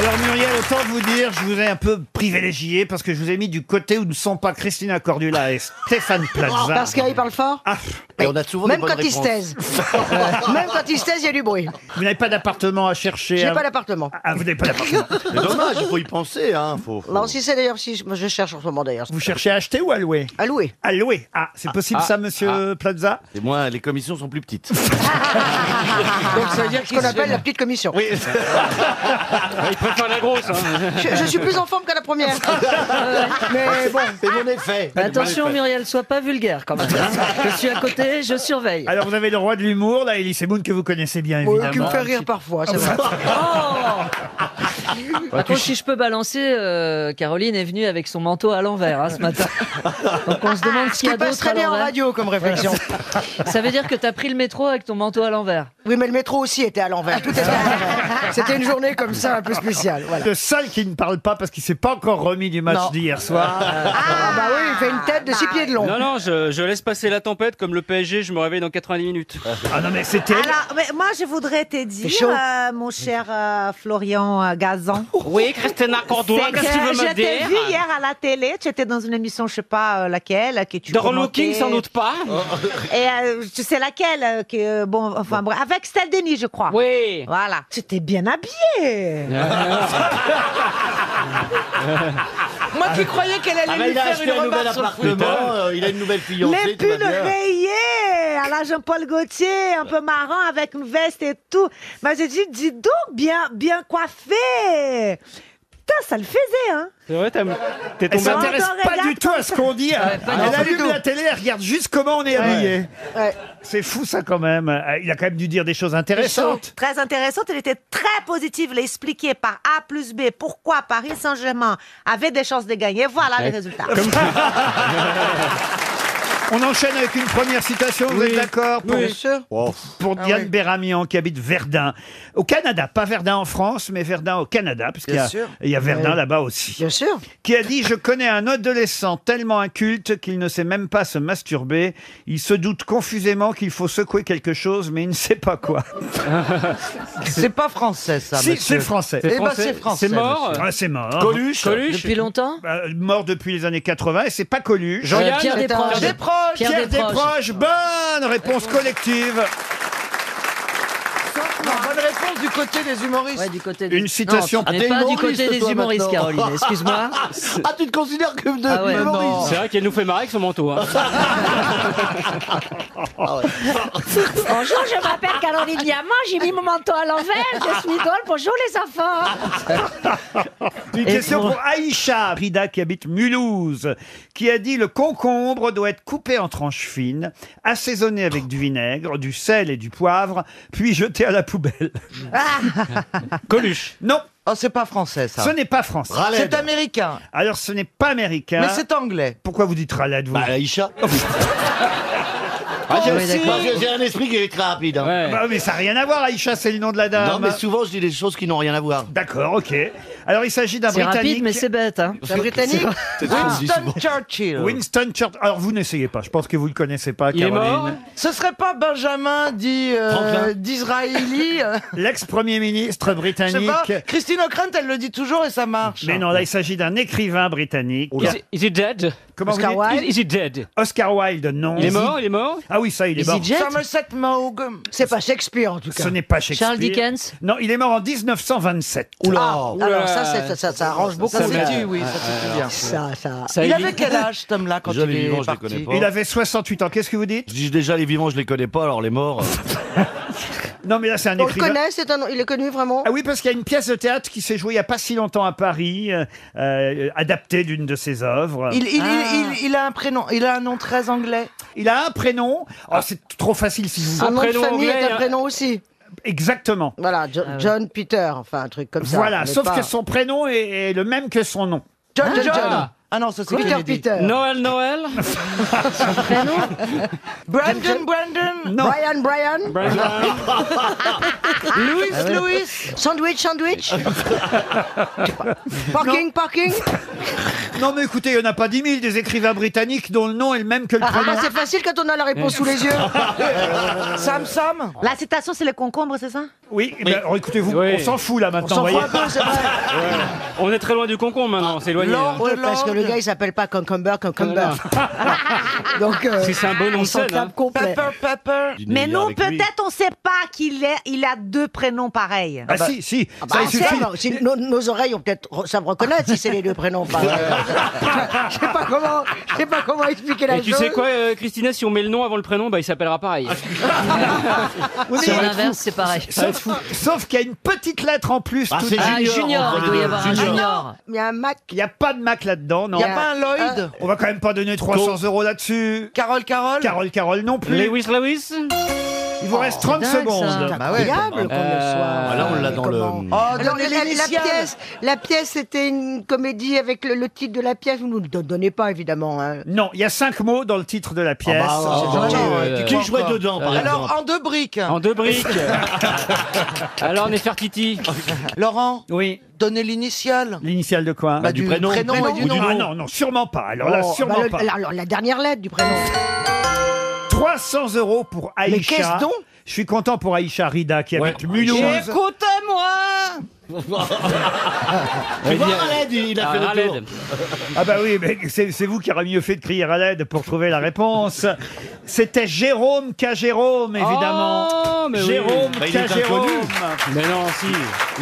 Alors Muriel, autant vous dire, je vous ai un peu privilégié parce que je vous ai mis du côté où ne sont pas Christina Cordula et Stéphane Plaza. Parce qu'il parle fort. Et on a souvent Même des bonnes quand il se réponses. taise. Même quand il se taise, il y a du bruit. Vous n'avez pas d'appartement à chercher. J'ai hein pas d'appartement. Ah, vous n'avez pas d'appartement. C'est dommage, il faut y penser. Hein. Faut... Non, si c'est d'ailleurs, si je cherche en ce moment d'ailleurs. Vous cherchez à acheter ou à louer? À louer. À louer. Ah, c'est possible ça, monsieur Plaza? Et moi, les commissions sont plus petites. Donc ça veut dire ce qu'on appelle la petite commission. Oui. Il préfère la grosse. Hein. Je suis plus en forme qu'à la première. Mais bon. C'est mon effet. Attention Muriel, sois pas vulgaire quand même. Je suis à côté, je surveille. Alors vous avez le roi de l'humour, là, Elie Semoun, que vous connaissez bien évidemment. Qui me fait rire parfois, c'est vrai. Par contre, si je peux balancer, Caroline est venue avec son manteau à l'envers ce matin. Donc on se demande ce qu'il y a Qui passe d'autre très à bien en l'envers. radio comme réflexion. Ça veut dire que t'as pris le métro avec ton manteau à l'envers. Oui, mais le métro aussi était à l'envers. Tout était à l'envers. C'était une journée comme ça, un peu spéciale. Voilà. Le seul qui ne parle pas parce qu'il s'est pas encore remis du match Non. d'hier soir. Ah bah oui, il fait une tête de 6 pieds de long. Non, non, je laisse passer la tempête comme le PSG, je me réveille dans 90 minutes. Ah non mais c'était... Alors, mais moi, je voudrais te dire, chaud. mon cher Florian Gazan, Oui, Christina Cordula, c'est qu'est-ce que tu veux je me t'ai dire vu hier à la télé, tu étais dans une émission, je sais pas laquelle, que tu Dans commentais. Looking, sans doute pas. Et tu sais laquelle, bon, enfin bref, avec Stella Denis, je crois. Oui. Voilà. Tu t'es bien habillé. Moi qui croyais qu'elle allait Ah bah, lui il a faire acheté une un nouvel remarque sur le foot. appartement, il a une nouvelle fiancée. Les tout va pulls bien. rayés à la Jean-Paul Gaultier, un peu marrant avec une veste et tout. Mais j'ai dit, dis donc, bien coiffé. Putain, ça le faisait, hein. C'est vrai, t'es Elle tombé. s'intéresse on pas regarde du tout à ce qu'on dit. hein. pas Elle du allume tout. la télé, elle regarde juste comment on est habillé. Ouais. C'est fou ça quand même. Il a quand même dû dire des choses intéressantes. Très intéressante, elle était très positive, elle a expliqué par A plus B pourquoi Paris Saint-Germain avait des chances de gagner. Voilà les résultats. On enchaîne avec une première citation, vous êtes d'accord pour, Bien sûr. pour Diane oui. Béramian qui habite Verdun, au Canada. Pas Verdun en France, mais Verdun au Canada, puisqu'il y a, Bien sûr. il y a Verdun Ouais. là-bas aussi. Bien sûr. Qui a dit « Je connais un adolescent tellement inculte qu'il ne sait même pas se masturber. Il se doute confusément qu'il faut secouer quelque chose, mais il ne sait pas quoi. C'est pas français, ça, » Si, monsieur. c'est français. Eh ben, c'est français. C'est mort. Ah, c'est mort. Coluche. Coluche. Depuis longtemps Mort depuis les années 80, et c'est pas Coluche. Jean-Yann. Pierre C'est un Desproges. Desproges. Pierre Desproges. Bonne réponse collective. Non, bonne réponse du côté des humoristes. Ouais, du côté des... Une citation- Non, tu Ah, n'es t'es pas du humoriste, côté des toi, humoristes, maintenant. Caroline. Excuse-moi. Ah, tu te considères comme de Ah ouais, humoriste. C'est vrai qu'elle nous fait marrer avec son manteau. Hein. Bonjour, je m'appelle Caroline Diamant, j'ai mis mon manteau à l'envers, je suis drôle, bonjour les enfants. Une Et question pour- pour Aïcha Rida qui habite Mulhouse, qui a dit « Le concombre doit être coupé en tranches fines, assaisonné avec du vinaigre, du sel et du poivre, puis jeté à la poubelle. Coluche. » Non, Oh, c'est pas français, ça. ce n'est pas français. Raled. C'est américain. Alors ce n'est pas américain. Mais c'est anglais. Pourquoi vous dites Raled, vous Bah, Aïcha. Ah, oui, d'accord. j'ai un esprit qui est très rapide. Hein. Ouais. Bah, mais ça n'a rien à voir, Aïcha, c'est le nom de la dame. Non, mais souvent, je dis des choses qui n'ont rien à voir. D'accord, ok. Alors il s'agit d'un C'est Britannique. rapide, mais c'est bête. Hein. C'est un Britannique. C'est ce qu'on dit Winston souvent. Churchill. Winston Churchill. Alors vous n'essayez pas, je pense que vous ne le connaissez pas, Il est Caroline. mort. Ce serait pas Benjamin dit Franklin. d'Israéli L'ex-premier ministre Je sais britannique. pas. Christine O'Krent, elle le dit toujours et ça marche. Mais non, là il s'agit d'un écrivain britannique. Is he dead? Comment Oscar vous dites Wilde. Is he dead? Oscar Wilde, non. Il est mort, il est mort? Ah oui, ça, il est Easy mort. Jet. Somerset Maugham. C'est pas Shakespeare en tout cas. Ce n'est pas Shakespeare. Charles Dickens. Non, il est mort en 1927. Oula. Alors ça arrange beaucoup. Ça Ça situe, oui, ça situe bien. Ça. Il avait quel âge cet homme-là quand Déjà, il les est vivants, je les parti connais pas. Il avait 68 ans. Qu'est-ce que vous dites? Je dis déjà, les vivants, je les connais pas, alors les morts. Non, mais là, c'est un On le écrivain. connaît, il est connu vraiment. Ah oui, parce qu'il y a une pièce de théâtre qui s'est jouée il n'y a pas si longtemps à Paris, adaptée d'une de ses œuvres. Il a un prénom, il a un nom très anglais. Il a un prénom. Oh, c'est trop facile si vous... Son nom de prénom famille anglais, est un hein. prénom aussi. Exactement. Voilà, John Peter, enfin un truc comme ça. Voilà, mais sauf pas- que son prénom est le même que son nom. John. Ah, Ah non, ça c'est Peter, Kennedy. Peter. Noël, Noël. Brandon. Non. Brian. Louis. Sandwich. Parking. Non, mais écoutez, il n'y en a pas 10 000 des écrivains britanniques dont le nom est le même que le prénom. Ah, c'est facile quand on a la réponse sous les yeux. Sam. La citation, c'est le concombre, c'est ça? Oui, ben, alors, écoutez, Oui. on s'en fout là On maintenant, s'en vous fout voyez. un peu, c'est vrai. On est très loin du concombre maintenant, c'est éloigné. Lord. Oui, parce que le gars, il s'appelle pas Concomber. Donc, Si c'est un bon nom on de s'en scène, tape hein. complet. Pepper. Mais nous, peut-être, on sait pas il a deux prénoms pareils. Ah, si, si, Ah ça bah, il suffit. si nos oreilles ont peut-être savent reconnaître si c'est les deux prénoms. Pas. Je sais pas comment expliquer la Et tu chose. sais quoi, Christina, si on met le nom avant le prénom, bah il s'appellera pareil. Oui, Sur mais- l'inverse, c'est pareil. Sauf qu'il y a une petite lettre en plus. Ah, tout c'est de Ah, suite. Junior, il doit y avoir un Junior. Il y a un Mac. Il n'y a pas de Mac là-dedans, non. Y a pas un Lloyd. On va quand même pas donner 300 € là-dessus. Carole. Carole non plus. Lewis. Il vous reste 30 c'est dingue, secondes. ça. Bah ouais. Incroyable qu'on le soit. Là, on l'a dans le. Oh, Alors, donnez la l'initiale. pièce, c'était une comédie avec le titre de la pièce. Vous nous le donnez pas, évidemment. Hein. Non, il y a 5 mots dans le titre de la pièce. Qui jouait dedans, par exemple? Alors, en 2 briques. En 2 briques. Alors Nefertiti. Laurent, Oui. donnez l'initiale. L'initiale de quoi? Bah, du prénom. et du nom. Ah non, non, sûrement pas. Alors là, sûrement pas. Alors, la dernière lettre du prénom. 300 € pour Aïcha. Mais qu'est-ce donc? Je suis content pour Aïcha Rida qui habite Mulhouse. Écoutez-moi. Tu vois, Khaled, il a fait le tour. Ah bah oui, mais c'est vous qui aurez mieux fait de crier à l'aide pour trouver la réponse. C'était Jérôme K. Jérôme, évidemment. Oh, mais oui. Jérôme Bah, il K. est Jérôme. inconnu. Mais non, si.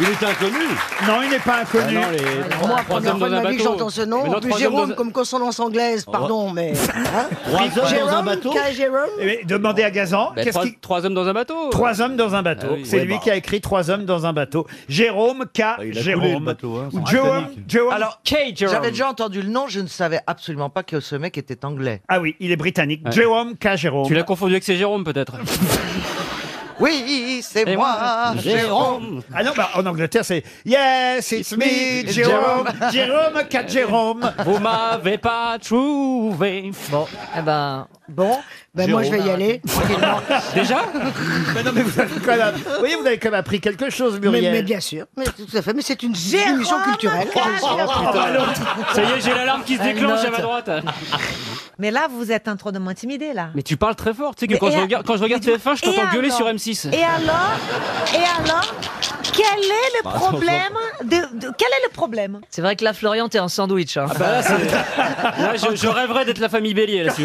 Il est inconnu. Non, il n'est pas inconnu. Non, les Moi, trois première hommes fois dans de un ma vie que bateau. j'entends ce Mais nom. non, En plus, trois hommes Jérôme, dans- comme consonance anglaise, pardon, mais. Hein 3 hommes dans un Jérôme, bateau. K. Jérôme. Eh, demandez à Gazan. Bah, Qu'est-ce qui... 3 hommes dans un bateau. 3 hommes dans un bateau. Ah oui. C'est Ouais, lui bah. qui a écrit 3 hommes dans un bateau. Jérôme K. il a coulé, le Jérôme. bateau, hein, Ou c'est Jérôme. Titanic. Jérôme. Alors, Kate Jerome. j'avais déjà entendu le nom, je ne savais absolument pas que ce mec était anglais. Ah oui, il est britannique. Ouais. Jérôme K. Jérôme. Tu l'as confondu avec ses Jérôme peut-être. Oui, c'est Et moi, Jérôme. Ah non, bah en Angleterre c'est Yes, it's me, Jérôme. Jérôme K. Jérôme. Vous m'avez pas trouvé. Bon, eh ben, Bon, ben moi je vais y aller. tranquillement. Déjà Mais non, mais vous avez quand même, vous voyez, vous avez quand même appris quelque chose, mais Muriel. bien sûr, mais tout à fait. Mais c'est une émission culturelle. Ça y est, j'ai l'alarme qui se déclenche à ma droite. Mais là, vous êtes en train de m'intimider, là. Mais tu parles très fort. Tu sais que Mais quand et je regarde TF1, je t'entends et gueuler alors sur M6. Et alors, quel est le problème quel est le problème? c'est vrai que là, Florian, t'es un sandwich. Hein. Bah là, je rêverais d'être la famille Bélier là-dessus.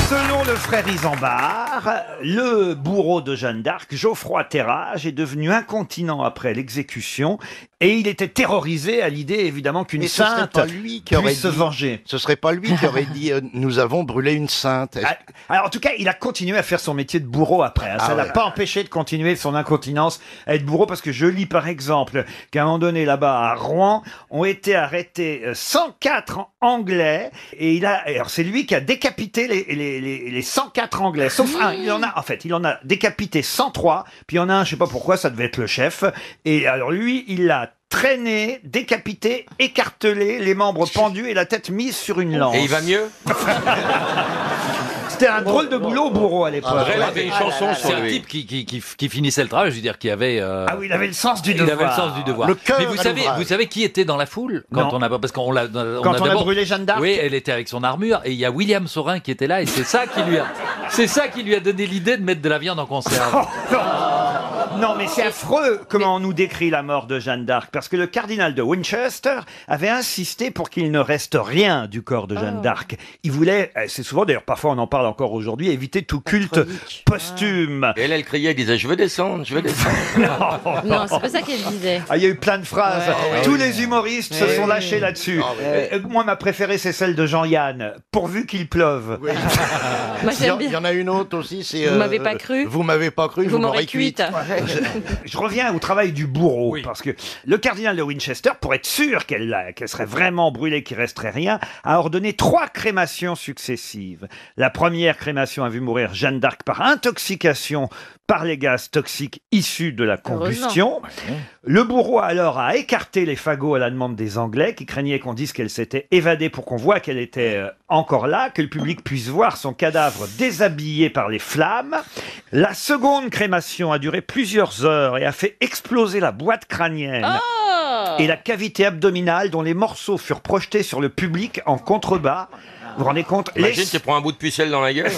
Selon le frère Isambard, le bourreau de Jeanne d'Arc, Geoffroy Terrage, est devenu incontinent après l'exécution et il était terrorisé à l'idée évidemment qu'une Mais ce serait sainte pas lui qui aurait puisse se dit- venger. Ce serait pas lui qui aurait dit nous avons brûlé une sainte. Ah, alors en tout cas, il a continué à faire son métier de bourreau après. hein. Ça Ah l'a ouais. pas empêché de continuer son incontinence à être bourreau parce que je lis par exemple qu'à un moment donné là-bas à Rouen ont été arrêtés 104 Anglais et alors c'est lui qui a décapité les 104 Anglais. Sauf un, il en a décapité 103. Puis il y en a un, je sais pas pourquoi, ça devait être le chef. Et alors lui, il l'a traîné, décapité, écartelé, les membres pendus et la tête mise sur une lance. Et il va mieux. C'était un drôle de boulot, bourreau, à l'époque. Brel avait une chanson sur C'est un lui. type qui finissait le travail, je veux dire, qui avait... Ah oui, il avait le sens du il devoir. avait le sens du devoir. Le cœur Mais à vous savez l'ouvrage. qui était dans la foule quand Non. on a parce qu'on l'a Quand on a d'abord- brûlé Jeanne d'Arc. Oui, elle était avec son armure et il y a William Saurin qui était là et c'est ça qui lui a donné l'idée de mettre de la viande en conserve. Non, mais c'est affreux comment on nous décrit la mort de Jeanne d'Arc, parce que le cardinal de Winchester avait insisté pour qu'il ne reste rien du corps de Jeanne d'Arc. Il voulait, c'est souvent d'ailleurs, parfois on en parle encore aujourd'hui, éviter tout culte posthume. Et elle criait, elle disait je veux descendre. Non, c'est pas ça qu'elle disait. Ah, il y a eu plein de phrases. Tous les humoristes se sont lâchés là-dessus. ouais. Moi, ma préférée, c'est celle de Jean-Yann. Pourvu qu'il pleuve. Moi, Il y, j'aime en- il y bien. en a une autre aussi, c'est... Vous m'avez pas cru Vous m'avez pas cru, Vous m'aurez cuite. Je reviens au travail du bourreau, parce que le cardinal de Winchester, pour être sûr qu'elle serait vraiment brûlée, qu'il resterait rien, a ordonné 3 crémations successives. La première crémation a vu mourir Jeanne d'Arc par intoxication par les gaz toxiques issus de la combustion. Le bourreau alors a écarté les fagots à la demande des Anglais, qui craignaient qu'on dise qu'elle s'était évadée pour qu'on voit qu'elle était encore là, que le public puisse voir son cadavre déshabillé par les flammes. La seconde crémation a duré plusieurs heures et a fait exploser la boîte crânienne et la cavité abdominale, dont les morceaux furent projetés sur le public en contrebas. Vous vous rendez compte? Imagine, tu prends un bout de pucelle dans la gueule.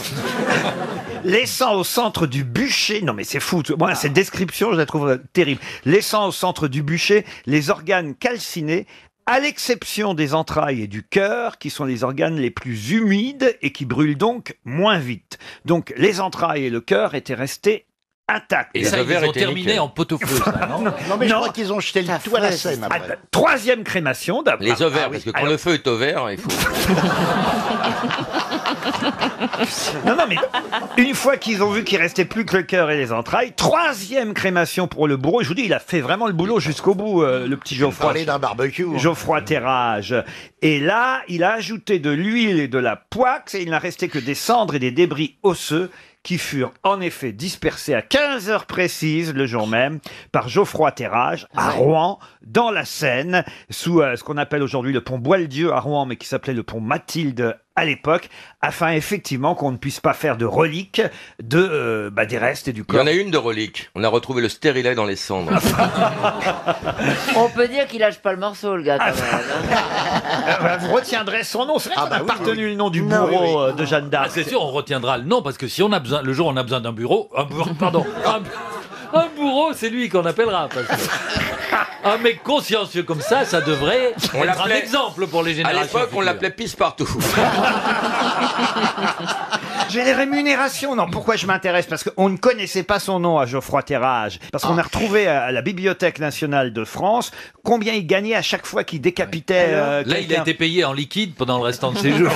Laissant au centre du bûcher, non mais c'est fou, moi cette description je la trouve terrible, laissant au centre du bûcher les organes calcinés, à l'exception des entrailles et du cœur, qui sont les organes les plus humides et qui brûlent donc moins vite. Donc les entrailles et le cœur étaient restés intacts. Et ça, ils ont terminé en pot-au-feu, ça, non? Non, mais je crois qu'ils ont jeté le tout à la Seine après. Troisième crémation. Les ovaires, parce que quand le feu est ovaire, il faut... Non, mais une fois qu'ils ont vu qu'il restait plus que le cœur et les entrailles, troisième crémation pour le bourreau. Je vous dis, il a fait vraiment le boulot jusqu'au bout, le petit Geoffroy. Parler d'un barbecue. Geoffroy Terrage. Et là, il a ajouté de l'huile et de la poix, et il n'a resté que des cendres et des débris osseux qui furent en effet dispersés à 15 heures précises le jour même par Geoffroy Terrage à Rouen, dans la Seine, sous ce qu'on appelle aujourd'hui le pont Boieldieu à Rouen, mais qui s'appelait le pont Mathilde à l'époque, afin effectivement qu'on ne puisse pas faire de reliques des restes et du corps. Il y en a une de relique. On a retrouvé le stérilet dans les cendres. On peut dire qu'il lâche pas le morceau, le gars, quand même. Vous retiendrez son nom. C'est vrai qu'on n'a pas retenu le nom du bourreau de Jeanne d'Arc. C'est sûr, on retiendra le nom, parce que si on a besoin, le jour où on a besoin d'un bureau, un bourreau, c'est lui qu'on appellera. Parce que un mec consciencieux comme ça devrait être un exemple pour les générations. À l'époque, on l'appelait pisse partout. J'ai les rémunérations. Non, pourquoi je m'intéresse? Parce qu'on ne connaissait pas son nom à Geoffroy Terrage. Parce qu'on a retrouvé à la Bibliothèque nationale de France combien il gagnait à chaque fois qu'il décapitait Là, il a été payé en liquide pendant le restant de ses jours.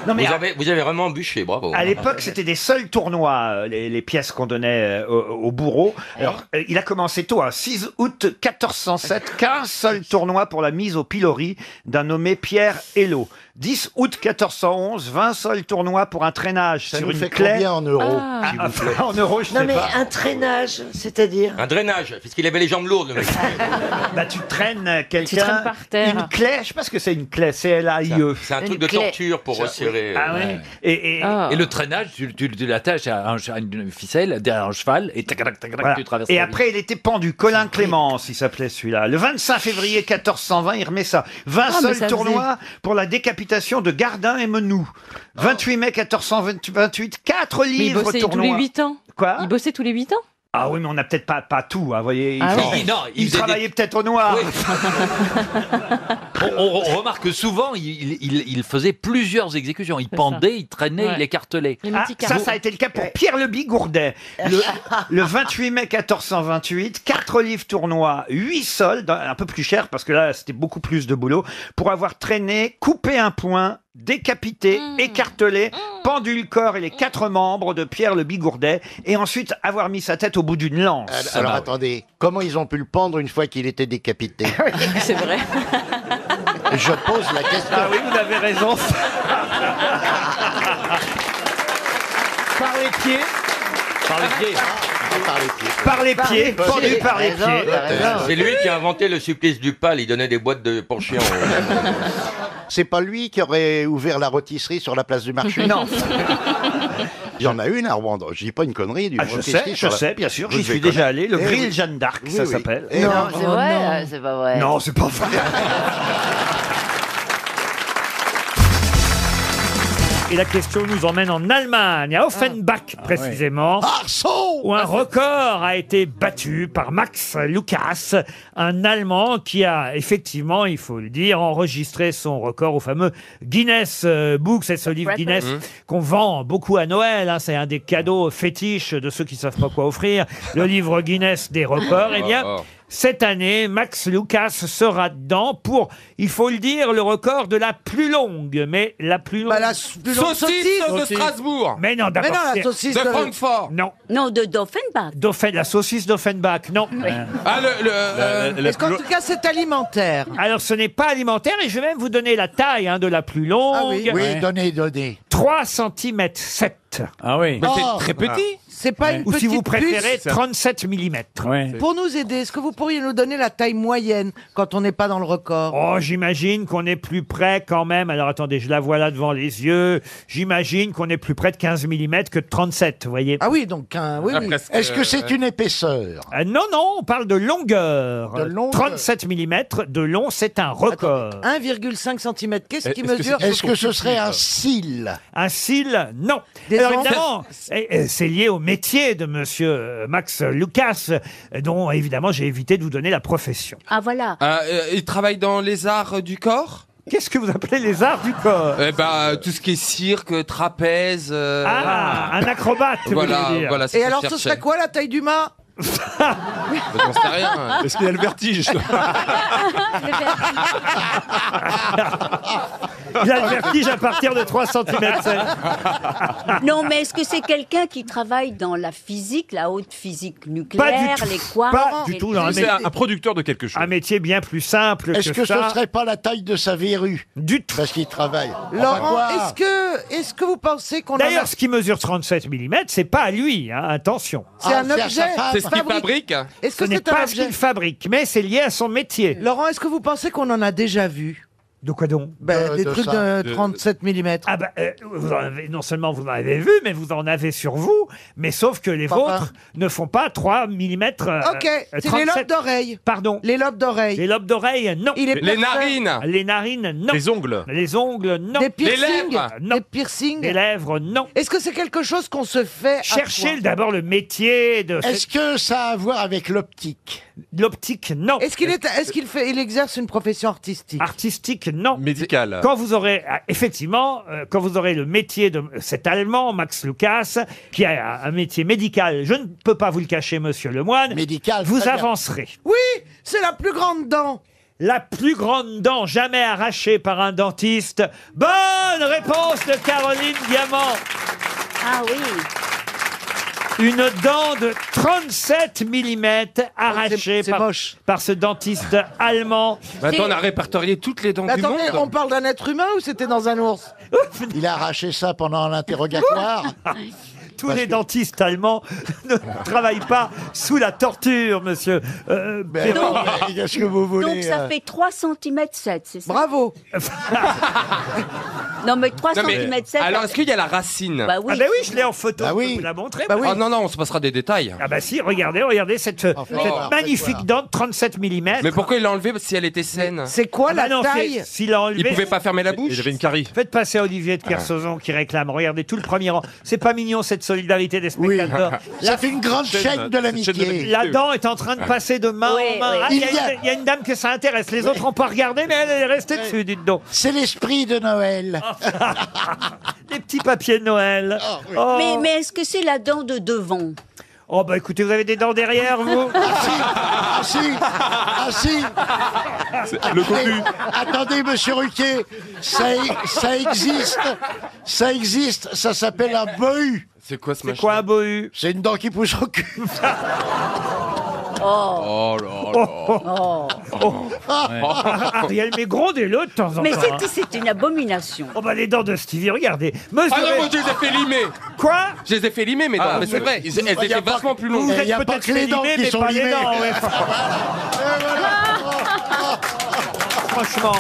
Non, mais vous avez vraiment bûché, bravo. À l'époque, c'était des seuls tournois, les pièces qu'on donnait au bourreau. Alors, il a commencé tôt, 6 août 1407, 15 seuls tournois pour la mise au pilori d'un nommé Pierre Hello. 10 août 1411, 20 seuls tournois pour un traînage Ça sur nous une fait clé. combien en euros, s'il vous plaît En euros, je Non, sais mais pas. un traînage, c'est-à-dire Un drainage, parce qu'il avait les jambes lourdes, le mec. Tu traînes quelqu'un. Tu traînes par terre. Une clé, je sais pas ce que c'est une clé, C-L-A-I-E. C'est un truc de torture pour resserrer. Ah ouais. Et le traînage, tu l'attaches à une ficelle derrière un cheval et tac, voilà. tu traverses. Et la après, il était pendu. Colin Clémence, il s'appelait celui-là. Le 25 février 1420, il remet ça. 20 seuls tournois pour la décapitation de Gardin et Menou. 28 mai 1428, 4 Mais il livres bossait tournois. tous les 8 ans. Quoi? Il bossait tous les 8 ans. Ah oui, mais on n'a peut-être pas tout, vous voyez. Ah oui. Non, il travaillait peut-être au noir. Oui. on remarque que souvent, il faisait plusieurs exécutions. Il pendait, il traînait, il écartelait. Ça a été le cas pour Pierre Le Bigourdet. Le 28 mai 1428, 4 livres tournois, 8 soldes, un peu plus cher parce que là, c'était beaucoup plus de boulot, pour avoir traîné, coupé un poing, décapité, écartelé, pendu le corps et les 4 membres de Pierre Le Bigourdet, et ensuite avoir mis sa tête au bout d'une lance. Alors attendez, comment ils ont pu le pendre une fois qu'il était décapité? C'est vrai. Je pose la question. Ah oui, vous avez raison. Par les pieds. Par les pieds. Par les pieds, pendu par les pieds. C'est lui qui a inventé le supplice du pal. Il donnait des boîtes pour chiens. C'est pas lui qui aurait ouvert la rôtisserie sur la place du marché? Non. Il y en a une à Rouen. Je dis pas une connerie. Je sais, bien sûr, j'y suis déjà allé. Le grill Jeanne d'Arc, ça s'appelle. Non, c'est vrai, c'est pas vrai. Non, c'est pas vrai. Et la question nous emmène en Allemagne, à Offenbach précisément, où un record a été battu par Max Lucas, un Allemand qui a effectivement, il faut le dire, enregistré son record au fameux Guinness Book. C'est ce livre Guinness qu'on vend beaucoup à Noël. C'est un des cadeaux fétiches de ceux qui ne savent pas quoi offrir. Le livre Guinness des records. Eh bien, Cette année, Max Lucas sera dedans pour, il faut le dire, le record de la plus longue. Mais la plus longue... La plus longue Saucisse de Strasbourg. Mais non, Mais d'abord... non, la c'est- saucisse De de... Francfort. Non. Non, de D'Offenbach. La saucisse d'Offenbach, non. Ah, Est-ce qu'en tout cas, c'est alimentaire? Alors, ce n'est pas alimentaire et je vais même vous donner la taille de la plus longue. Ah oui. Oui, donnez. 3 cm 7. Ah oui. Mais c'est très petit. C'est pas une Ou petite si vous préférez, puce? 37 mm. Ouais. Pour nous aider, est-ce que vous pourriez nous donner la taille moyenne quand on n'est pas dans le record? Oh, j'imagine qu'on est plus près quand même. Alors attendez, je la vois là devant les yeux. J'imagine qu'on est plus près de 15 mm que de 37, vous voyez. Ah oui, donc oui, oui. Est-ce que c'est une épaisseur? Non, non, on parle de longueur. De longueur. 37 mm de long, c'est un record. 1,5 cm. Qu'est-ce qui Est-ce que mesure? Est-ce que ce serait un cil? Un cil, non. Des Alors ondes. évidemment, c'est lié au métier de monsieur Max Lucas, dont évidemment j'ai évité de vous donner la profession. Ah, voilà. Il travaille dans les arts du corps. Qu'est-ce que vous appelez les arts du corps? Eh ben, tout ce qui est cirque, trapèze. Ah, un acrobate, vous Voilà, voulez dire. voilà. c'est Et ce que alors, je ce cherchais. serait quoi la taille du mât? J'en sais rien. Est-ce qu'il y a le vertige? Il a le vertige à partir de 3 cm. Non, mais est-ce que c'est quelqu'un qui travaille dans la physique, la haute physique nucléaire, tout. les quarks? Pas du tout. Non, C'est un producteur de quelque chose. un métier bien plus simple Est-ce que ce ça. serait pas la taille de sa verrue? Du tout. Parce qu'il travaille. Laurent, Enfin, quoi est-ce que vous pensez qu'on en a... D'ailleurs, ce qui mesure 37 mm, c'est pas à lui, attention. C'est un c'est à sa objet femme. C'est ce qu'il fabrique. Est-ce Ce que n'est c'est un pas ce objet? qu'il fabrique, mais c'est lié à son métier. Laurent, est-ce que vous pensez qu'on en a déjà vu? De quoi donc? Des de trucs ça. de 37 mm. Ah bah, vous en avez, non seulement vous en avez vu, mais vous en avez sur vous, mais sauf que les Papa. vôtres ne font pas 3 mm. Ok, c'est les lobes d'oreille. Pardon. Les lobes d'oreille. Les lobes d'oreille, non. Il est Les parfait. narines. Les narines, non. Les ongles. Les ongles, non. Des piercings. lèvres. Non. Des piercings. Les lèvres, non. Est-ce que c'est quelque chose qu'on se fait à Cherchez soi? d'abord le métier de Est-ce que ça a à voir avec l'optique? l'optique, non. Est-ce qu'il exerce une profession artistique? Artistique, non. Médical. Quand vous aurez, effectivement, quand vous aurez le métier de cet Allemand, Max Lucas, qui a un métier médical, je ne peux pas vous le cacher, monsieur Lemoine, Médical. vous très bien. avancerez. Oui, c'est la plus grande dent. La plus grande dent jamais arrachée par un dentiste. Bonne réponse de Caroline Diamant. Ah oui. Une dent de 37 mm arrachée c'est moche. par ce dentiste allemand. Mais attends, on a répertorié toutes les dents Mais du attendez, monde. on parle d'un être humain ou c'était dans un ours? Il a arraché ça pendant l'interrogatoire. Tous les dentistes allemands ne travaillent pas sous la torture, monsieur. Ben non, mais qu'est-ce que vous voulez Donc ça fait 3 cm 7, c'est ça? Bravo. Non, mais 3 Non, mais, cm 7. alors, est-ce qu'il y a la racine? Bah oui. Ah ben oui, je l'ai en photo. Bah Je peux oui. vous la montrer. Bah oui. Oh non, non, on se passera des détails. Ah bah si, regardez cette voir, magnifique faites dent de 37 mm. Mais pourquoi il l'a enlevé si elle était saine? C'est quoi la non, taille? s'il a enlevé... Il pouvait pas fermer la bouche? Il avait une carie. Faites passer Olivier de Kersauzon qui réclame. Regardez tout le premier rang. C'est pas mignon cette solidarité des Oui. spectateurs. Ça fait une grande chaîne de chaîne de l'amitié. l'amitié. La dent est en train de passer de main Oui, en main. oui. Ah, il y a une dame que ça intéresse. Les autres n'ont pas regardé, mais elle est restée dessus, dites donc. C'est l'esprit de Noël. Les petits papiers de Noël. Oh. Mais est-ce que c'est la dent de devant? Oh, bah écoutez, vous avez des dents derrière, vous? Ah si, ah si. Le cocu. Attendez, monsieur Ruquier, ça existe, ça s'appelle un bohu. C'est quoi ce C'est machin? quoi un bohu? C'est une dent qui pousse au cul. Oh là là. Ariel, mais grondez-le de temps en Mais temps. hein. c'est une abomination. Oh bah les dents de Stevie, regardez. Mesurez... Ah non, moi je les ai fait limer. Quoi? Je les ai fait limer, mes dents. Ah, mais c'est vrai, elles y a étaient pas vachement plus longues. Vous Il êtes y a pas peut-être que les dents limés, qui mais sont pas les limées. dents. Ouais. Franchement.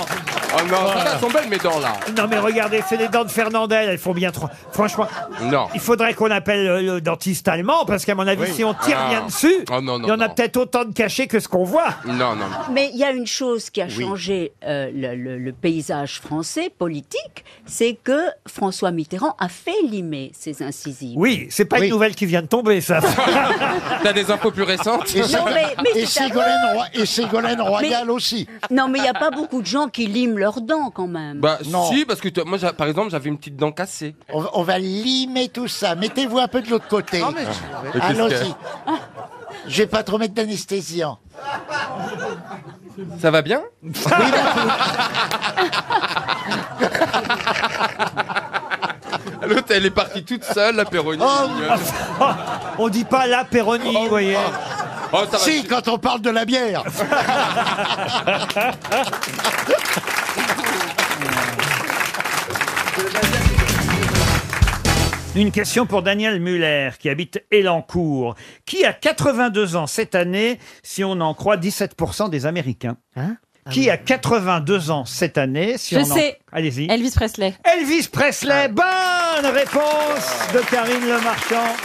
Oh non, elles sont belles mes dents là. Non mais regardez, c'est les dents de Fernandel, elles font bien trop. Franchement, Non. il faudrait qu'on appelle le dentiste allemand parce qu'à mon avis, si on tire Ah. bien dessus, Oh non, non, il y en a non. peut-être autant de cachés que ce qu'on voit. Non, non. Mais il y a une chose qui a changé le paysage français politique, c'est que François Mitterrand a fait limer ses incisives. Oui, c'est pas une nouvelle qui vient de tomber, ça. T'as des infos plus récentes? Et, Non, mais c'est Ségolène Royal aussi. Non, mais il n'y a pas beaucoup de gens qui liment leurs dents quand même. Bah Non. si, parce que moi, par exemple, j'avais une petite dent cassée. On va limer tout ça. Mettez-vous un peu de l'autre côté. Non, mais Allons-y. Je vais pas trop mettre d'anesthésiant. Ça va bien? L'autre, elle est partie toute seule, la Péroni. On dit pas la Péroni, vous voyez. Oh, ça va, Si, quand on parle de la bière. Une question pour Daniel Muller, qui habite Elancourt, qui a 82 ans cette année, si on en croit 17% des Américains. Qui a 82 ans cette année, si Je on sais. Allez-y. Elvis Presley. Elvis Presley, bonne réponse de Karine Le Marchand.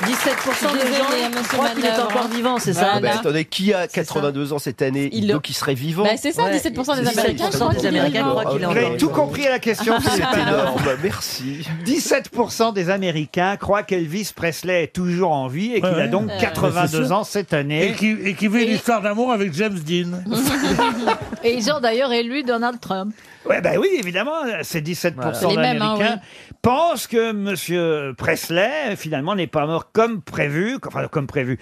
17% des gens croient qu'il est encore vivant, c'est ça? Ah bah, attendez, qui a 82 ans cette année? Donc il serait vivant. Bah, c'est ça, 17% des Américains. 17% des Américains croient qu'il est Vous encore avez tout vivant. compris à la question, C'est Philippe Manœuvre. énorme, merci. 17% des Américains croient qu'Elvis Presley est toujours en vie et qu'il a donc 82 ans cette année. Et qui vit une histoire d'amour avec James Dean. Et ils ont d'ailleurs élu Donald Trump. Ouais, bah oui, évidemment, ces 17% Les mêmes, hein, d'Américains pensent que Monsieur Presley, finalement, n'est pas mort comme prévu. Enfin, comme prévu.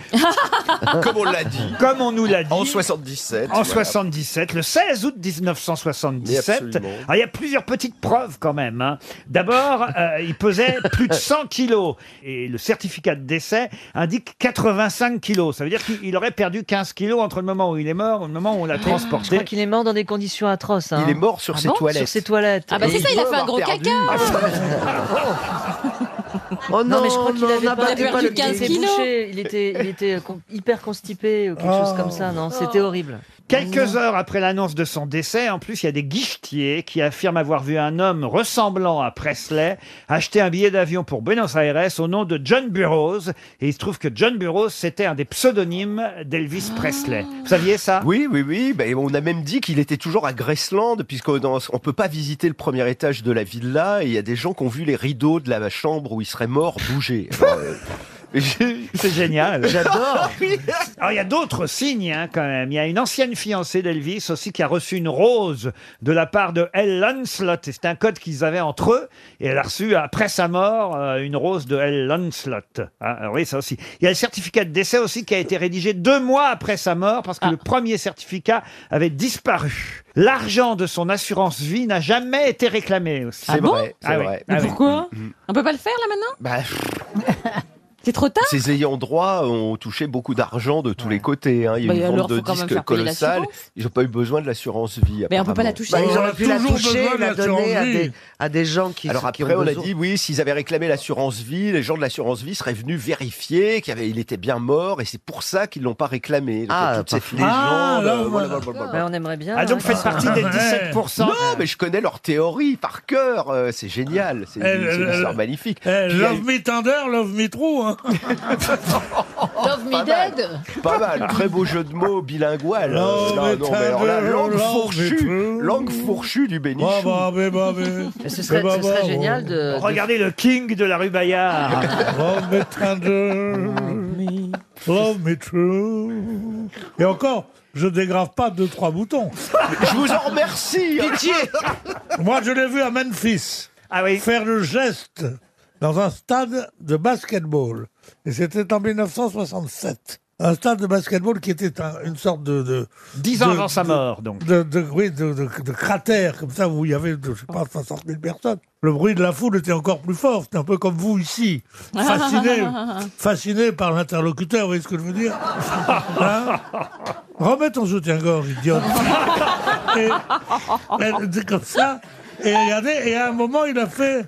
Comme on l'a dit. Comme on nous l'a dit. En 77. En 77, le 16 août 1977. Absolument. Alors, il y a plusieurs petites preuves quand même. Hein. D'abord, il pesait plus de 100 kilos. Et le certificat de décès indique 85 kilos. Ça veut dire qu'il aurait perdu 15 kilos entre le moment où il est mort et le moment où on l'a Je transporté. crois qu'il est mort dans des conditions atroces. Hein. Il est mort sur ses toilettes. Sur ses toilettes. Ah bah c'est ça, il a fait un gros caca. Oh Non, mais je crois qu'il avait n'abattait pas le il était kilos. bouché, il était hyper constipé ou quelque chose comme ça, non? C'était horrible. Quelques heures après l'annonce de son décès, en plus, il y a des guichetiers qui affirment avoir vu un homme ressemblant à Presley acheter un billet d'avion pour Buenos Aires au nom de John Burroughs. Et il se trouve que John Burroughs, c'était un des pseudonymes d'Elvis Presley. Vous saviez ça? Oui. Ben, on a même dit qu'il était toujours à Graceland, puisqu'on ne peut pas visiter le premier étage de la villa. Et il y a des gens qui ont vu les rideaux de la chambre où il serait mort bouger. C'est génial. J'adore. Alors, il y a d'autres signes, hein, quand même. Il y a une ancienne fiancée d'Elvis aussi qui a reçu une rose de la part de Elle Lancelot. Et c'est un code qu'ils avaient entre eux. Et elle a reçu, après sa mort, une rose de Elle Lancelot. Hein, alors oui, ça aussi. Il y a le certificat de décès aussi qui a été rédigé 2 mois après sa mort parce que le premier certificat avait disparu. L'argent de son assurance vie n'a jamais été réclamé aussi. C'est vrai, c'est oui. vrai. Mais Ah oui. pourquoi on peut pas le faire là maintenant? Bah, C'est trop tard. ses ayants droit ont touché beaucoup d'argent de tous les côtés. Hein. Il y a Bah, eu une alors, vente de faut quand même disques faire payer colossale. l'assurance. Ils n'ont pas eu besoin de l'assurance vie. Mais on peut pas la apparemment. toucher. Bah, ils auraient pu la toujours toucher, besoin de la donner à l'assurance des gens qui Alors qui après, ont on a besoin. dit, oui, s'ils avaient réclamé l'assurance vie, les gens de l'assurance vie seraient venus vérifier qu'il était bien mort et c'est pour ça qu'ils l'ont pas réclamé. Donc, il y a toute cette légende. là, voilà. Ouais, on aimerait bien. Ah, donc hein. faites partie des 17%. Non, mais je connais leur théorie par cœur. C'est génial. C'est une histoire magnifique. Puis, il y a Love eu- me tender, love me true. Hein. Love me Pas mal. dead. Pas mal, très beau jeu de mots bilingual. Love Non, me mais alors là, tender, langue fourchue du bénichou. Mais ce serait génial de. Regardez le king de la rue Bayard. Love me tender, love me true. Et encore, je dégrave pas 2-3 boutons. Je vous en remercie. Pitié. Moi, je l'ai vu à Memphis faire le geste dans un stade de basketball. Et c'était en 1967. Un stade de basketball qui était une sorte de 10 ans avant sa mort, donc. De cratère, comme ça, où il y avait, je sais pas, 60 000 personnes. Le bruit de la foule était encore plus fort. C'était un peu comme vous ici. Fasciné par l'interlocuteur, vous voyez ce que je veux dire? Hein? Remets ton soutien-gorge, idiote. Et c'est comme ça. Et regardez, et à un moment, il a fait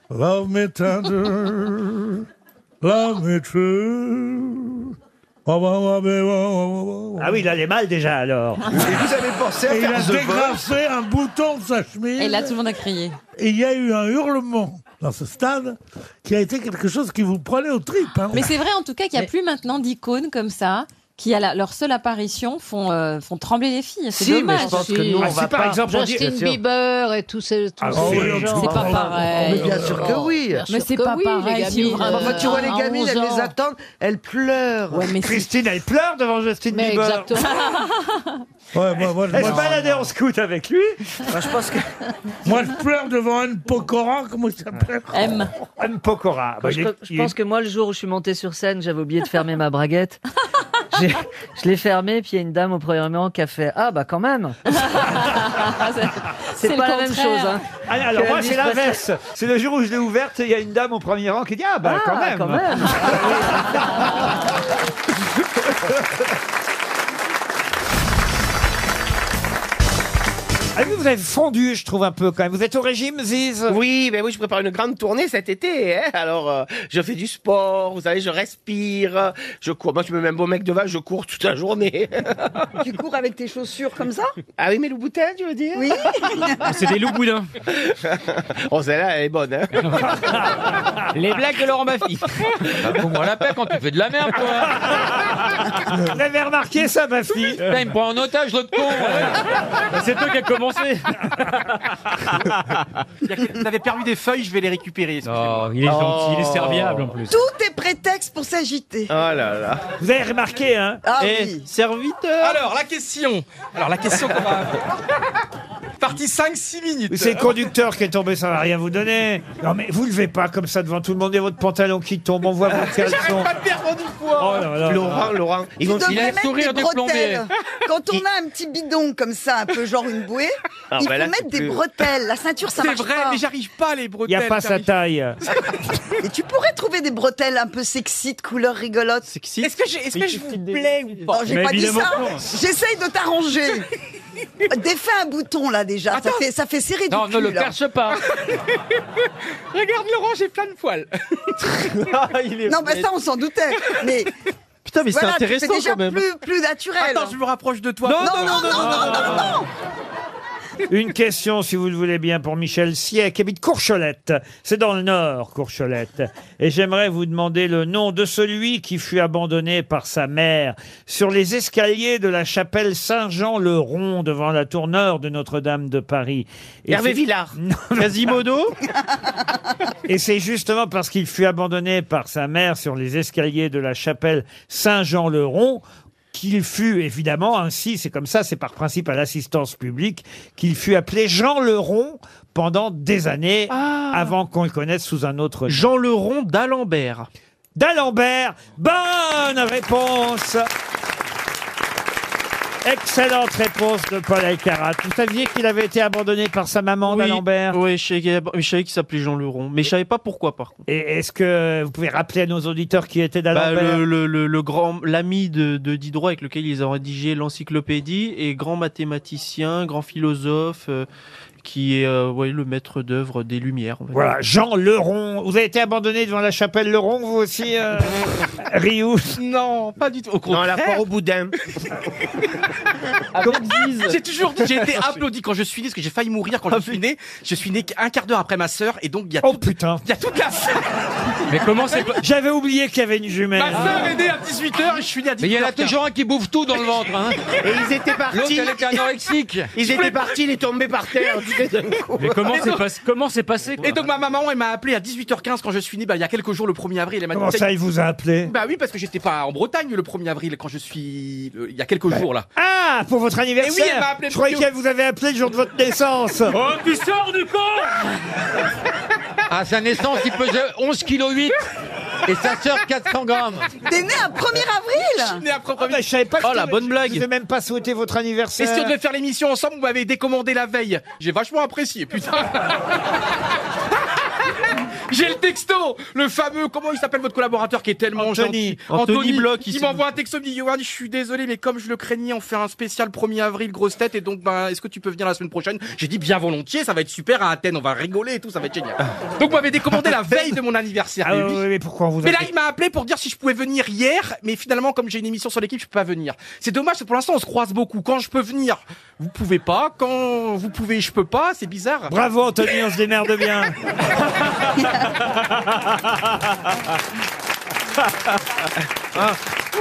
Love me tender, love me true. Ah oui, il allait mal déjà alors. Et vous avez pensé à Et il faire a The Voice? dégrafé un bouton de sa chemise. Et là, tout le monde a crié. Et il y a eu un hurlement dans ce stade qui a été quelque chose qui vous prenait aux tripes. Hein. Mais c'est vrai en tout cas qu'il n'y a plus maintenant d'icônes comme ça qui à leur seule apparition font trembler les filles. C'est Si, mais dommage. je pense que nous, on va par pas. exemple, on dit- Justin Bieber et tous ces Ah, gens. oui, C'est pas pareil. Mais bien sûr que oui. Bien Mais sûr c'est que pas oui, pareil, les si gamines. vraiment- Enfin, tu vois les à gamines, 11 elles les ans. attendent, elles pleurent. Ouais, mais Christine, elle pleure devant Justin Mais Bieber. exactement. Ouais, moi, Elle se baladait en scout avec lui. Enfin, je pense que moi, je pleure devant Anne Pokora, comment il s'appelle? M. Anne Pokora. Bah, Je pense que moi, le jour où je suis monté sur scène, j'avais oublié de fermer ma braguette. Je l'ai fermé, puis il y a une dame au premier rang qui a fait « Ah, bah quand même !» C'est pas la même chose. Hein. Alors Que moi, Elvis c'est l'inverse. C'est le jour où je l'ai ouverte, il y a une dame au premier rang qui dit « Ah, bah quand même !» Ah oui, vous avez fondu, je trouve, un peu quand même. Vous êtes au régime, Ziz? Oui, ben oui, je prépare une grande tournée cet été. Hein. Alors, je fais du sport, vous savez, je respire, je cours. Moi, je suis même beau mec de vache, je cours toute la journée. Tu cours avec tes chaussures comme ça? Ah oui, mais loup boutin, tu veux dire? Oui. C'est des loups boudins. Oh, celle-là, elle est bonne. Hein. Les blagues de Laurent Baffy. Fous-moi la paix quand tu fais de la merde, toi. Vous avez remarqué ça, ma fille? Putain, il me prend en otage, l'autre con. C'est toi qui as commencé. Vous avez perdu des feuilles, je vais les récupérer. Oh, il est gentil, il est serviable en plus. Tout est prétexte pour s'agiter. Oh là là. Vous avez remarqué, hein? Ah Eh, oui. serviteur. Alors, la question qu'on va... Partie 5-6 minutes. C'est le conducteur qui est tombé, ça va rien vous donner. Non mais vous levez pas comme ça devant tout le monde, il y a votre pantalon qui tombe, on voit vos caleçons. J'arrête pas de perdre du poids. Oh là là. Laurent. Tu devrais il a le mettre sourire des du plombier. bretelles. Quand on a un petit bidon comme ça, un peu genre une bouée, Ah, il bah faut là, mettre c'est des plus- bretelles. La ceinture, ça C'est marche vrai, pas. mais j'arrive pas les Il bretelles. n'y a pas sa j'arrive- taille. Et tu pourrais trouver des bretelles un peu sexy, de couleur rigolote. Est-ce que je vous plais ou Non, pas? j'ai pas dit ça. J'essaye de t'arranger. Défais un bouton là déjà. Ça fait serrer Non, du ne cul, le là. perce pas. Regarde Laurent, j'ai plein de poils. Non, mais ça on s'en doutait. Mais Putain, mais voilà, c'est intéressant c'est déjà quand même. plus naturel. Attends, je me rapproche de toi. Non. Une question, si vous le voulez bien, pour Michel Siey, qui habite Courcholette. C'est dans le Nord, Courcholette. Et j'aimerais vous demander le nom de celui qui fut abandonné par sa mère sur les escaliers de la chapelle Saint-Jean-le-Rond devant la tour nord de Notre-Dame de Paris. Et Hervé c'est- Villard. Non, Quasimodo. Et c'est justement parce qu'il fut abandonné par sa mère sur les escaliers de la chapelle Saint-Jean-le-Rond qu'il fut évidemment ainsi, c'est comme ça, c'est par principe à l'assistance publique, qu'il fut appelé Jean le Rond pendant des années avant qu'on le connaisse sous un autre nom. Jean le Rond d'Alembert. D'Alembert, bonne réponse. Excellente réponse de Paul Alcarat. Vous saviez qu'il avait été abandonné par sa maman d'Alembert? Oui, je savais qu'il s'appelait Jean le Rond, mais je savais pas pourquoi par contre. Et est-ce que vous pouvez rappeler à nos auditeurs qui était d'Alembert? Le grand, l'ami de Diderot avec lequel ils ont rédigé l'encyclopédie, et grand mathématicien, grand philosophe, qui est le maître d'œuvre des Lumières. On va Voilà, dire. Jean Leron. Vous avez été abandonné devant la chapelle Leron, vous aussi, Rioux? Non, pas du tout. Au Non, contraire. la foire au boudin. J'ai toujours dit, j'ai été applaudi quand je suis né, parce que j'ai failli mourir quand je suis né. Je suis né un quart d'heure après ma sœur, et donc il y a putain. il y a toute la... Mais comment c'est J'avais oublié qu'il y avait une jumelle. Ma sœur est née à 18h et je suis né à 18h. Mais il y en a toujours un qui bouffe tout dans le ventre. Hein. Et ils étaient partis. L'autre, elle était anorexique. Ils étaient partis, il est tombé par terre. Mais comment c'est passé quoi? Et donc ma maman, elle m'a appelé à 18h15 quand je suis né, il y a quelques jours, le 1er avril. Elle m'a Comment dit, ça, il vous a appelé? Bah oui, parce que j'étais pas en Bretagne le 1er avril quand je suis... il y a quelques jours là. Ah, pour votre anniversaire. Et oui, elle m'a appelé. Je croyais qu'elle vous avait appelé le jour de votre naissance. Oh, tu sors du corps! À sa naissance, il pesait 11,8 kg et sa sœur 400 grammes. T'es né un 1er avril? Né à propre... Je savais pas que la bonne blague. Je vous ai même pas souhaité votre Et anniversaire. si on devait faire l'émission ensemble, vous m'avez décommandé la veille. J'ai vachement apprécié, putain. J'ai le texto, le fameux, comment il s'appelle votre collaborateur qui est tellement gentil, Anthony Bloch, qui m'envoie un texto, me dit Johan, je suis désolé, mais comme je le craignais, on fait un spécial 1er avril, grosse tête, et donc est-ce que tu peux venir la semaine prochaine? J'ai dit bien volontiers, ça va être super à Athènes, on va rigoler et tout, ça va être génial. Donc vous m'avez décommandé la veille de mon anniversaire. Ah Et oui, lui- oui, mais pourquoi on vous a Mais là, il m'a appelé pour dire si je pouvais venir hier, mais finalement, comme j'ai une émission sur l'équipe, je peux pas venir. C'est dommage, parce que pour l'instant, on se croise beaucoup. Quand je peux venir, vous pouvez pas. Quand vous pouvez, je peux pas. C'est bizarre. Bravo Anthony, on se démerde bien.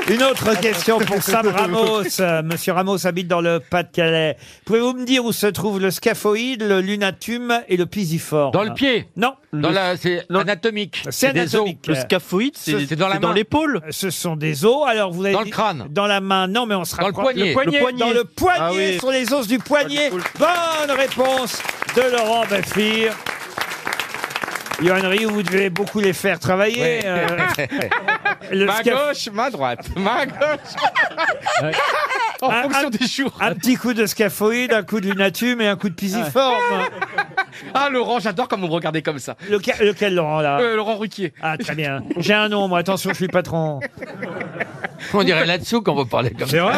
Une autre question pour Sam Ramos. Monsieur Ramos habite dans le Pas-de-Calais. Pouvez-vous me dire où se trouvent le scaphoïde, le lunatum et le pisiforme? Dans le pied. Non. C'est anatomique. C'est des os. anatomique. Le scaphoïde, c'est dans la main. l'épaule. Ce sont des os. Alors vous avez Dans le dit- crâne. Dans la main. Non, mais on se Dans le rapproche. poignet. Le poignet. Dans le poignet, Ah oui. sur les os du poignet. Bonne réponse de Laurent Baffir. Johan Rioux, vous devez beaucoup les faire travailler. Main gauche, main droite. Main gauche. En fonction des jours. Un petit coup de scaphoïde, un coup de lunatum et un coup de pisiforme. Ah, Laurent, j'adore quand vous me regardez comme ça. Lequel, Laurent, là Laurent Ruquier. Ah, très bien. J'ai un nom, moi. Attention, je suis patron. On dirait là-dessous qu'on va parler comme ça. C'est vrai.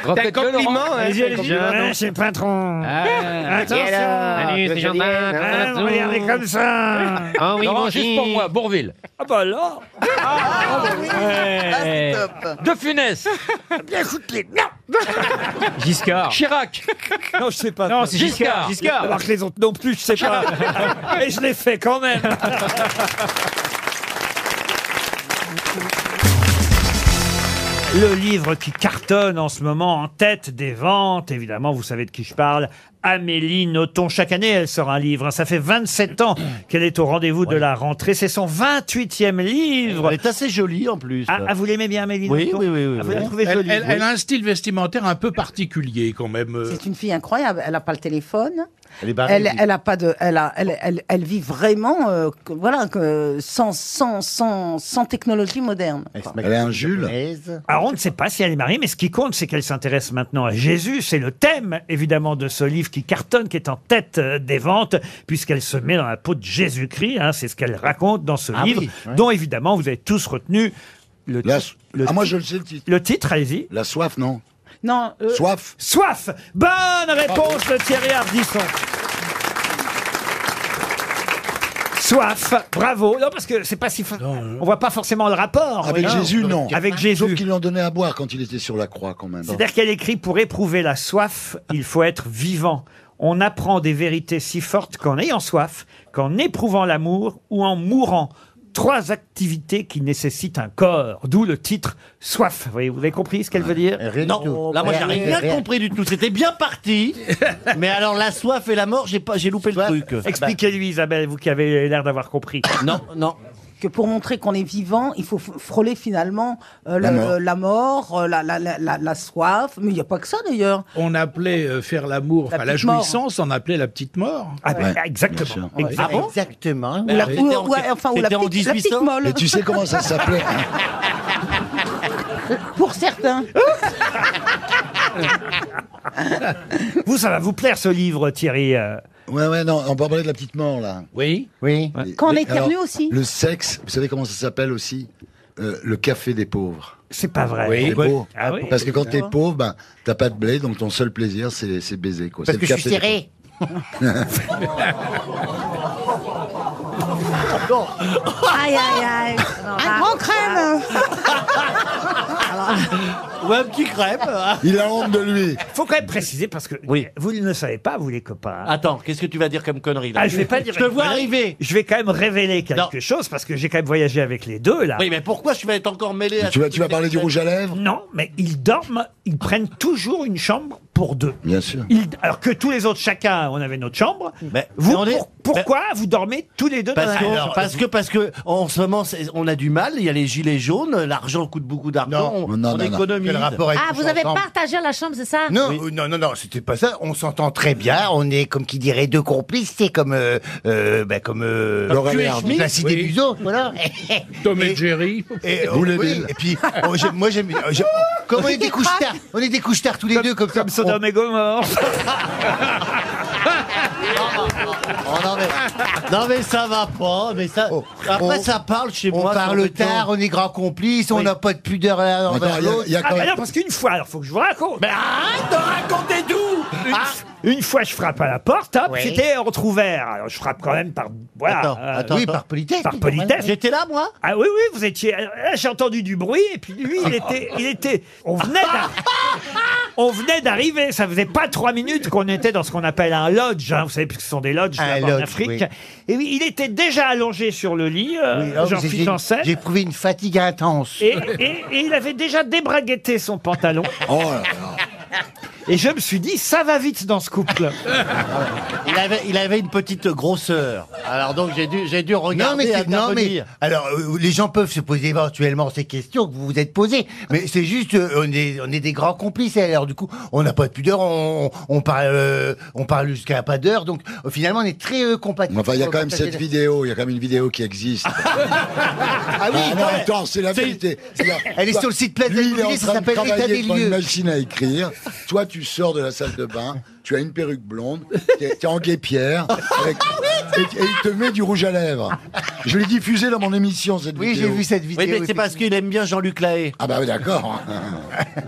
Répète-le, Laurent. Je suis patron. Attention. Salut, c'est Jean-Marc. Regardez comme ça. Oh oui, Laurent, moi juste aussi. pour moi, Bourville. Ah bah là. De Funès. Bien écoutez. Non. Giscard. Chirac. Non, je sais pas. Non, c'est Giscard. Alors que les autres non plus, je sais pas. Et je l'ai fait quand même. Le livre qui cartonne en ce moment en tête des ventes, évidemment, vous savez de qui je parle, Amélie Nothomb. Chaque année, elle sort un livre. Ça fait 27 ans qu'elle est au rendez-vous de la rentrée. C'est son 28e livre. Elle est assez jolie en plus. Ah, vous l'aimez bien, Amélie Oui, Nothomb? oui, oui, oui, Ah, vous oui. la trouvez jolie? Elle a un style vestimentaire un peu particulier quand même. C'est une fille incroyable. Elle n'a pas le téléphone. Elle est barrée. Elle a pas de. Elle vit vraiment, sans technologie moderne. Elle a un Jules. Alors, on ne sait pas si elle est mariée, mais ce qui compte, c'est qu'elle s'intéresse maintenant à Jésus. C'est le thème, évidemment, de ce livre qui cartonne, qui est en tête des ventes, puisqu'elle se met dans la peau de Jésus-Christ. Hein, c'est ce qu'elle raconte dans ce livre, dont, évidemment, vous avez tous retenu le titre. moi, je le sais, le titre. Le titre, allez-y. La soif, non Non. Soif. Soif. Bonne réponse de Thierry Ardisson. Soif, bravo. Non, parce que c'est pas si... On voit pas forcément le rapport. Avec Jésus, non. Avec Jésus. Sauf qu'ils lui ont donné à boire quand il était sur la croix, quand même. C'est-à-dire qu'elle écrit « Pour éprouver la soif, il faut être vivant. On apprend des vérités si fortes qu'en ayant soif, qu'en éprouvant l'amour ou en mourant. 3 activités qui nécessitent un corps. » D'où le titre « Soif ». Vous avez compris ce qu'elle veut dire? Non, là moi j'ai rien compris du tout. C'était bien parti, mais alors la soif et la mort, j'ai loupé le truc. Expliquez-lui, Isabelle, vous qui avez l'air d'avoir compris. Non. Que pour montrer qu'on est vivant, il faut frôler finalement la mort, la soif. Mais il n'y a pas que ça d'ailleurs. On appelait faire l'amour, La enfin la petite mort. jouissance, on appelait la petite mort. Ah, ben, exactement. Ah bon? Exactement. Ou la petite molle. Et tu sais comment ça s'appelait? Pour certains. Vous, ça va vous plaire ce livre, Thierry. Ouais, non, on peut parler de la petite mort, là. Oui. Quand on éternue aussi. Le sexe, vous savez comment ça s'appelle aussi? Le café des pauvres. C'est pas vrai. Oui. C'est beau. Ah oui. Parce que quand t'es pauvre, ben, t'as pas de blé, donc ton seul plaisir, c'est baiser, quoi. Parce C'est que le je suis café des serré. Aïe, aïe, aïe. Un grand crème. Ouais, un petit crêpe. Il a honte de lui. Faut quand même préciser, parce que vous ne le savez pas, vous les copains. Attends, qu'est-ce que tu vas dire comme connerie là? Ah, je vais pas dire. Je te vois arriver. Je vais quand même révéler quelque chose, parce que j'ai quand même voyagé avec les deux, là. Oui, mais pourquoi tu vas être encore mêlé à... Tu vas parler du rouge à lèvres? Non, mais ils dorment, ils prennent toujours une chambre pour deux. Bien sûr. Alors que tous les autres, chacun, on avait notre chambre. Mais Vous, on est- pourquoi vous dormez tous les deux dans la même chambre? Parce que en ce moment on a du mal, il y a les gilets jaunes, l'argent coûte beaucoup d'argent, on économise. Ah, vous avez partagé la chambre, c'est ça? Non, non, c'était pas ça. On s'entend très bien. On est, comme qui dirait, deux complices. C'est comme, Laurel et Hardy. Placide et Museau, voilà. Tom et Jerry. Vous les villes. Et puis, moi j'aime. Comme on est des couches-tard, on est des couches-tard tous les deux, comme ça. Comme Sodome et Gomorrhe. Non mais ça va pas, mais ça. Après ça parle chez moi. On parle tard, on est grands complices, on n'a pas de pudeur l'un envers l'autre. Ah, bah non, parce qu'une fois, alors faut que je vous raconte. Mais arrête de raconter tout. Une fois, je frappe à la porte, hop, Oui. c'était entrouvert. Alors, je frappe quand même par... Voilà. Oui, par politesse. Par politesse. J'étais là, moi. Ah oui, oui, vous étiez... Là, j'ai entendu du bruit, et puis lui, il était... On venait d'arriver, ça faisait pas 3 minutes qu'on était dans ce qu'on appelle un lodge, hein. Vous savez, puisque ce sont des lodges Un là-bas en lodge, Afrique. oui. Et oui, il était déjà allongé sur le lit, Jean-Philippe Janssen. J'ai éprouvé une fatigue intense. Et il avait déjà débraguetté son pantalon. Oh là là. Et je me suis dit, ça va vite dans ce couple. Il avait une petite grosseur. Alors donc j'ai dû regarder et intervenir. alors les gens peuvent se poser éventuellement ces questions que vous vous êtes posées, mais c'est juste on est des grands complices. Alors du coup, on n'a pas de pudeur, on parle jusqu'à pas d'heure, donc finalement on est très compatibles. Enfin, il y a quand même cette vidéo, il y a quand même une vidéo qui existe. Ah oui, non, attends, c'est la vérité. Elle est sur le site Place de l'Immobilier, ça s'appelle État des devant une lieux. machine à écrire. Toi, tu sors de la salle de bain, tu as une perruque blonde, t'es en guêpière, et il te met du rouge à lèvres. Je l'ai diffusé dans mon émission, cette vidéo. Oui, j'ai vu cette vidéo. Oui, mais c'est parce qu'il aime bien Jean-Luc Lahaye. Ah bah oui, d'accord.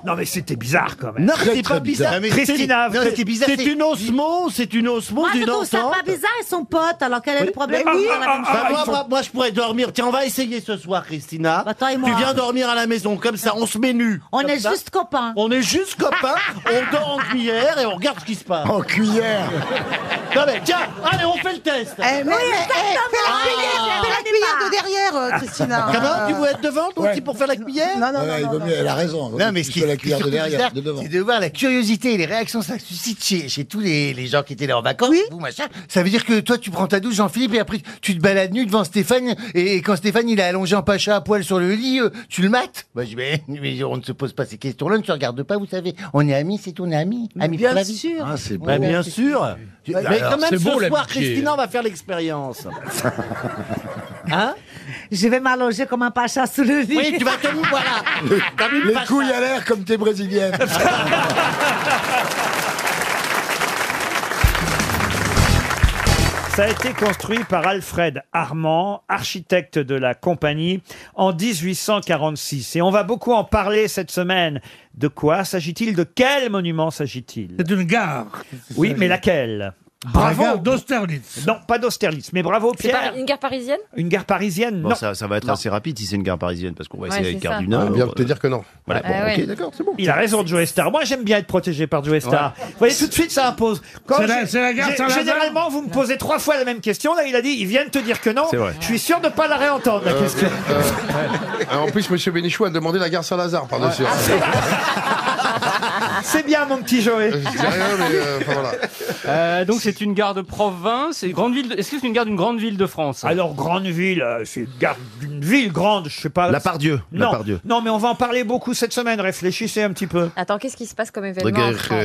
Non, mais c'était bizarre quand même. Non, Très, c'est très pas bizarre. bizarre. Mais Christina, Non, c'était bizarre. c'est une osmose Moi, je d'une trouve ça entente. pas bizarre, ils sont potes, alors quel est le problème Mais de oui, faire la même chose Moi, je pourrais dormir. Tiens, on va essayer ce soir, Christina. Bah, toi et moi. Tu viens dormir à la maison, comme ça, on se met nus. On Comme est ça. juste copains. On est juste copains, on dort en cuillère et on regarde ce qui se passe. En cuillère. Non mais tiens, allez, on fait le test. Fais la cuillère de derrière, Christina. Comment tu veux être devant toi aussi pour faire la cuillère? Non, non, Ouais, il non, vaut non. mieux, elle a raison. Non, mais ce qui est la cuillère de surtout derrière, bizarre, de devant. c'est de voir la curiosité et les réactions que ça suscite chez tous les gens qui étaient là en vacances. Vous, machin. Ça veut dire que toi, tu prends ta douche, Jean-Philippe, et après, tu te balades nu devant Stéphane, et quand Stéphane, il est allongé en pacha à poil sur le lit, tu le mates. Bah, je dis, mais on ne se pose pas ces questions-là, on ne se regarde pas, vous savez. On est amis, c'est tout, on est amis. Amis pour Bien la vie. sûr. Ah, c'est beau. Bah, bien sûr. Mais alors, quand même, c'est ce beau, soir, l'amitié. Christina, on va faire l'expérience. Hein? Je vais m'allonger comme un pacha sous le lit. Oui, tu vas te voilà. Comme une Les pacha. couilles à l'air comme t'es brésilienne. Ça a été construit par Alfred Armand, architecte de la compagnie, en 1846. Et on va beaucoup en parler cette semaine. De quoi s'agit-il? De quel monument s'agit-il? C'est une gare. Oui, mais laquelle? La gare d'Austerlitz. Non, pas d'Austerlitz, mais bravo C'est Pierre. pas une gare parisienne? Une gare parisienne? Bon, Non. ça va être assez rapide si c'est une gare parisienne, parce qu'on va essayer Ouais, avec c'est Gare ça. du Nord. On vient de te dire que non. Voilà, Ah bon, ouais. ok, d'accord, c'est bon. Il a raison, Joe Star. Moi, j'aime bien être protégé par Joe Star. Vous voyez, tout de suite, ça impose. Quand C'est la gare Saint-Lazare. généralement, vous me posez 3 fois la même question. Là, il a dit, il vient de te dire que non. C'est vrai. Je suis sûr de ne pas la réentendre, la question. En plus, monsieur Bénichou a demandé la gare Saint-Lazare par-dessus. C'est bien, mon petit Joey. Je dis rien, mais enfin, voilà. Donc c'est une gare de province. Et grande ville. Est-ce que c'est une gare d'une grande ville de France? Alors, grande ville, c'est une gare d'une ville grande, je sais pas. La Pardieu. Non, La Pardieu. non, mais on va en parler beaucoup cette semaine. Réfléchissez un petit peu. Attends, qu'est-ce qui se passe comme événement en France?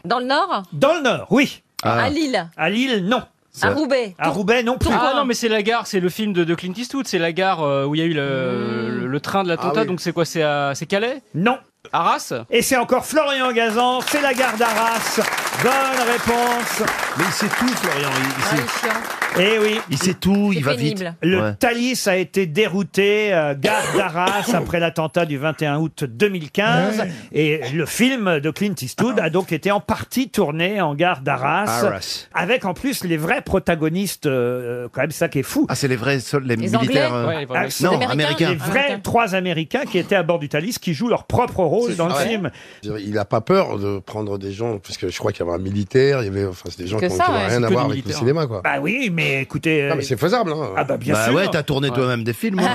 Dans le Nord? Dans le Nord, oui. À Lille? À Lille, non. À Roubaix? À Roubaix, non plus. Ah non, mais c'est la gare, c'est le film de Clint Eastwood, c'est la gare où il y a eu le train de l'attentat. Ah oui. Donc c'est quoi? C'est Calais? Non. Arras? Et c'est encore Florian Gazan, c'est la gare d'Arras. Bonne réponse. Mais il sait tout, Florian. Ah, il est chiant. Eh oui. Il sait tout, C'est il va pénible. vite. Le Ouais. Thalys a été dérouté, gare d'Arras, après l'attentat du 21 août 2015. Ouais. Et le film de Clint Eastwood a donc été en partie tourné en gare d'Arras. Arras. Avec en plus les vrais protagonistes, quand même ça qui est fou. Ah, c'est les vrais les Les militaires. Anglais Ouais, les vrais Ah, mecs. Les Non, Américains. américains. Les vrais 3 Américains qui étaient à bord du Thalys, qui jouent leur propre rôle dans le film. Il n'a pas peur de prendre des gens, parce que je crois qu'il y avait un militaire, il y avait, enfin, c'est des gens Que qui ça, n'avaient ouais, rien c'est à que voir des avec le militaires. cinéma, quoi. Bah oui, mais écoutez. Non, mais c'est faisable, hein. Ah bah bien Bah sûr. ouais, t'as tourné toi-même des films. hein.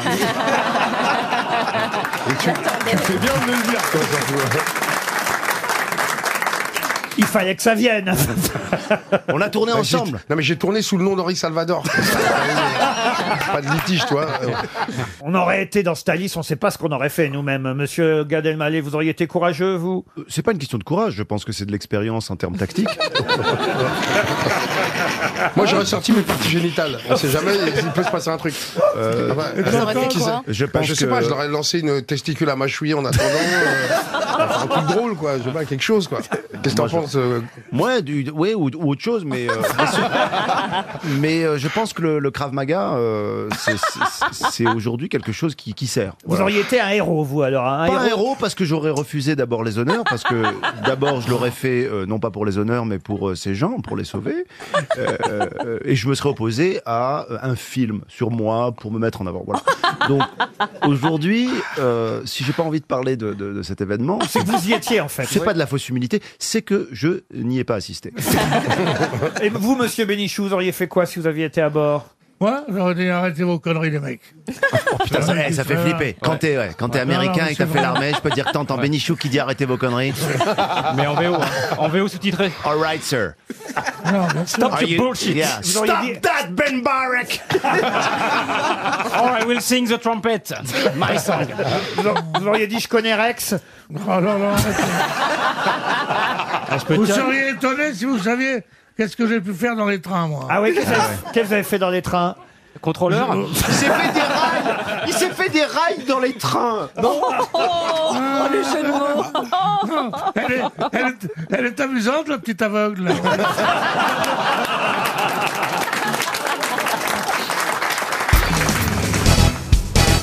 Tu fais bien de le dire, toi, surtout. Il fallait que ça vienne. On a tourné Bah, ensemble. Non, mais j'ai tourné sous le nom d'Henri Salvador. Pas de litige, toi. On aurait été dans ce Thalys, on ne sait pas ce qu'on aurait fait nous-mêmes. Monsieur Gad Elmaleh, vous auriez été courageux, vous? C'est pas une question de courage, je pense que c'est de l'expérience en termes tactiques. Moi, j'aurais sorti mes parties génitales. On sait jamais, il peut se passer un truc. Ah bah, Vous aurez fait qui quoi? sait Je pense je sais que- pas, je leur ai lancé une testicule à mâchouiller en attendant. Un truc drôle, quoi. Je sais pas, quelque chose, quoi. Qu'est-ce que t'en penses Ouais, ou autre chose, mais bien sûr. Mais je pense que le Krav Maga, c'est aujourd'hui quelque chose qui sert. Vous auriez été un héros, vous, alors hein, Pas un héros, parce que j'aurais refusé d'abord les honneurs, parce que d'abord je l'aurais fait non pas pour les honneurs, mais pour ces gens, pour les sauver. Et je me serais opposé à un film sur moi pour me mettre en avant. Voilà. Donc aujourd'hui, si j'ai pas envie de parler de cet événement, c'est que vous y étiez en fait. C'est pas de la fausse humilité, c'est que je n'y ai pas assisté. Et vous, monsieur Bénichou, vous auriez fait quoi si vous aviez été à bord? Moi, j'aurais dit arrêtez vos conneries, les mecs. Putain, ça fait flipper. Quand t'es américain et que t'as fait l'armée, je peux te dire que t'entends Bénichou qui dit arrêtez vos conneries. Mais en VO, hein. En VO sous-titré. All right, sir. Non, bien sûr. Stop your bullshit. Yeah. Vous auriez dit- that, Ben Barrack. Or I will sing the trumpet. My song. Vous auriez dit je connais Rex. Oh non, non, arrêtez. Je peux Vous te dire- seriez étonné si vous saviez qu'est-ce que j'ai pu faire dans les trains, moi. Ah oui, qu'est-ce que vous avez fait dans les trains? Contrôleur. Il s'est fait des rails dans les trains. les jeux de mots. Non, elle est amusante, la petite aveugle. là.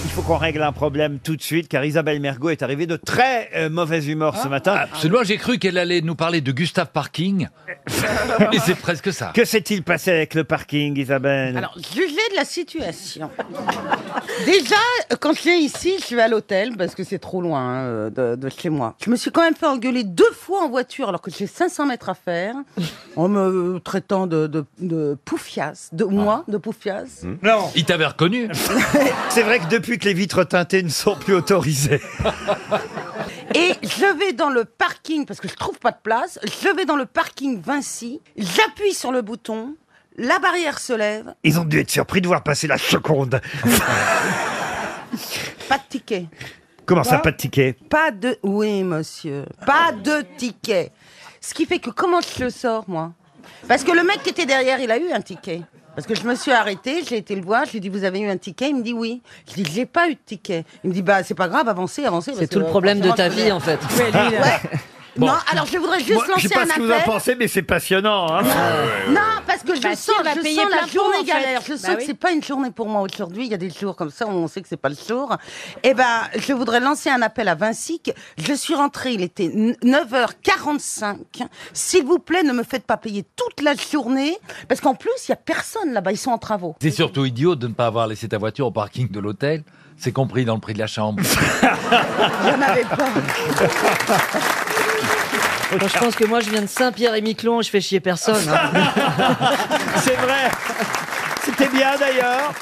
Il faut qu'on règle un problème tout de suite, car Isabelle Mergo est arrivée de très mauvaise humeur ce matin. Absolument, j'ai cru qu'elle allait nous parler de Gustave Parking. Et c'est presque ça. Que s'est-il passé avec le parking, Isabelle? Alors, jugez de la situation. Déjà, quand je viens ici, je vais à l'hôtel parce que c'est trop loin hein, de chez moi. Je me suis quand même fait engueuler 2 fois en voiture alors que j'ai 500 mètres à faire en me traitant de poufias, de poufias. Non. Il t'avait reconnu. C'est vrai que depuis que les vitres teintées ne sont plus autorisées. Et je vais dans le parking, parce que je trouve pas de place, je vais dans le parking Vinci, j'appuie sur le bouton, la barrière se lève, Ils ont dû être surpris de voir passer la seconde. pas de ticket. Comment ça, pas de ticket? Pas de... Oui, monsieur. Pas de ticket. Ce qui fait que comment je le sors, moi? Parce que le mec qui était derrière, il a eu un ticket. Parce que je me suis arrêtée, j'ai été le voir, je lui ai dit, vous avez eu un ticket? Il me dit oui. Je lui ai dit, j'ai pas eu de ticket. Il me dit, bah, c'est pas grave, avancez. C'est tout le problème de ta vie, en fait. Bon. Non, alors je voudrais juste Moi, je lancer sais pas un ce que vous en appel. pensez, mais c'est passionnant. Hein. Non, parce que je Bah, si, sens, elle va je payer sens plein la pot, journée en fait. galère. Je Bah sens que oui. c'est pas une journée pour moi aujourd'hui. Il y a des jours comme ça où on sait que c'est pas le jour. Eh ben, je voudrais lancer un appel à Vinci. Je suis rentrée, il était 9h45. S'il vous plaît, ne me faites pas payer toute la journée, parce qu'en plus, il y a personne là-bas. Ils sont en travaux. C'est surtout idiot de ne pas avoir laissé ta voiture au parking de l'hôtel. C'est compris dans le prix de la chambre. Il n'y en avait pas. Je pense que moi, je viens de Saint-Pierre-et-Miquelon, je fais chier personne. hein. C'est vrai. C'était bien d'ailleurs.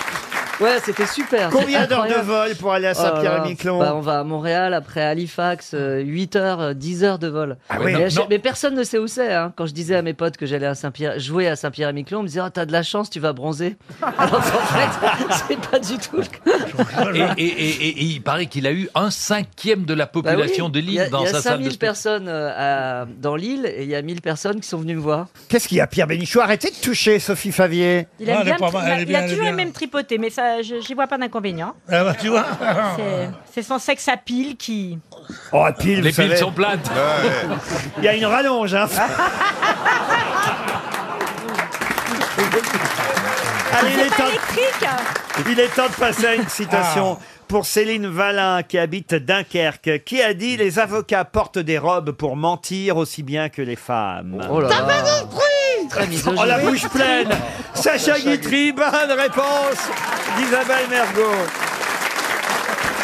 Ouais, c'était super. Combien c'est d'heures de incroyable. vol pour aller à Saint-Pierre-et-Miquelon? Bah, on va à Montréal, après Halifax, 8 heures, 10 heures de vol. Ah oui, mais, non. mais personne ne sait où c'est. Hein. Quand je disais à mes potes que j'allais à Saint-Pierre, jouer à Saint-Pierre-et-Miquelon, on me disait oh, t'as de la chance, tu vas bronzer. Alors qu'en fait, c'est pas du tout le cas. Et il paraît qu'il a eu 1/5 de la population de Il y l'île a, dans il y a sa salle de 5000 spectacle. personnes dans l'île et il y a 1000 personnes qui sont venues me voir. Qu'est-ce qu'il y a, Pierre Bénichou? Arrêtez de toucher, Sophie Favier. Il aime elle est bien, pas mal, elle est il bien, a elle est toujours bien. le même tripoté, mais ça, j'y vois pas d'inconvénient. Ah bah, tu vois. C'est son sexe à pile qui... Oh, à pile, Les vous savez. piles sont plates. Il y a une rallonge, hein. Allez, C'est pas électrique. il est temps de passer à une citation pour Céline Valin, qui habite Dunkerque, qui a dit « Les avocats portent des robes pour mentir aussi bien que les femmes ». Oh là là. Très Oh, misogyne. la bouche pleine. Sacha Guitry, bonne réponse d'Isabelle Mergo.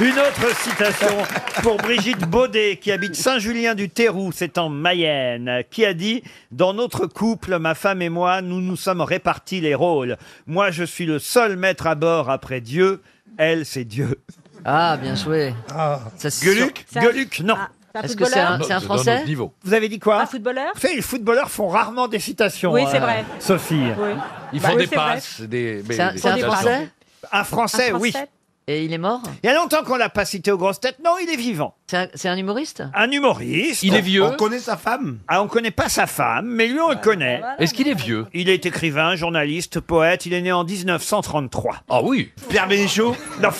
Une autre citation pour Brigitte Baudet, qui habite Saint-Julien-du-Terroux, c'est en Mayenne, qui a dit « Dans notre couple, ma femme et moi, nous nous sommes répartis les rôles. Moi, je suis le seul maître à bord après Dieu. Elle, c'est Dieu. Ah, bien joué. Ah. Ça, c'est Gueuluc sûr. Gueuluc, non. C'est un Est-ce que c'est un, footballeur c'est un Dans français notre niveau. Vous avez dit quoi? Un footballeur Vous savez, les footballeurs font rarement des citations. Oui, c'est vrai. Sophie. Oui. Ils Bah font oui, des c'est vrai. passes. Des C'est un, c'est un citations. français Un Français, Un oui. Français. Et il est mort Il y a longtemps qu'on l'a pas cité aux grosses têtes. Non, il est vivant. C'est un humoriste Un humoriste. Il est vieux. On connaît sa femme. Ah, on connaît pas sa femme, mais lui, on le connaît. Est-ce qu'il est vieux? Il est écrivain, journaliste, poète. Il est né en 1933. Ah oui. Pierre Bénichou. Non.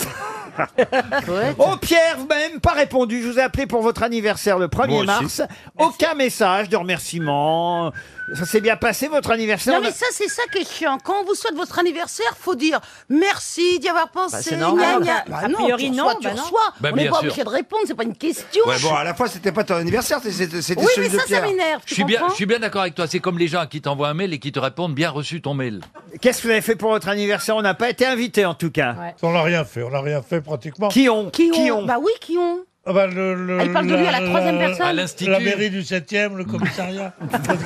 Poète. Oh Pierre, vous m'avez même pas répondu. Je vous ai appelé pour votre anniversaire le 1er Moi aussi. mars. Aucun message de remerciement. Ça s'est bien passé votre anniversaire? Non mais ça c'est ça qui est chiant. Quand on vous souhaite votre anniversaire, faut dire merci d'y avoir pensé. c'est normal. gna, gna. Bah, Bah a non, priori, tu non, reçois, tu bah non. reçois. Bah, on n'est bien pas sûr. obligé de répondre, c'est pas une question. Ouais, bon, à la fois, c'était pas ton anniversaire, c'était Oui, celui mais de ça Pierre. m'énerve. Je Tu comprends suis bien d'accord avec toi. C'est comme les gens à qui t'envoient un mail et qui te répondent bien reçu ton mail. Qu'est-ce que vous avez fait pour votre anniversaire? On n'a pas été invité en tout cas. Ouais. On n'a rien fait pratiquement. Qui ont? Qui ont Bah oui, qui ont Ah bah, Elle parle de lui à la troisième personne. À l'Institut. La mairie du 7e, le commissariat. Parce qu'il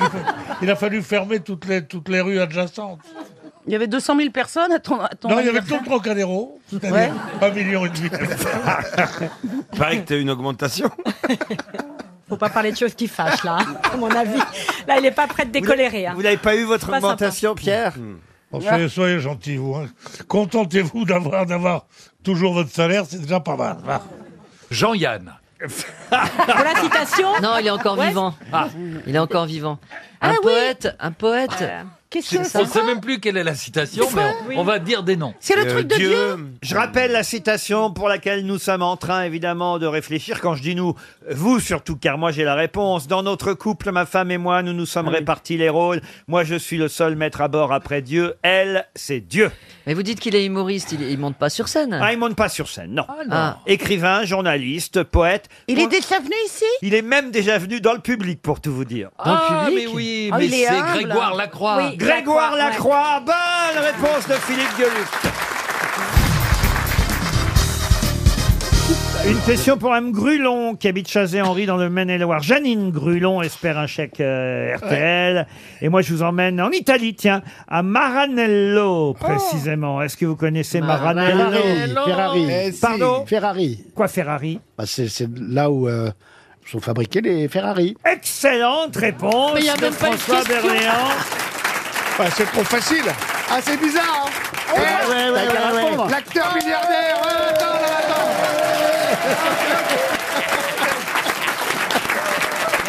il a fallu fermer toutes les rues adjacentes. Il y avait 200 000 personnes à ton Non, il y avait anniversaire. tout le Trocadéro, c'est-à-dire Ouais. 1,5 million. Il paraît que t'as une augmentation. Faut pas parler de choses qui fâchent, là, à mon avis. Là, il est pas prêt de décolérer. Hein. Vous n'avez pas eu votre Pas augmentation, Pierre Bon, soyez gentils, vous. Hein. Contentez-vous d'avoir toujours votre salaire, c'est déjà pas mal. Va. Jean-Yann. Pour la citation. Non, il est encore Ouais. vivant. Il est encore vivant. Ah oui. Un poète. Qu'est-ce que On c'est ne sait même plus quelle est la citation, mais on va dire des noms. C'est le truc de Dieu. Je rappelle la citation pour laquelle nous sommes en train, évidemment, de réfléchir. Quand je dis nous, vous surtout, car moi j'ai la réponse. Dans notre couple, ma femme et moi, nous nous sommes répartis les rôles. Moi, je suis le seul maître à bord après Dieu. Elle, c'est Dieu. Mais vous dites qu'il est humoriste, il monte pas sur scène. Ah, il monte pas sur scène, non. Ah. Écrivain, journaliste, poète. Il est déjà venu ici? Il est même déjà venu dans le public, pour tout vous dire. Mais oui, Ah, mais il est c'est humble. Grégoire Lacroix. Oui. Grégoire Lacroix, Lacroix, bonne réponse de Philippe Gueluc. Une question pour Mme Grulon, qui habite Chazé-Henri dans le Maine-et-Loire. Janine Grulon espère un chèque RTL. Et moi, je vous emmène en Italie, tiens, à Maranello, précisément. Est-ce que vous connaissez Maranello? Ferrari. Pardon? Ferrari. Quoi, Ferrari? Bah, c'est là où sont fabriqués les Ferrari. Excellente réponse Mais il y a de même pas une François question. Berléand. Bah, c'est trop facile. Ah, c'est bizarre, hein. T'as qu'à répondre. L'acteur milliardaire.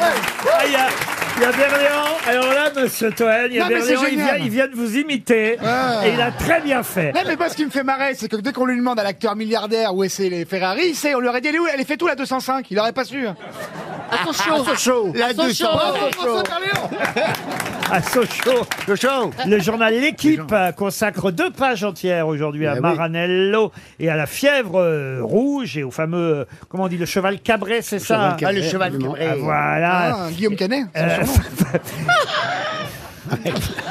Ah, il y a Berléand. Alors là, monsieur Toen, il y a Non, mais c'est Berléand, génial. il vient de vous imiter. Ah. Et il a très bien fait. Non, mais moi, ce qui me fait marrer, c'est que dès qu'on lui demande à l'acteur milliardaire où est c'est les Ferrari, il sait, on lui aurait dit, elle est où? Elle est fait tout la 205. Il aurait pas su. À Sochaux. La Sochaux. 200. À Sochaux. Le journal L'Équipe consacre 2 pages entières aujourd'hui à Eh oui. Maranello et à la fièvre rouge et au fameux, comment on dit, le cheval cabré, c'est ça? Ah, le cheval cabré. Ah, voilà. Ah, Guillaume Canet.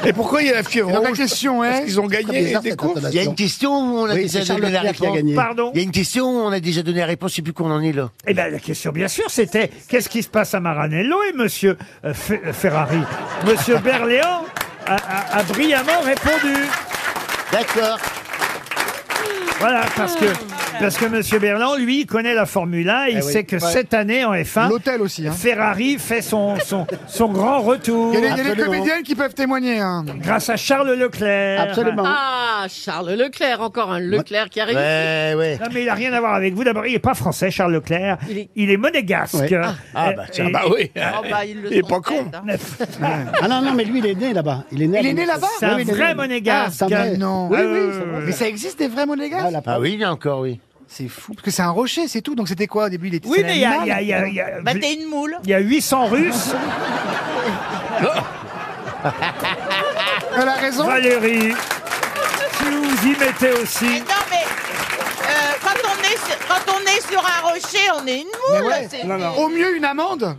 Et pourquoi il y a la fièvre C'est rouge? la question, hein. Parce qu'ils ont gagné des courses. Il y a une question où on a Oui, déjà c'est Charles donné la Leclerc qui a réponse. gagné. Pardon? Il y a une question où on a déjà donné la réponse, je sais plus qu'on en est là. Eh bien, la question, bien sûr, c'était qu'est-ce qui se passe à Maranello? Et monsieur Ferrari, monsieur Berléand a brillamment répondu. D'accord. Voilà, parce que monsieur Berland, lui, il connaît la Formule 1 et il sait que cette année en F1, L'hôtel aussi, hein. Ferrari fait son grand retour. Il y a des comédiennes qui peuvent témoigner, hein. Grâce à Charles Leclerc. Absolument. Ah, Charles Leclerc, encore un Leclerc qui arrive. Ouais. Non, mais il n'a rien à voir avec vous. D'abord, il n'est pas français, Charles Leclerc. Il est monégasque. Ouais. Ah, bah, tiens, Bah oui. Oh, bah, ils le Il est sont pas con. peut-être, hein. Ah non, mais lui, il est né là-bas. Il est né là-bas. C'est un vrai monégasque. c'est un vrai. Non. Oui, Ah, oui, oui, c'est vrai. Mais ça existe des vrais monégasques Ah oui, il y a encore, oui. C'est fou, parce que c'est un rocher, c'est tout. Donc c'était quoi au début? Il était Oui, c'est mais il y l'animal. a, Bah, t'es une moule. il y a 800 Russes. Elle a raison. Valérie, si vous vous y mettez aussi. Non, mais quand on est sur un rocher, on est une Mais moule. ouais. C'est- Au mieux, une amende.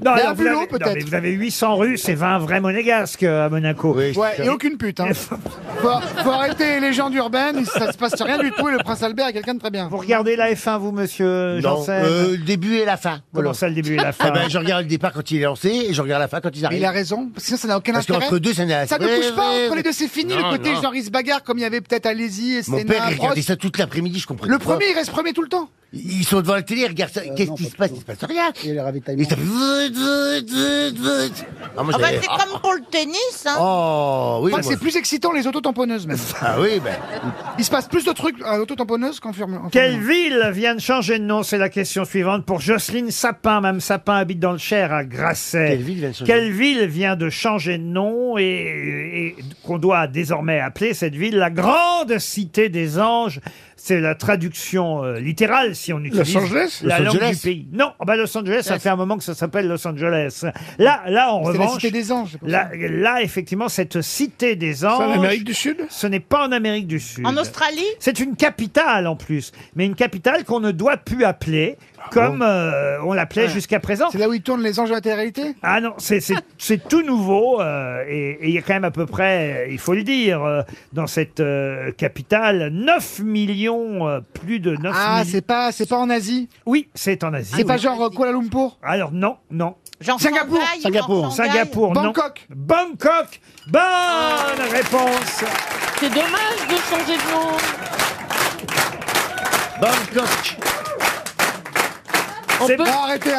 Non, Mais alors, un vous bulot, avez, non, peut-être. mais vous avez 800 Russes et 20 vrais monégasques à Monaco. Oui. Ouais, et aucune pute, hein. Faut arrêter les légendes urbaines, ça se passe rien du tout et le prince Albert est quelqu'un de très bien. Vous regardez la F1, vous, monsieur Non, Janssen? le début et la fin. Comment Voilà. ça, le début et la fin? Eh ben, je regarde le départ quand il est lancé et je regarde la fin quand ils Mais arrivent. il a raison, parce que sinon ça n'a aucun Parce intérêt. qu'entre deux, ça n'a... Ça ne Ouais, bouge pas, ouais, entre les deux c'est fini, Non, le côté non. genre il se bagarre comme il y avait peut-être Alési et Mon Senna, père, il regardait Prost. ça toute l'après-midi, je comprends Le pas. premier, il reste premier tout le temps. Ils sont devant la télé, ils regardent ça. Qu'est-ce qui se passe? Il se passe rien. Et le ravitaillement. Et ça fait... Ah, moi, Ah bah, j'avais- c'est comme pour le tennis. Hein. Oh, oui. Enfin, moi- c'est plus excitant les autotamponneuses même. Ah oui, ben... Il se passe plus de trucs à l'autotamponneuse qu'en Formule 1. Quelle ville vient de changer de nom? C'est la question suivante pour Jocelyne Sapin. Mme Sapin habite dans le Cher à Grasset. Quelle ville vient de changer Quelle ville vient de changer de nom et qu'on doit désormais appeler cette ville la Grande Cité des Anges? C'est la traduction littérale, si on utilise Angeles la Los langue Angeles du pays. Non, bah Los Angeles, ça fait un moment que ça s'appelle Los Angeles. Là, en C'est la revanche, cité des anges. c'est pour ça. là, effectivement, cette Cité des C'est en Anges, Amérique du Sud? ce n'est pas en Amérique du Sud. En Australie. C'est une capitale en plus, mais une capitale qu'on ne doit plus appeler, comme on l'appelait jusqu'à présent. C'est là où ils tournent les anges de la télé-réalité? Ah non, c'est tout nouveau et il y a quand même à peu près, il faut le dire, dans cette capitale, 9 millions, plus de 9 Ah, millions. c'est pas en Asie? Oui, c'est en Asie. C'est pas oui. genre Kuala Lumpur? Alors non, non. Singapour? Singapour, non. Bangkok? Bangkok. Bonne réponse. C'est dommage de changer de nom. Bangkok. C'est- Non, arrêtez.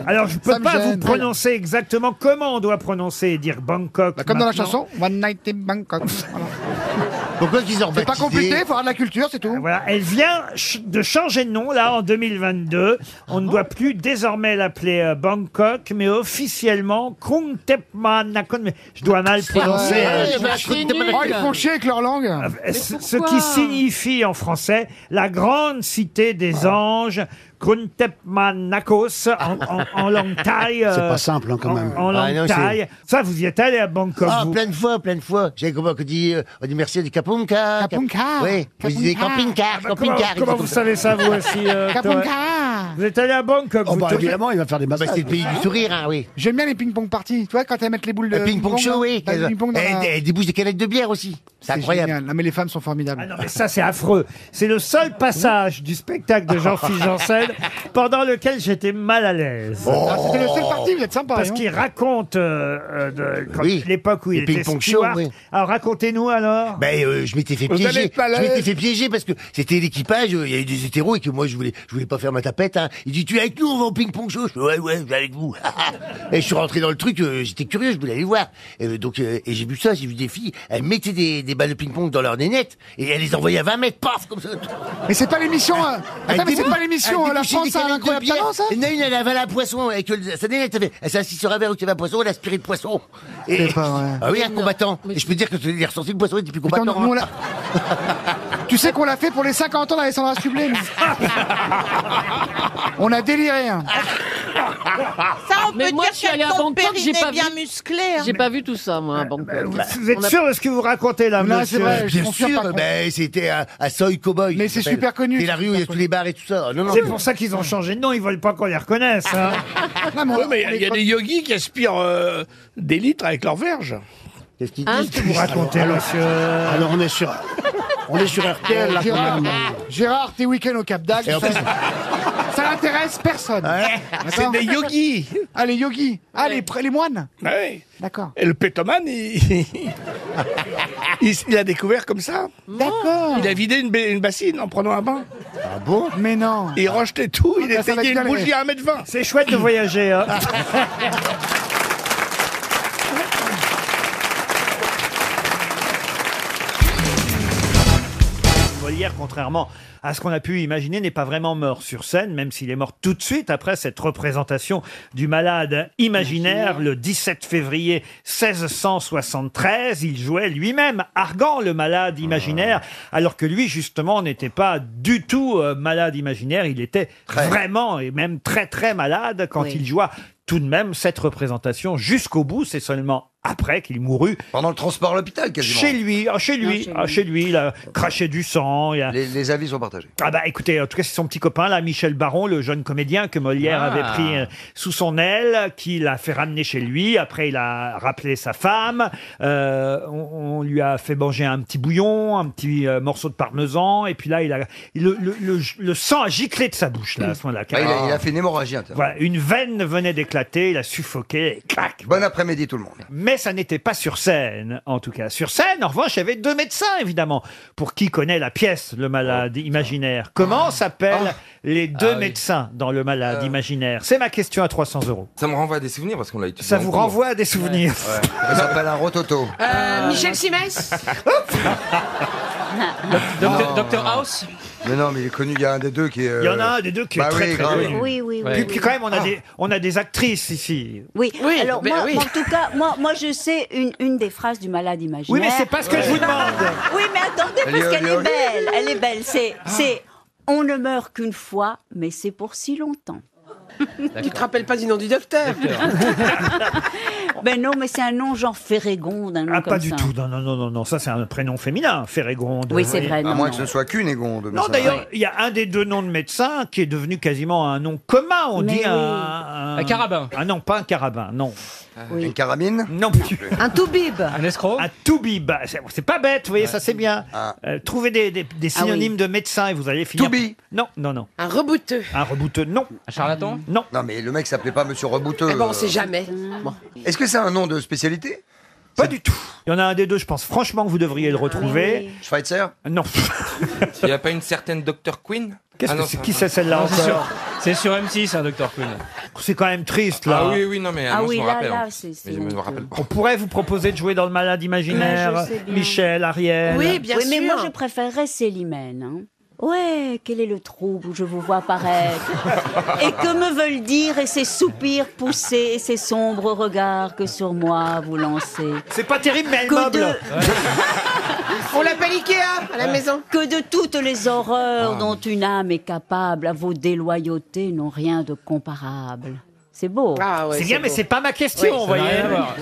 Alors, je Ça peux me pas gêne. vous prononcer exactement comment on doit prononcer et dire Bangkok. Comme dans la maintenant. chanson, One Night in Bangkok. Voilà. Pourquoi qu'ils ont C'est pas rebaptisé compliqué, faut avoir de la culture, c'est tout. Voilà, elle vient de changer de nom, là, en 2022. On ne doit plus désormais l'appeler Bangkok, mais officiellement Krung Thep Man Nakhon. Mais je dois mal prononcer. Oh, ils font chier avec leur langue. Ce qui signifie en français la grande cité des anges. Krung Thep Man Nakhos en langue thaï. C'est pas simple, hein, quand même. En langue non, thaï. Ça, vous y êtes allé à Bangkok, Ah, vous plein de fois. J'avais comment on dit merci du Kapunka. Kapunka. Oui, vous disiez camping-car, camping-car. Comment vous savez ça, vous aussi Kapunka. Vous êtes allé à Bangkok, Oh, vous bah, Thomas évidemment, il va faire des Bah, massages. c'est le pays du sourire, hein, oui. J'aime bien les ping-pong parties. Tu vois, quand elles mettent les boules de Le ping-pong show, oui. T'as le ping-pong dans la- Et des bouches de canettes de bière aussi. C'est incroyable. génial. Non, mais les femmes sont formidables. Ah non, mais ça, c'est affreux. C'est le seul passage du spectacle de Jean-Philippe Janssen pendant lequel j'étais mal à l'aise. Ah, c'était le seul parti, vous êtes sympa. Parce hein. qu'il raconte Oui. l'époque où il Le était ping-pong show, steward. oui. Alors, racontez-nous alors. Ben, je m'étais fait Vous piéger. allez pas Je l'aise. m'étais fait piéger parce que c'était l'équipage, il y avait des hétéros et que moi je voulais pas faire ma tapette. Hein. Il dit tu es avec nous, on va au ping-pong show. Je fais ouais, je vais avec vous. Et je suis rentré dans le truc, j'étais curieux, je voulais aller voir. Et j'ai vu ça, j'ai vu des filles, elles mettaient des balles de ping-pong dans leur nénette et elles les envoyaient à 20 mètres, paf, comme ça. Mais c'est pas l'émission. Attends, mais c'est pas l'émission. Elle La débouchait France des a un canettes de incroyable bière. talent, ça? Il y en a une, elle avalait un poisson avec sa nénette, elle s'est assise sur un verre où il y avait un poisson, elle a aspiré le poisson. Et... C'est pas vrai. Ah oui, un combattant. Et je peux dire que je l'ai ressenti, le poisson était plus Putain, combattant. nous, on l'a- Tu sais qu'on l'a fait pour les 50 ans d'Alessandra Sublet. nous. On a déliré. Hein. Ça, on peut moi, dire je suis allée à qu'elle tombe Bangkok, j'ai pas bien vu. musclé. hein. J'ai pas vu tout ça, moi, à Bangkok. Vous êtes sûr de ce que vous racontez là, Non, monsieur c'est vrai. Je Bien confirme, par sûr, contre. ben, c'était à Soy Cowboy. Mais ça c'est s'appelle. super connu. C'est la rue où il y a tous les bars et tout ça. Non, non. C'est pour ça qu'ils ont changé de nom, ils veulent pas qu'on les reconnaisse. hein. Non, mais on- Ouais, mais on il y a est- des yogis qui aspirent des litres avec leur verge. Qu'est-ce qu'ils Hein disent Vous racontez, monsieur. Alors, on est sur RTL, là, quand Gérard, même. Gérard, tes week-ends au Cap d'Agde, Et en plus- ça n'intéresse personne. C'est D'accord. des yogis. Ah, les yogis. Ah, les moines. Ouais. D'accord. Et le pétomane, il a découvert comme ça. D'accord. Il a vidé une bassine en prenant un bain. Ah bon? Mais non. Et il rejetait tout. Il Ah, ça va éteignait être une bien, bougie à 1,20 m. C'est chouette de voyager. Hein. Molière, contrairement à ce qu'on a pu imaginer, n'est pas vraiment mort sur scène, même s'il est mort tout de suite après cette représentation du malade imaginaire le 17 février 1673. Il jouait lui-même Argan, le malade imaginaire, alors que lui, justement, n'était pas du tout malade imaginaire. Il était vraiment, et même très, très malade quand il joua tout de même cette représentation jusqu'au bout. C'est seulement après qu'il mourut. Pendant le transport à l'hôpital, quasiment. Chez lui, il a craché du sang. Les avis sont partagés. Ah bah écoutez, en tout cas c'est son petit copain là, Michel Baron, le jeune comédien que Molière avait pris sous son aile, qui l'a fait ramener chez lui. Après il a rappelé sa femme, on lui a fait manger un petit bouillon, un petit morceau de parmesan, et puis là le sang a giclé de sa bouche là à ce moment-là. Il a fait une hémorragie interne. Voilà, une veine venait d'éclater, il a suffoqué, et clac. Bon après-midi tout le monde. Mais ça n'était pas sur scène, en tout cas. Sur scène, en revanche, il y avait deux médecins, évidemment. Pour qui connaît la pièce, Le Malade imaginaire. Comment s'appellent les deux médecins dans Le Malade imaginaire? C'est ma question à 300 €. Ça me renvoie à des souvenirs parce qu'on l'a étudié. Ça vous renvoie à des souvenirs. Ça s'appelle un rototo. Michel Simès. Dr House. Mais non, mais il est connu, il y a un des deux qui est... Il y en a un des deux qui est très, très grave. connu. Oui, oui, oui. Puis quand même, on a des actrices ici. Oui, Oui, alors ben moi, oui. en tout cas, moi je sais une des phrases du malade imaginaire. Oui, mais c'est pas ce que je vous demande. Oui, mais attendez, Elle est- parce qu'elle elle est- est belle, elle est belle. C'est on ne meurt qu'une fois, mais c'est pour si longtemps. Tu te rappelles pas du nom du docteur? Ben non, mais c'est un nom genre Ferrégonde, un nom Ah, comme pas du ça. tout. Non, non, non, non, non. Ça, c'est un prénom féminin, Férégonde. Oui, c'est vrai. À Non, moins non. que ce soit Cunégonde. mais Non, ça va. d'ailleurs, il y a un des deux noms de médecin qui est devenu quasiment un nom commun. On Mais dit oui. Un carabin. Ah non, pas un carabin, non. Oui. Une carabine Non plus. Un toubib. Un escroc. Un toubib. C'est pas bête, vous voyez, ça c'est bien. Ah. Trouvez des synonymes de médecin et vous allez finir. Toubi. Non, non, non. Un rebouteux. Un rebouteux, non. Un charlatan. Non. Non, mais le mec s'appelait pas Monsieur Rebouteux. Eh ben, on sait jamais. Est-ce que c'est un nom de spécialité Pas du tout. Il y en a un des deux, je pense franchement que vous devriez le retrouver. Schweitzer Non. Il n'y a pas une certaine Dr. Queen Qu'est-ce Ah que non, c'est ça- Qui c'est celle-là Non, encore c'est sur M6, un Dr. Queen. C'est quand même triste là. Ah oui, oui, non, mais Ah moi, oui, je me là, rappelle. là, hein. c'est... Mais je me rappelle pas. On pourrait vous proposer de jouer dans le malade imaginaire, Ouais, je sais bien. Michel, Ariel. Oui, bien oui, sûr. mais moi, je préférerais Célimène. Hein. Ouais, quel est le trouble où je vous vois paraître? Et que me veulent dire et ces soupirs poussés et ces sombres regards que sur moi vous lancez? C'est pas terrible, mais elle Que meuble. de- On l'appelle Ikea à la maison. Que de toutes les horreurs dont une âme est capable, à vos déloyautés n'ont rien de comparable. C'est beau. Ah ouais, C'est bien, mais beau. c'est pas ma question, Oui, vous voyez.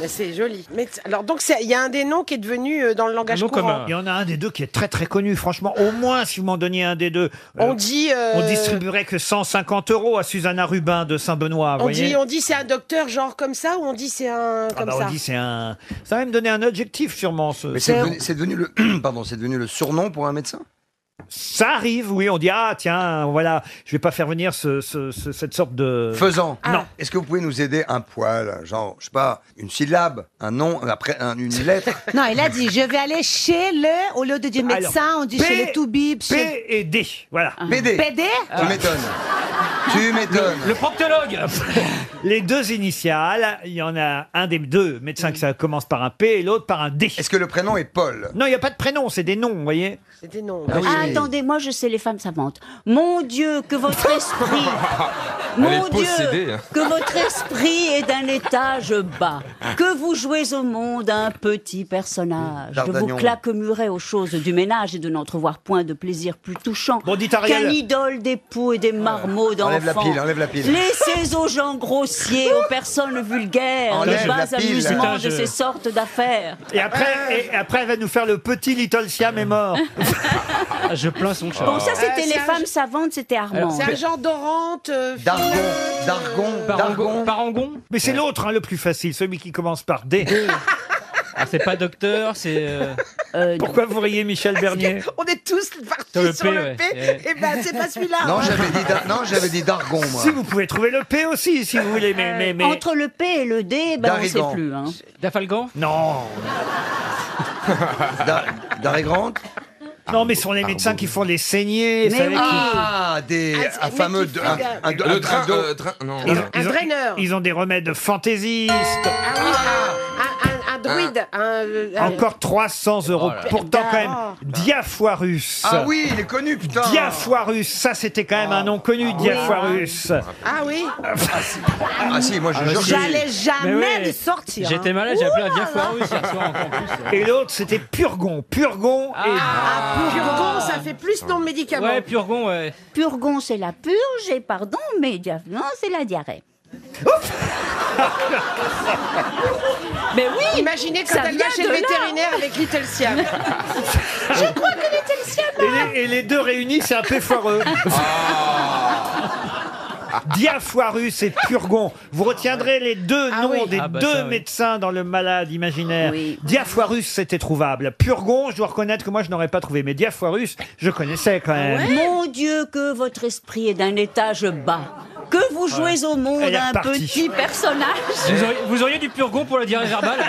Mais c'est joli. Mais alors donc il y a un des noms qui est devenu dans le langage nom courant. commun. Il y en a un des deux qui est très très connu. Franchement, au moins, si vous m'en donniez un des deux, On dit. on distribuerait que 150 € à Susanna Rubin de Saint-Benoît. vous voyez. On dit c'est un docteur genre comme ça ou on dit c'est un Ah comme bah, ça. on dit c'est un. Ça va me donner un adjectif sûrement. Mais c'est devenu le pardon, c'est devenu le surnom pour un médecin. Ça arrive, oui. On dit ah tiens, voilà, je vais pas faire venir cette sorte de. Faisant. Ah. Non. Est-ce que vous pouvez nous aider un poil, genre, je sais pas, une syllabe, un nom, après une lettre Non, il a dit, je vais aller chez le, au lieu de dire médecin, on dit P- chez le toubib. Chez... P et D, voilà. PD. PD Tu m'étonnes. Tu m'étonnes. Le proctologue. Les deux initiales, il y en a un des deux médecins qui ça commence par un P et l'autre par un D. Est-ce que le prénom est Paul Non, il n'y a pas de prénom, c'est des noms, vous voyez. C'est des noms. Ah oui. Ah, attendez, moi je sais les femmes savantes. Mon Dieu, que votre esprit, Elle mon est Dieu, possédée, hein. que votre esprit est d'un étage bas, que vous jouez au monde un petit personnage, de vous D'Artagnan. claquemurez aux choses du ménage et de n'entrevoir point de plaisir plus touchant Bon, dites Ariel. qu'un idole d'époux et des marmots d'enfants. Enlève la pile, enlève la pile. Laissez aux gens grossiers, aux personnes vulgaires, Enlève les la bas pile. amusements Putain, de je- ces sortes d'affaires. Et après, elle va nous faire le petit Little Siam est mort. Ah, je plains son chat. Bon, ça c'était c'est les un- femmes savantes, c'était Armand. C'est un genre d'orante. Dargon. Parangon. Mais c'est l'autre, hein, le plus facile, celui qui commence par D. Ah, c'est pas docteur, c'est. Pourquoi vous riez, Michel Bernier? On est tous partis Sur le sur P, le ouais. P. Ouais. Et ben c'est pas celui-là. Non, hein. j'avais dit Dargon, moi. Si vous pouvez trouver le P aussi, si vous voulez, mais... Entre le P et le D, ben on sait Darrigan. plus. Hein. Dafalgan. Non. Darrigrand. Non, mais ce sont les médecins qui font les saignées. vous Mais savez, oui. Un fameux... Le train. Non. Ils ont- Un ils ont- draineur. Ils ont des remèdes fantaisistes. Ah oui, un druide. Encore 300 €. Oh là là. Pourtant, quand même, Diafoirus. Ah oui, il est connu, putain. Diafoirus, ça c'était quand même un nom connu, Diafoirus. Ah oui. Ah si, moi je jure que... J'allais jamais Mais ouais. le sortir. J'étais hein. malade, j'ai appelé un diaphoirus hier soir encore plus. Et l'autre c'était Purgon. Purgon et... Purgon, ça fait plus nom de médicament. Ouais, Purgon, ouais. Purgon, c'est la purge, et pardon, mais non, c'est la diarrhée. Mais oui, Imaginez quand ça elle vient va chez de le là. vétérinaire avec Little Siam. je crois que les Telsianes. Et les deux réunis, c'est un peu foireux. Diafoirus et Purgon. Vous retiendrez les deux noms oui. des Ah bah deux ça, oui. médecins dans le malade imaginaire. Oui. Diafoirus, c'était trouvable. Purgon, je dois reconnaître que moi, je n'aurais pas trouvé. Mais Diafoirus, je connaissais quand même. Mon Dieu, que votre esprit est d'un étage bas, que vous jouez au monde Elle est un repartie. petit personnage. Vous auriez du Purgon pour la diarrhée verbale.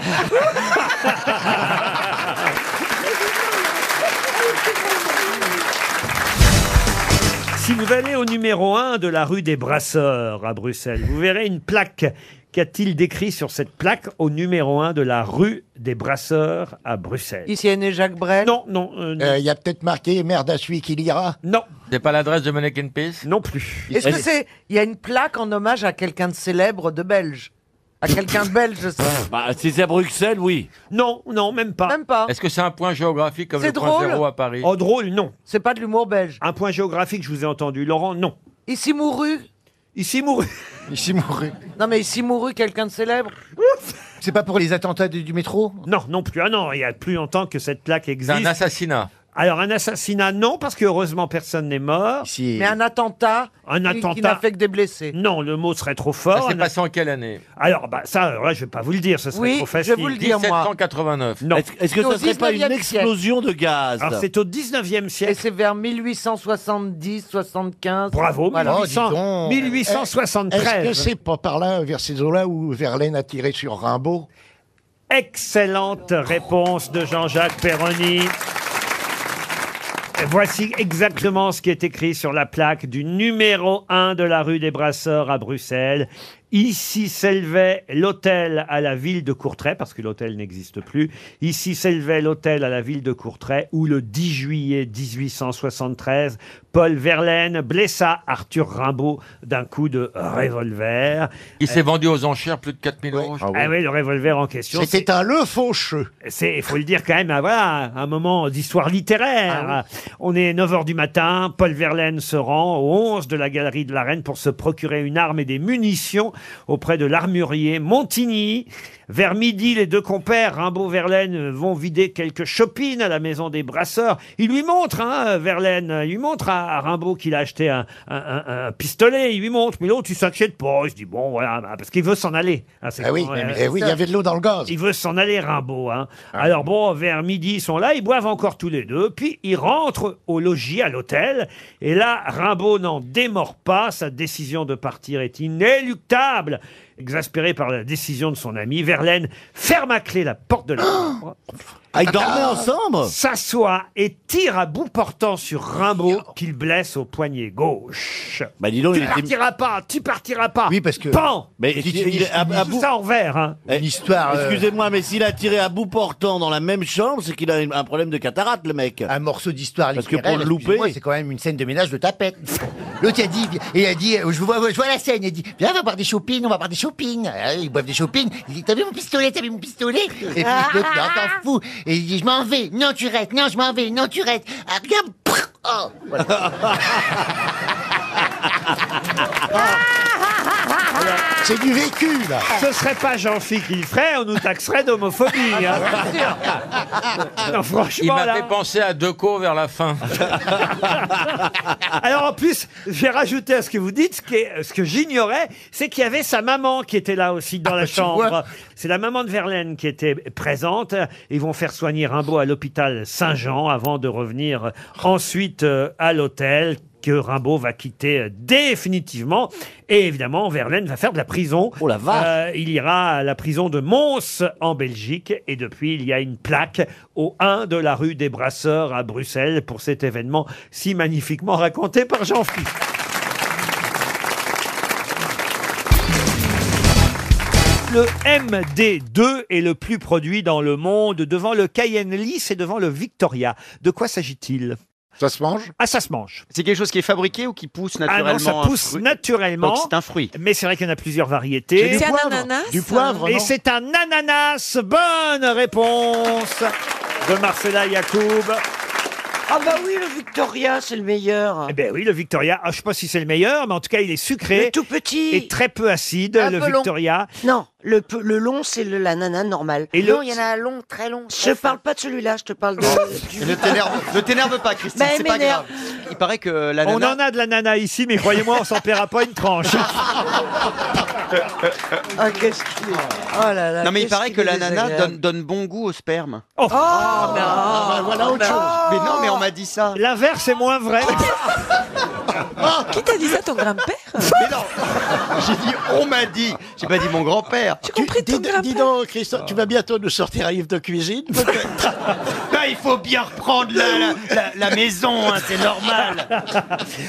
Si vous allez au numéro 1 de la rue des Brasseurs à Bruxelles, vous verrez une plaque. Qu'a-t-il décrit sur cette plaque au numéro 1 de la rue des Brasseurs à Bruxelles? Ici est né Jacques Brel. Non, non, Il y a peut-être marqué merde à celui qui lira. non, C'est pas l'adresse de Mannequin Peace non plus. Est-ce que c'est. Il y a une plaque en hommage à quelqu'un de célèbre de Belge? À quelqu'un de belge, je sais. Bah, si c'est à Bruxelles, oui. Non, non, même pas. Même pas. Est-ce que c'est un point géographique comme C'est le point drôle. zéro à Paris Oh, drôle, non. C'est pas de l'humour belge. Un point géographique, je vous ai entendu. Laurent, non. Ici mourut. Ici mouru. Ici mourut. Non mais ici mourut quelqu'un de célèbre. C'est pas pour les attentats du métro? Non, non plus. Ah non, il y a plus longtemps que cette plaque C'est existe. un assassinat. Alors, un assassinat, non, parce que heureusement, personne n'est mort. Mais un attentat, Un qui attentat. n'a fait que des blessés. Non, le mot serait trop Ça fort. s'est passé en quelle année? Alors, ça, je vais pas vous le dire, ce serait Oui, trop je facile. vais vous le dire, moi. 1789. Non. Est-ce que Au ça serait pas une 19e explosion de gaz? Alors, c'est au 19e Et siècle. c'est vers 1870, 75. Bravo, Voilà. 1873. Est-ce que c'est pas par là, vers ces eaux-là, où Verlaine a tiré sur Rimbaud? Excellente réponse de Jean-Jacques Perroni. Voici exactement ce qui est écrit sur la plaque du numéro 1 de la rue des Brasseurs à Bruxelles. Ici s'élevait l'hôtel à la ville de Courtrai, parce que l'hôtel n'existe plus. Ici s'élevait l'hôtel à la ville de Courtrai, où le 10 juillet 1873, Paul Verlaine blessa Arthur Rimbaud d'un coup de revolver. Il s'est vendu aux enchères plus de 4000 euros. Ah oui, le revolver en question. C'était un Le Faucheux. Il faut le dire quand même, voilà, un moment d'histoire littéraire. On est 9h du matin, Paul Verlaine se rend au 11 de la Galerie de la Reine pour se procurer une arme et des munitions auprès de l'armurier Montigny. Vers midi, les deux compères, Rimbaud-Verlaine, vont vider quelques chopines à la maison des Brasseurs. Il lui montre, Verlaine, il lui montre à Rimbaud qu'il a acheté un pistolet. Il lui montre, mais l'autre, il s'inquiète pas. Il se dit, bon, voilà, parce qu'il veut s'en aller. Ah oui, oui, il y avait de l'eau dans le gaz. Il veut s'en aller, Rimbaud. Alors bon, vers midi, ils sont là, ils boivent encore tous les deux, puis ils rentrent au logis, à l'hôtel, et là, Rimbaud n'en démord pas, sa décision de partir est inéluctable. Exaspéré par la décision de son ami, Verlaine ferme à clé la porte de la chambre. Ils dormaient ensemble? S'assoit et tire à bout portant sur Rimbaud qu'il blesse au poignet gauche. Bah dis donc, Tu partiras pas. Oui, parce que... Pan. Mais à Tout bout... ça en vert. Une histoire... Excusez-moi, mais s'il a tiré à bout portant dans la même chambre, c'est qu'il a un problème de cataracte, le mec. Un morceau d'histoire Parce que littéraire, pour le louper- excusez-moi, c'est quand même une scène de ménage de tapette. L'autre, il a dit, je vois la scène, il a dit, viens, on va boire des shopping, on va boire des shopping. Ils boivent des shopping. Il dit, t'as vu mon pistolet? Et puis l'autre, il t'en fou. Et il dit, je m'en vais. Non, tu restes. Non, je m'en vais. Non, tu restes. Ah, regarde. Oh. Voilà. C'est du vécu, là. Ce serait pas Jean-Philippe qui le ferait, on nous taxerait d'homophobie. Non, Il franchement, m'a là. fait penser à Decaux vers la fin. Alors en plus, j'ai rajouté à ce que vous dites, ce que j'ignorais, c'est qu'il y avait sa maman qui était là aussi dans la chambre. C'est la maman de Verlaine qui était présente. Ils vont faire soigner Rimbaud à l'hôpital Saint-Jean avant de revenir ensuite à l'hôtel que Rimbaud va quitter définitivement. Et évidemment, Verlaine va faire de la prison. Oh la vache. Il ira à la prison de Mons en Belgique. Et depuis, il y a une plaque au 1 de la rue des Brasseurs à Bruxelles pour cet événement si magnifiquement raconté par Jean-Philippe. Le MD2 est le plus produit dans le monde devant le Cayenne Lys et devant le Victoria. De quoi s'agit-il ? Ça se mange? Ah, ça se mange. C'est quelque chose qui est fabriqué ou qui pousse Ah naturellement? non, ça pousse naturellement. Donc c'est un fruit. Mais c'est vrai qu'il y en a plusieurs variétés. C'est un ananas? Du poivre, Et non? c'est un ananas. Bonne réponse de Marcella Yacoub. Ah bah oui, le Victoria, c'est le meilleur. Eh bien oui, le Victoria, je ne sais pas si c'est le meilleur, mais en tout cas, il est sucré. Le tout petit. Et très peu acide, Un le peu long. Victoria. Non, le long, c'est l'ananas normal. Et non, le- il y en a un long, très long. Je parle pas de celui-là, je te parle de... Ne t'énerve pas, Christine, Bah, c'est pas m'énerve. grave. Il paraît que On l'ananas... en a de l'ananas ici, mais croyez-moi, on s'en paiera pas une tranche. Ah, qu'est-ce qu'il est... Oh là là. Non mais il qu'est-ce paraît qu'il que est l'ananas désagréable. donne bon goût au sperme. Oh. Voilà autre chose. Mais non, mais on m'a dit ça. L'inverse est moins vrai. Qui t'a dit ça, ton grand-père? Mais non, j'ai dit on m'a dit. J'ai pas dit mon grand-père. J'ai compris ton grand-père. Dis donc, Christophe, tu vas bientôt nous sortir un livre de cuisine, peut-être? Bah, il faut bien reprendre la maison, hein, c'est normal.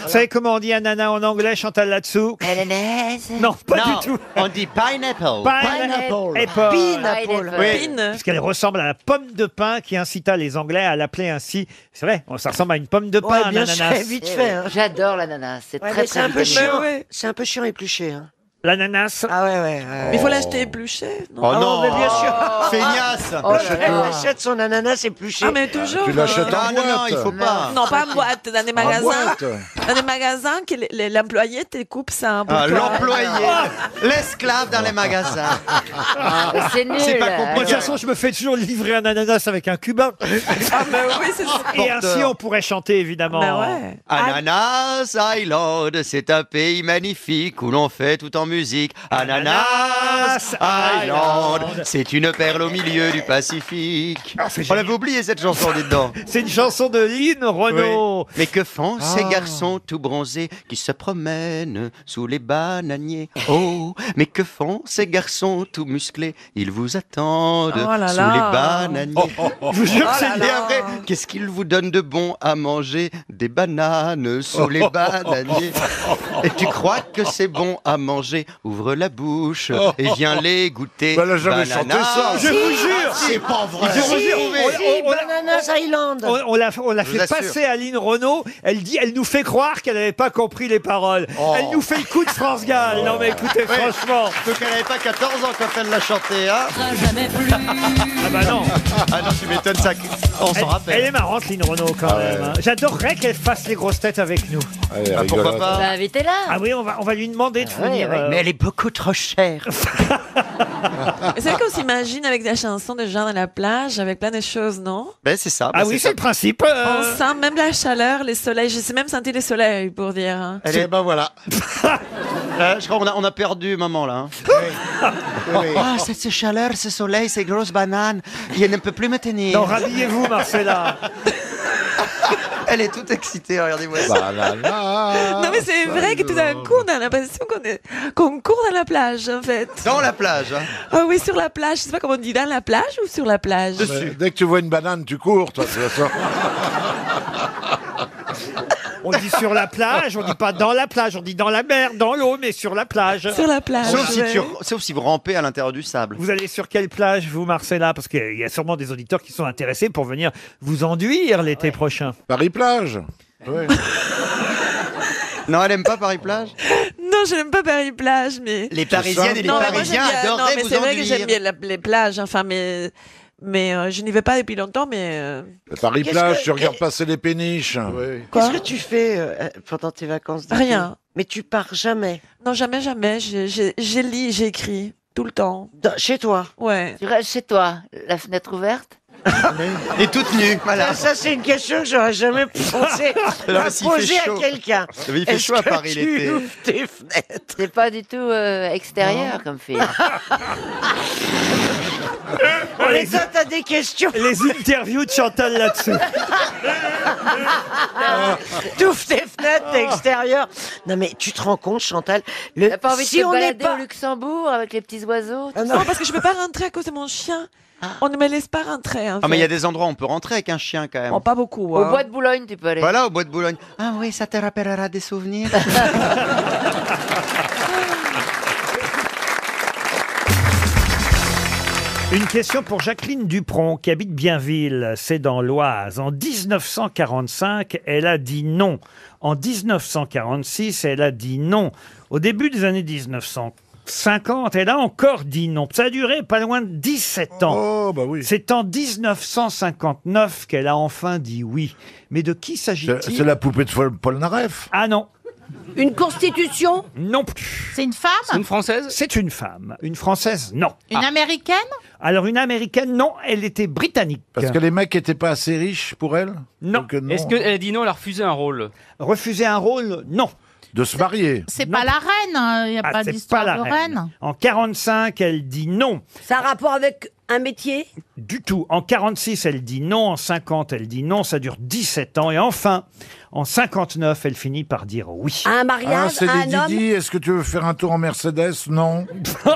Vous savez comment on dit ananas en anglais, Chantal là-dessous? Ananas. Non, pas Non, du tout. on dit pineapple. Pineapple. Pineapple. Oui. Pine. Parce qu'elle ressemble à la pomme de pin qui incita les Anglais à l'appeler ainsi. C'est vrai, ça ressemble à une pomme de pain, Ouais, un bien ananas. sûr, vite fait. Hein. J'adore l'ananas, c'est Ouais, très mais c'est très un peu vitamine. chiant. Ouais. C'est un peu chiant à éplucher. Hein. L'ananas. Ah ouais. Mais il faut l'acheter épluché, non Oh non, mais bien sûr. Feignasse. Elle achète son ananas épluché. Ah, mais toujours. Tu l'achètes en Non, boîte. il faut pas. Non, pas en boîte, dans des En magasins. boîte. Dans des magasins, que l'employé te coupe ça. Pour Ah, toi. l'employé, l'esclave dans les magasins. C'est nul. C'est pas Moi, de toute compliqué. façon, je me fais toujours livrer un ananas avec un cubain. Ah, mais oui, c'est ça. Et ainsi, on pourrait chanter, évidemment. Bah ouais. Ananas Island, c'est un pays magnifique où l'on fait tout en musique. Ananas Island, c'est une perle au milieu du Pacifique. On l'avait oublié cette chanson, dites donc. C'est une chanson de Lynn Renaud. Mais que font ces garçons tout bronzés qui se promènent sous les bananiers? Oh, mais que font ces garçons tout musclés? Ils vous attendent Oh là sous là. les bananiers. Je vous jure que c'est Et après, qu'est-ce qu'ils vous donnent de bon à manger? Des bananes sous les bananiers. Et tu crois que c'est bon à manger? Ouvre la bouche et viens les goûter. Bah, elle a jamais chanté ça. Je vous jure. C'est pas vrai. Je vous jure, Bananas Island. on l'a fait assure. passer à Lynn Renaud. Elle nous fait croire qu'elle n'avait pas compris les paroles. Elle nous fait le coup de France Gall. Non mais écoutez, franchement. Donc elle n'avait pas 14 ans quand elle l'a chanté, hein? Ah bah non. Ah non, tu m'étonnes ça. On s'en Elle rappelle. est marrante, Lynn Renaud, quand même. hein. J'adorerais qu'elle fasse les grosses têtes avec nous. Allez, Pourquoi rigolote. pas? Bah, invitez-la. Ah oui, on va lui demander de venir. Mais elle est beaucoup trop chère. C'est vrai qu'on s'imagine avec des chansons de gens à la plage, avec plein de choses, non? Ben c'est ça. Ah oui, c'est le principe. On sent même la chaleur, les soleils. Je sais même sentir les soleils, pour dire. hein. Ben voilà. Je crois qu'on a perdu maman là. Ah, cette chaleur, ce soleil, ces grosses bananes, il ne peut plus me tenir. Non, rhabillez-vous, Marcella. Elle est toute excitée, regardez-moi ça. Banana. Non, mais c'est vrai que tout d'un coup, on a l'impression qu'on court dans la plage, en fait. Dans la plage. Hein. Ah oui, sur la plage. Je sais pas comment on dit, dans la plage ou sur la plage? Dès que tu vois une banane, tu cours, toi. Tu vois ça. On dit sur la plage, on dit pas dans la plage, on dit dans la mer, dans l'eau, mais sur la plage. Sur la plage. Sauf si vous rampez à l'intérieur du sable. Vous allez sur quelle plage, vous, Marcella? Parce qu'il y a sûrement des auditeurs qui sont intéressés pour venir vous enduire l'été prochain. Paris-Plage. Ouais. Non, elle aime pas Paris-Plage? Non, je n'aime pas Paris-Plage, mais... Les Parisiennes et les Non, mais moi, Parisiens j'aime bien- adoreraient Non, mais vous c'est vrai que enduire. j'aime bien les plages, enfin, mais je n'y vais pas depuis longtemps, mais... Paris-Plage, Qu'est-ce tu que- regardes passer les péniches. Quoi? Qu'est-ce que tu fais pendant tes vacances d'été? Rien. Mais tu pars jamais. Non, jamais, jamais. Je lis, j'écris, tout le temps. Chez toi. Ouais. Tu restes chez toi, la fenêtre ouverte. Et toute nue, voilà. Ça, c'est une question que j'aurais jamais pensé Non, à mais s'il fait poser à chaud. quelqu'un. Mais il fait Est-ce chaud à que Paris tu l'été. ouvres tes fenêtres? C'est pas du tout extérieur comme film. Mais ça, t'as des questions. Les interviews de Chantal là-dessus. T'ouvres tes fenêtres, t'es extérieur. Non, mais tu te rends compte, Chantal, T'as pas envie de si te on n'est balader pas... au Luxembourg avec les petits oiseaux tout Non, parce que je peux pas rentrer à cause de mon chien. On ne me laisse pas rentrer, en Ah, mais il y a fait. des endroits où on peut rentrer avec un chien quand même. Bon, pas beaucoup. Au hein. bois de Boulogne, tu peux aller. Voilà, au bois de Boulogne. Ah oui, ça te rappellera des souvenirs. Une question pour Jacqueline Dupron, qui habite Bienville, c'est dans l'Oise. En 1945, elle a dit non. En 1946, elle a dit non. Au début des années 1950, elle a encore dit non. Ça a duré pas loin de 17 ans. Oh, bah oui. C'est en 1959 qu'elle a enfin dit oui. Mais de qui s'agit-il? C'est la poupée de Polnareff. Ah non. Une constitution? Non plus. C'est une femme? C'est une Française? C'est une femme. Une Française, non. Une américaine? Alors une Américaine, non, elle était britannique. Parce que les mecs étaient pas assez riches pour elle. Non. Donc, non. Est-ce qu'elle a dit non, elle a refusé un rôle? Refuser un rôle, non. De se marier. C'est pas la reine, il n'y a Ah, pas c'est d'histoire pas de la reine. En 45, elle dit non. Ça a rapport avec un métier? Du tout. En 46, elle dit non. En 50, elle dit non. Ça dure 17 ans. Et enfin, en 59, elle finit par dire oui. Un Ah, mariage, c'est un les homme? Didi. Est-ce que tu veux faire un tour en Mercedes? Non.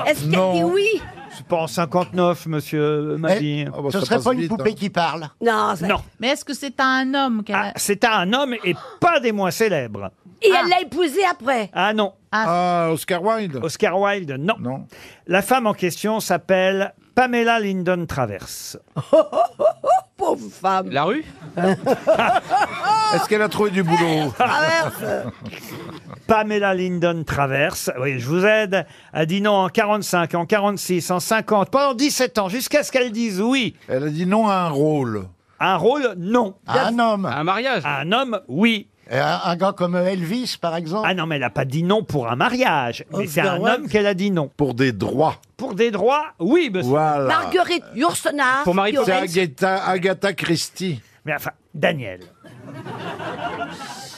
Est-ce qu'elle Non. dit oui? C'est pas en 59, monsieur Mabille. Ah, bah, Ce ça serait passe pas une vite, poupée hein. qui parle. Non, Non. Mais est-ce que c'est à un homme qu'elle a... C'est à un homme et pas des moins célèbres. Et elle l'a épousé après? Ah non. Ah, Oscar Wilde. Oscar Wilde, non. Non. La femme en question s'appelle Pamela Lyndon Travers. Pauvre femme. La rue Est-ce qu'elle a trouvé du boulot? Pamela Lyndon Travers, oui, je vous aide, a dit non en 45, en 46, en 50, pendant 17 ans, jusqu'à ce qu'elle dise oui. Elle a dit non à un rôle. Un rôle, non. Un homme. Un mariage Un homme, oui. Et un gars comme Elvis, par exemple. Ah non, mais elle n'a pas dit non pour un mariage. Mais c'est un homme qu'elle a dit non. Pour des droits. Pour des droits, oui, monsieur. Voilà. Marguerite Yourcenar. Pour Marie C'est Agatha Christie. Mais enfin, Daniel,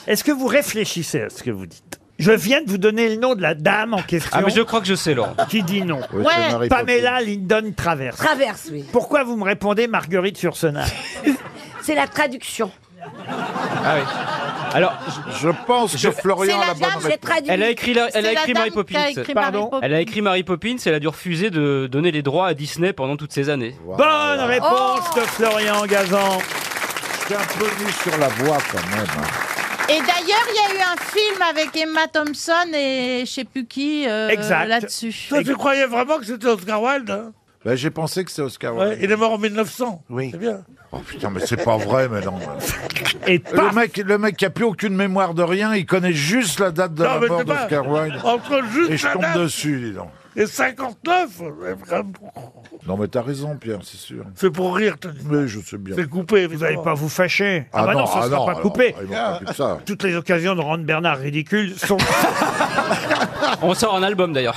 est-ce que vous réfléchissez à ce que vous dites? Je viens de vous donner le nom de la dame en question. Ah mais je crois que je sais, Laurent. Qui dit non. Oui, c'est Marie Pamela Lyndon Travers. Traverse, oui. Pourquoi vous me répondez Marguerite Yourcenar? C'est la traduction. Ah oui. Alors, je pense que Florian a la bonne réponse. Elle a écrit, Mary Poppins. Pardon. Elle a écrit Mary Poppins. Elle a dû refuser de donner les droits à Disney pendant toutes ces années. Bonne réponse de Florian Gazan. Je suis un peu mis sur la voie quand même. Et d'ailleurs, il y a eu un film avec Emma Thompson et je sais plus qui là-dessus. Toi, tu croyais vraiment que c'était Oscar Wilde, hein? Ben, j'ai pensé que c'était Oscar Wilde. Il est mort en 1900. Oui. C'est bien. Oh putain, mais c'est pas vrai, mais non. Et le mec qui a plus aucune mémoire de rien, il connaît juste la date de la mort d'Oscar Wilde. Entre juste Et je la tombe date dessus, dis donc. et 59. Non, mais t'as raison, Pierre, c'est sûr. C'est pour rire, t'as dit. Mais je sais bien. C'est coupé. Vous n'allez pas vous fâcher. Ah bah non, ça ne sera pas alors, coupé. ils vont pas plus que ça. Toutes les occasions de rendre Bernard ridicule sont... On sort un album d'ailleurs.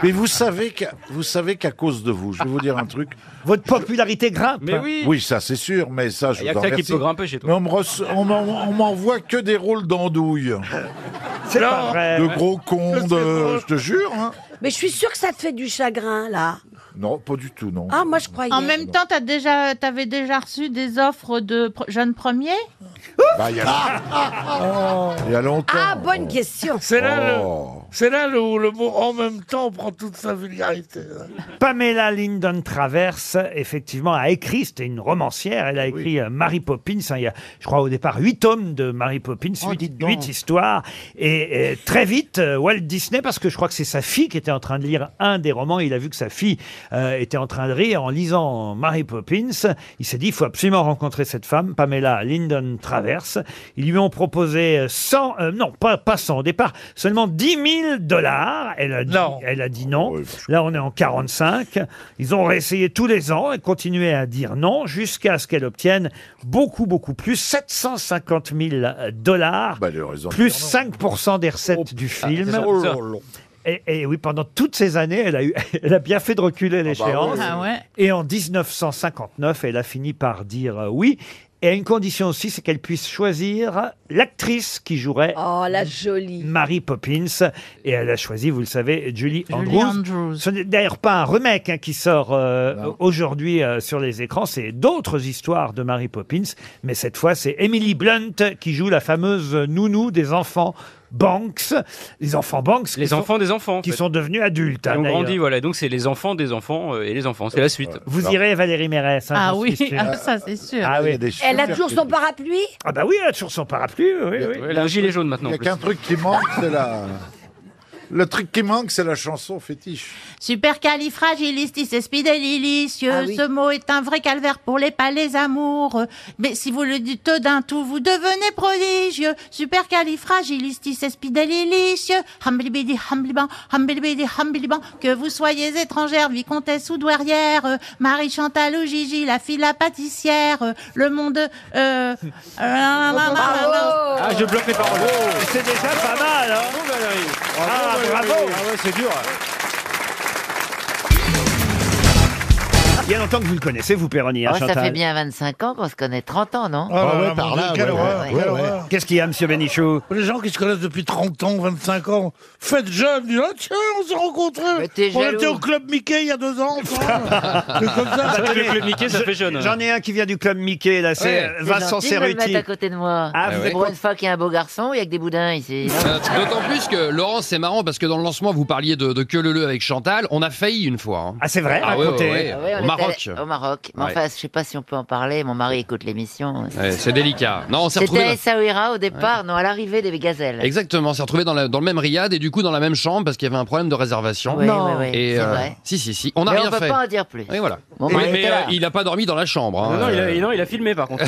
Mais vous savez qu'à cause de vous, je vais vous dire un truc. Votre popularité grimpe. Mais oui. Oui, ça c'est sûr, mais ça je Il y a vous en que ça qui remercie. peut grimper chez toi. Mais on m'envoie que des rôles d'andouille. C'est pas vrai. De gros cons, je te jure. Hein. Mais je suis sûre que ça te fait du chagrin, là. Non, pas du tout, non. Ah, moi, je croyais. En même temps, t'avais déjà reçu des offres de jeunes premiers? Bah, il y a longtemps. Ah, bonne question. C'est là, où le mot en même temps prend toute sa vulgarité. Pamela Lyndon Travers, effectivement, a écrit, c'était une romancière, elle a écrit Mary Poppins. Hein, il y a, je crois, au départ, 8 tomes de Mary Poppins, 8 histoires. Et très vite, Walt Disney, parce que je crois que c'est sa fille qui était en train de lire un des romans, il a vu que sa fille était en train de rire en lisant Mary Poppins. Il s'est dit, il faut absolument rencontrer cette femme, Pamela Lyndon Travers. Ils lui ont proposé 100, non, pas 100 au départ, seulement $10 000. Elle a dit non. Là, on est en 45. Ils ont réessayé tous les ans et continué à dire non jusqu'à ce qu'elle obtienne beaucoup, beaucoup plus, $750 000, plus 5% des recettes du film. Et oui, pendant toutes ces années, elle a bien fait de reculer l'échéance. Ah ouais. Et en 1959, elle a fini par dire oui. Et à une condition aussi, c'est qu'elle puisse choisir l'actrice qui jouerait la jolie Mary Poppins. Et elle a choisi, vous le savez, Julie Andrews. Ce n'est d'ailleurs pas un remake qui sort aujourd'hui sur les écrans. C'est d'autres histoires de Mary Poppins. Mais cette fois, c'est Emily Blunt qui joue la fameuse nounou des enfants Banks. Les enfants Banks. Les enfants des enfants. Qui sont devenus adultes. Ils ont d'ailleurs. grandi, voilà. Donc c'est les enfants des enfants et les enfants. C'est la suite. Vous irez, Valérie Mérès. Ah j'en oui, suis sûr. ça c'est sûr. Ah oui. Elle a toujours son parapluie? Ah bah oui, elle a toujours son parapluie. Oui, oui. Elle a un gilet jaune maintenant. Il n'y a qu'un truc qui manque, c'est la... Le truc qui manque, c'est la chanson fétiche. Supercalifragilisticexpialidocious. Ah oui. Ce mot est un vrai calvaire pour les palais amoureux. Mais si vous le dites d'un tout, vous devenez prodigieux. Supercalifragilisticexpialidocious. Humblibidi, humbliban, humblibidi, humbliban. Que vous soyez étrangère, vicomtesse ou douairière, Marie Chantal ou Gigi, la fille la pâtissière, le monde... Ah, je bloque les paroles. C'est déjà pas mal, hein. Ah, bravo. Ah ouais, c'est dur. Il y a longtemps que vous le connaissez, vous, Péroni, hein, Ça Chantal. fait bien 25 ans qu'on se connaît, 30 ans, non? par là. Qu'est-ce qu'il y a, monsieur Bénichou? Les gens qui se connaissent depuis 30 ans, 25 ans, faites jeune, disent « Ah tiens, on s'est rencontrés. t'es On jaloux. était au Club Mickey il y a 2 ans. C'est comme ça. C'est vrai que le Club Mickey, ça fait jeune. J'en ai un qui vient du club Mickey, là, c'est Vincent C'est gentil de me le Cerruti. mettre à côté de moi. Ah, vous êtes Pour une fois qu'il y a un beau garçon, il y a que des boudins ici. D'autant plus que, Laurent, c'est marrant parce que dans le lancement, vous parliez de Que le avec Chantal. On a failli une fois. Hein. Ah, c'est vrai, Ah ouais, racontez. ouais, ouais. Ah ouais, On m'a Maroc. Au Maroc. Mais Ouais. enfin, je sais pas si on peut en parler. Mon mari écoute l'émission. Ouais, c'est délicat. Non, on s'est C'était retrouvés. Essaouira au départ, non, à l'arrivée des gazelles. Exactement, on s'est retrouvés dans le même riad et du coup dans la même chambre parce qu'il y avait un problème de réservation. Oui, oui, oui, Et c'est vrai. si, on n'a Mais rien on peut fait. pas en dire plus. Et voilà. Bon, bah, mais il était là. il a pas dormi dans la chambre. hein. Non, il a filmé par contre.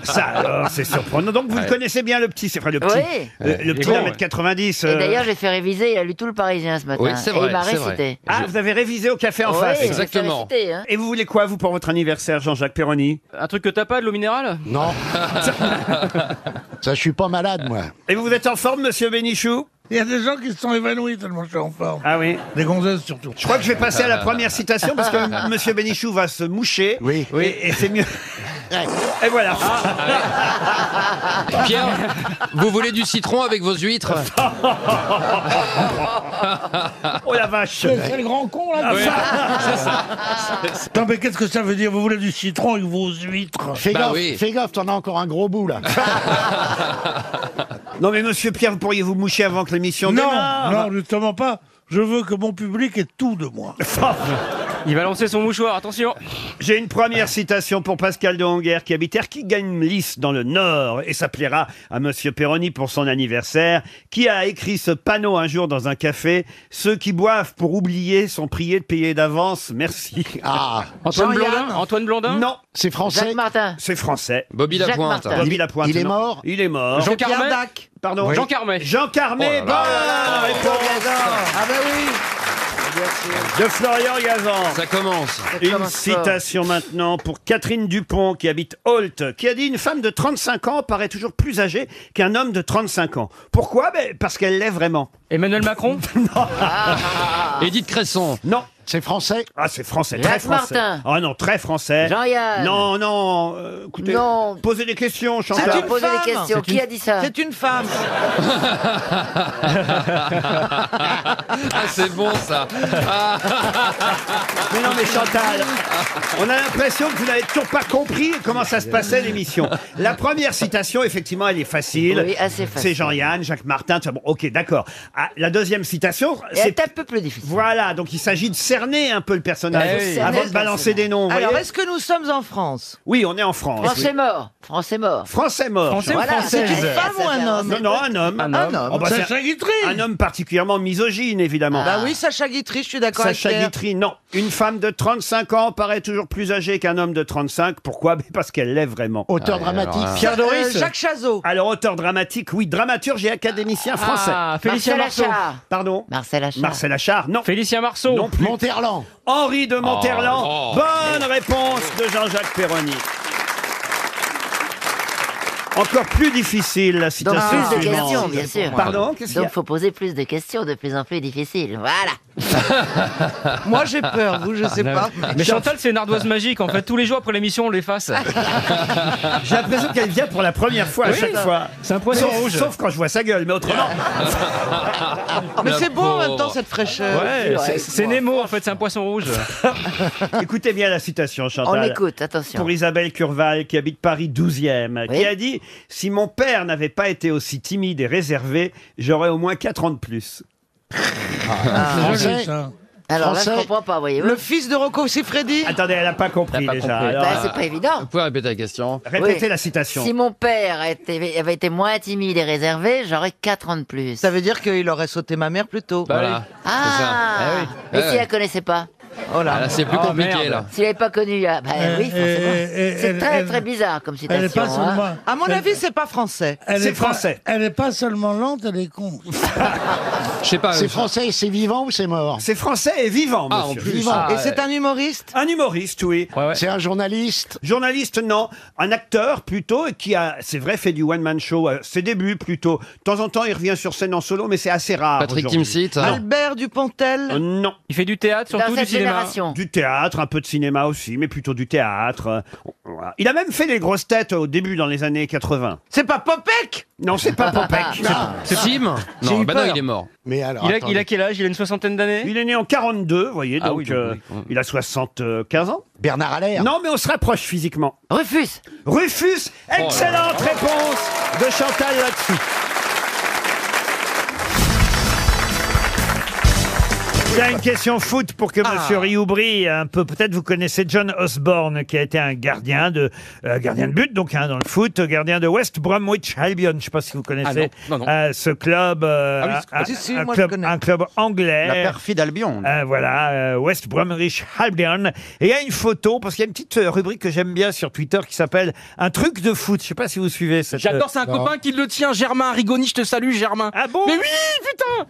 Ça alors, c'est surprenant. Donc vous le connaissez bien le petit, c'est vrai le petit. Oui. Le petit bon, 1m90. Et d'ailleurs, j'ai fait réviser, il a lu tout le Parisien ce matin. Oui, c'est Et vrai, il m'a c'est vrai. récité. Ah, vous avez révisé au café en Oui, face. j'ai fait Exactement. réciter, hein. Et vous voulez quoi, vous, pour votre anniversaire, Jean-Jacques Perroni? Un truc que t'as pas, de l'eau minérale? Non. Ça, je suis pas malade, moi. Et vous êtes en forme, monsieur Bénichou? Il y a des gens qui se sont évanouis tellement je suis en forme. Ah oui. Des gonzesses surtout. Je crois que je vais passer à la première citation parce que monsieur Bénichou va se moucher. Oui. Et c'est mieux. Et voilà. Pierre, vous voulez du citron avec vos huîtres? Oh la vache. C'est le grand con là. Oui, c'est ça. Non mais qu'est-ce que ça veut dire? Vous voulez du citron avec vos huîtres? Fais gaffe, t'en as encore un gros bout, là. Non mais monsieur Pierre, vous pourriez vous moucher avant que l'émission Non, démarre. non, justement pas. Je veux que mon public ait tout de moi. Il va lancer son mouchoir, attention. J'ai une première citation pour Pascal de Honguer qui habite Erquy-Gagne-Lys dans le Nord et ça plaira à monsieur Perroni pour son anniversaire, qui a écrit ce panneau un jour dans un café: ceux qui boivent pour oublier sont priés de payer d'avance, merci. Ah, Antoine Blondin? Antoine Blondin? Non, c'est français. Jacques Martin. c'est français. Bobby Jacques Lapointe. Martin. Bobby Lapointe, il est non. mort. Il est mort. Jean Pierre Carmet? Dac. Pardon. Jean Carmet. Jean Carmet, Oh là bonne réponse Ah bah oui. de Florian Gazan. Ça commence. Une commence citation maintenant pour Catherine Dupont qui habite Holt, qui a dit: une femme de 35 ans paraît toujours plus âgée qu'un homme de 35 ans. Pourquoi? Parce qu'elle l'est vraiment. Emmanuel Macron? Édith Cresson. Non. C'est français. Ah, c'est français, très Jacques français. Martin. Ah non, très français. Jean-Yann. Non, non, écoutez, Non. posez des questions, On Chantal. va poser femme. des questions. Qui a dit ça? C'est une femme. Ah, c'est bon ça. Ah. Mais non, mais Chantal, on a l'impression que vous n'avez toujours pas compris comment ça se passait l'émission. La première citation, effectivement, elle est facile. Oui, assez facile. C'est Jean-Yann, Jacques Martin, tout ça. Bon, ok, d'accord. Ah, la deuxième citation, C'est un peu plus difficile. Voilà, donc il s'agit de cerner un peu le personnage Eh oui. avant Cerner de le balancer des noms. vous Alors, voyez. est-ce que nous sommes en France? Oui, on est en France. Français mort. Français mort. Français mort. Français ou Voilà, C'est une française? femme ou un homme? Non, non, un homme. Un Un homme. Oh, bah, c'est Sacha Guitry. un homme particulièrement misogyne, évidemment. Bah oui, Sacha Guitry, je suis d'accord avec Sacha Pierre. Guitry, non. Une femme de 35 ans paraît toujours plus âgée qu'un homme de 35. Pourquoi? Mais parce qu'elle l'est vraiment. Auteur Ah, dramatique. alors là. Pierre Doris. Jacques Chazot. Alors, auteur dramatique, oui. Dramaturge et académicien français. Ah, Félicien Marcel Marceau. Achard. Pardon? Marcel Achard. Marcel Achard, non. Félicien Marceau. Non plus. Monterland. Henri de Monterland. Oh. Bonne réponse de Jean-Jacques Perroni. Encore plus difficile, la Donc citation plus de suivante. questions, bien sûr. Pardon? Qu'est-ce qu'il y Donc a? faut poser plus de questions, de plus en plus difficiles. Voilà. Moi, j'ai peur, vous, je sais pas. Mais Chantal, c'est une ardoise magique. En fait, tous les jours après l'émission, on l'efface. J'ai l'impression qu'elle vient pour la première fois à Oui, chaque fois. c'est un poisson Sauf- rouge. Sauf quand je vois sa gueule, mais autrement. Mais La c'est beau en même pauvre. temps, cette fraîcheur. Ouais, c'est Nemo, en fait, c'est un poisson rouge. Écoutez bien la citation, Chantal. On écoute, attention. Pour Isabelle Curval, qui habite Paris 12e, Oui. qui a dit: si mon père n'avait pas été aussi timide et réservé, j'aurais au moins 4 ans de plus. C'est joli, ça. Alors là, je Français. comprends pas, voyez-vous. Le fils de Rocco Siffredi. Attendez, elle n'a pas compris pas déjà. compris. Alors, Bah, c'est pas évident. Vous pouvez répéter la question? répétez Oui. la citation. Si mon père avait été moins timide et réservé, j'aurais 4 ans de plus. Ça veut dire qu'il aurait sauté ma mère plus tôt. Voilà. Ah. C'est ça. Eh oui. Mais Eh s'il ouais. la connaissait pas. Oh là. Ah, là, c'est plus Oh, compliqué, merde. là. S'il l'avait pas connu, bah oui, forcément. C'est très elle- très bizarre comme Elle est citation. pas seulement. hein. À mon avis, c'est pas français. Elle C'est est pas- français. Elle est pas seulement lente, elle est con. Je sais pas. C'est français, c'est vivant ou c'est mort? C'est français et vivant, Ah, en monsieur. plus. Vivant. Et c'est un humoriste. Un humoriste, oui. Ouais, ouais. C'est un journaliste. Journaliste, non. Un acteur, plutôt, et qui a, c'est vrai, fait du one-man show à ses débuts, plutôt. De temps en temps, il revient sur scène en solo, mais c'est assez rare. Patrick aujourd'hui. Timsit. Albert Dupontel. Non. Il fait du théâtre, Dans surtout du cette cinéma. génération. Du théâtre, un peu de cinéma aussi, mais plutôt du théâtre. Voilà. Il a même fait les grosses têtes au début, dans les années 80. C'est pas Popek. Non, c'est pas Popek. C'est Sim? J'ai Non, eu bah non, peur. il est mort. Mais alors. Il a attendez. quel âge? Il a une soixantaine d'années? Il est né en 42, vous voyez, Ah donc oui, donc oui. il a 75 ans. Bernard Allaire. Non, mais on se rapproche physiquement. Rufus. Rufus, excellente réponse de Chantal là-dessus. Il y a une question foot pour que Monsieur Rioubry, un peu, peut-être vous connaissez John Osborne, qui a été un gardien de but, donc dans le foot, gardien de West Bromwich Albion. Je ne sais pas si vous connaissez ce club, un club anglais. La perfide Albion. Voilà, West Bromwich Albion. Et il y a une photo, parce qu'il y a une petite rubrique que j'aime bien sur Twitter qui s'appelle Un truc de foot. Je ne sais pas si vous suivez cette... J'adore, c'est un copain qui le tient, Germain Rigoni, je te salue Germain. Ah bon? Mais oui, putain.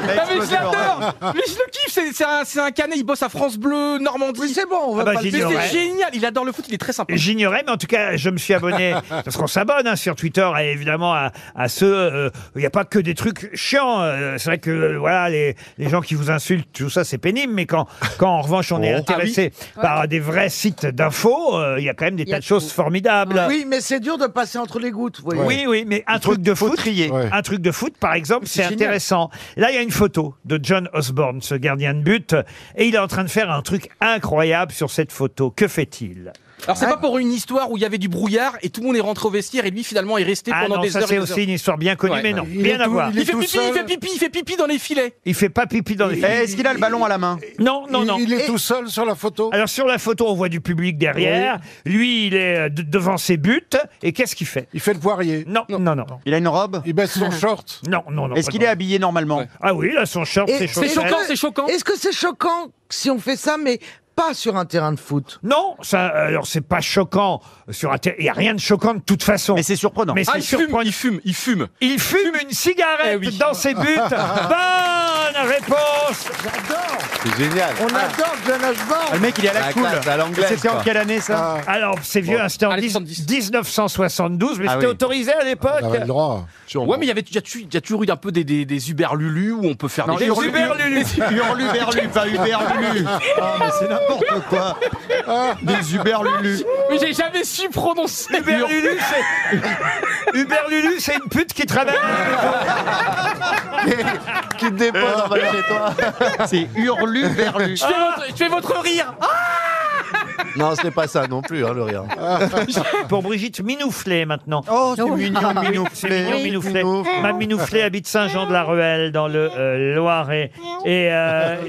Mais je l'adore. Mais je le kiffe, c'est un canet, il bosse à France Bleu, Normandie. Oui, c'est bon, on va pas le dire. C'est génial, il adore le foot, il est très sympa. J'ignorais, mais en tout cas, je me suis abonné, parce qu'on s'abonne sur Twitter, et évidemment à ceux, il n'y a pas que des trucs chiants. C'est vrai que voilà, les gens qui vous insultent, tout ça, c'est pénible, mais quand en revanche on est intéressé par des vrais sites d'infos, il y a quand même des tas de choses formidables. Oui, mais c'est dur de passer entre les gouttes. Vous voyez. Oui, mais un truc de foot, un truc de foot, par exemple, c'est intéressant. Là, il y a une photo de John Osborne, ce gardien de but, et il est en train de faire un truc incroyable sur cette photo. Que fait-il? Alors c'est pas pour une histoire où il y avait du brouillard et tout le monde est rentré au vestiaire et lui finalement est resté pendant des heures. Ça c'est aussi une histoire bien connue, mais non, rien à voir. Il fait pipi dans les filets. Il fait pas pipi dans les filets. Est-ce qu'il a le ballon à la main? Non. Il est tout seul sur la photo? Alors sur la photo, on voit du public derrière. Lui, il est devant ses buts. Et qu'est-ce qu'il fait? Il fait le poirier. Non. Il a une robe? Il baisse son short? Non. Est-ce qu'il est habillé normalement? Ah oui, il a son short, ses chaussettes. C'est choquant. Est-ce que c'est choquant si on fait ça, mais pas sur un terrain de foot? Non, alors c'est pas choquant sur un terrain. Il n'y a rien de choquant de toute façon. Mais c'est surprenant. Mais c'est surprenant. Il fume. Il fume une cigarette dans ses buts. Bonne réponse. J'adore. C'est génial. On adore John Osborne. Le mec, il est à la cool. C'était en quelle année ça? Alors c'est vieux, c'était en 1972, mais c'était autorisé à l'époque. On avait le droit. Ouais, mais il y a toujours eu un peu des Uberlulu où on peut faire des Uberlulu. Hurluberlu, pas Uberlulu. Mais c'est n'importe quoi. Des Uberlulu. Mais j'ai jamais su prononcer. Uberlulu, c'est une pute qui travaille. Qui te dépose en bas de chez toi. C'est Hurluberlu. Je fais votre rire. Non, ce n'est pas ça non plus, le rire. Pour Brigitte Minouflet, maintenant. Oh, c'est mignon, Minouflet. Minouflet. Ma Minouflet habite Saint-Jean-de-la-Ruelle, dans le Loiret. Et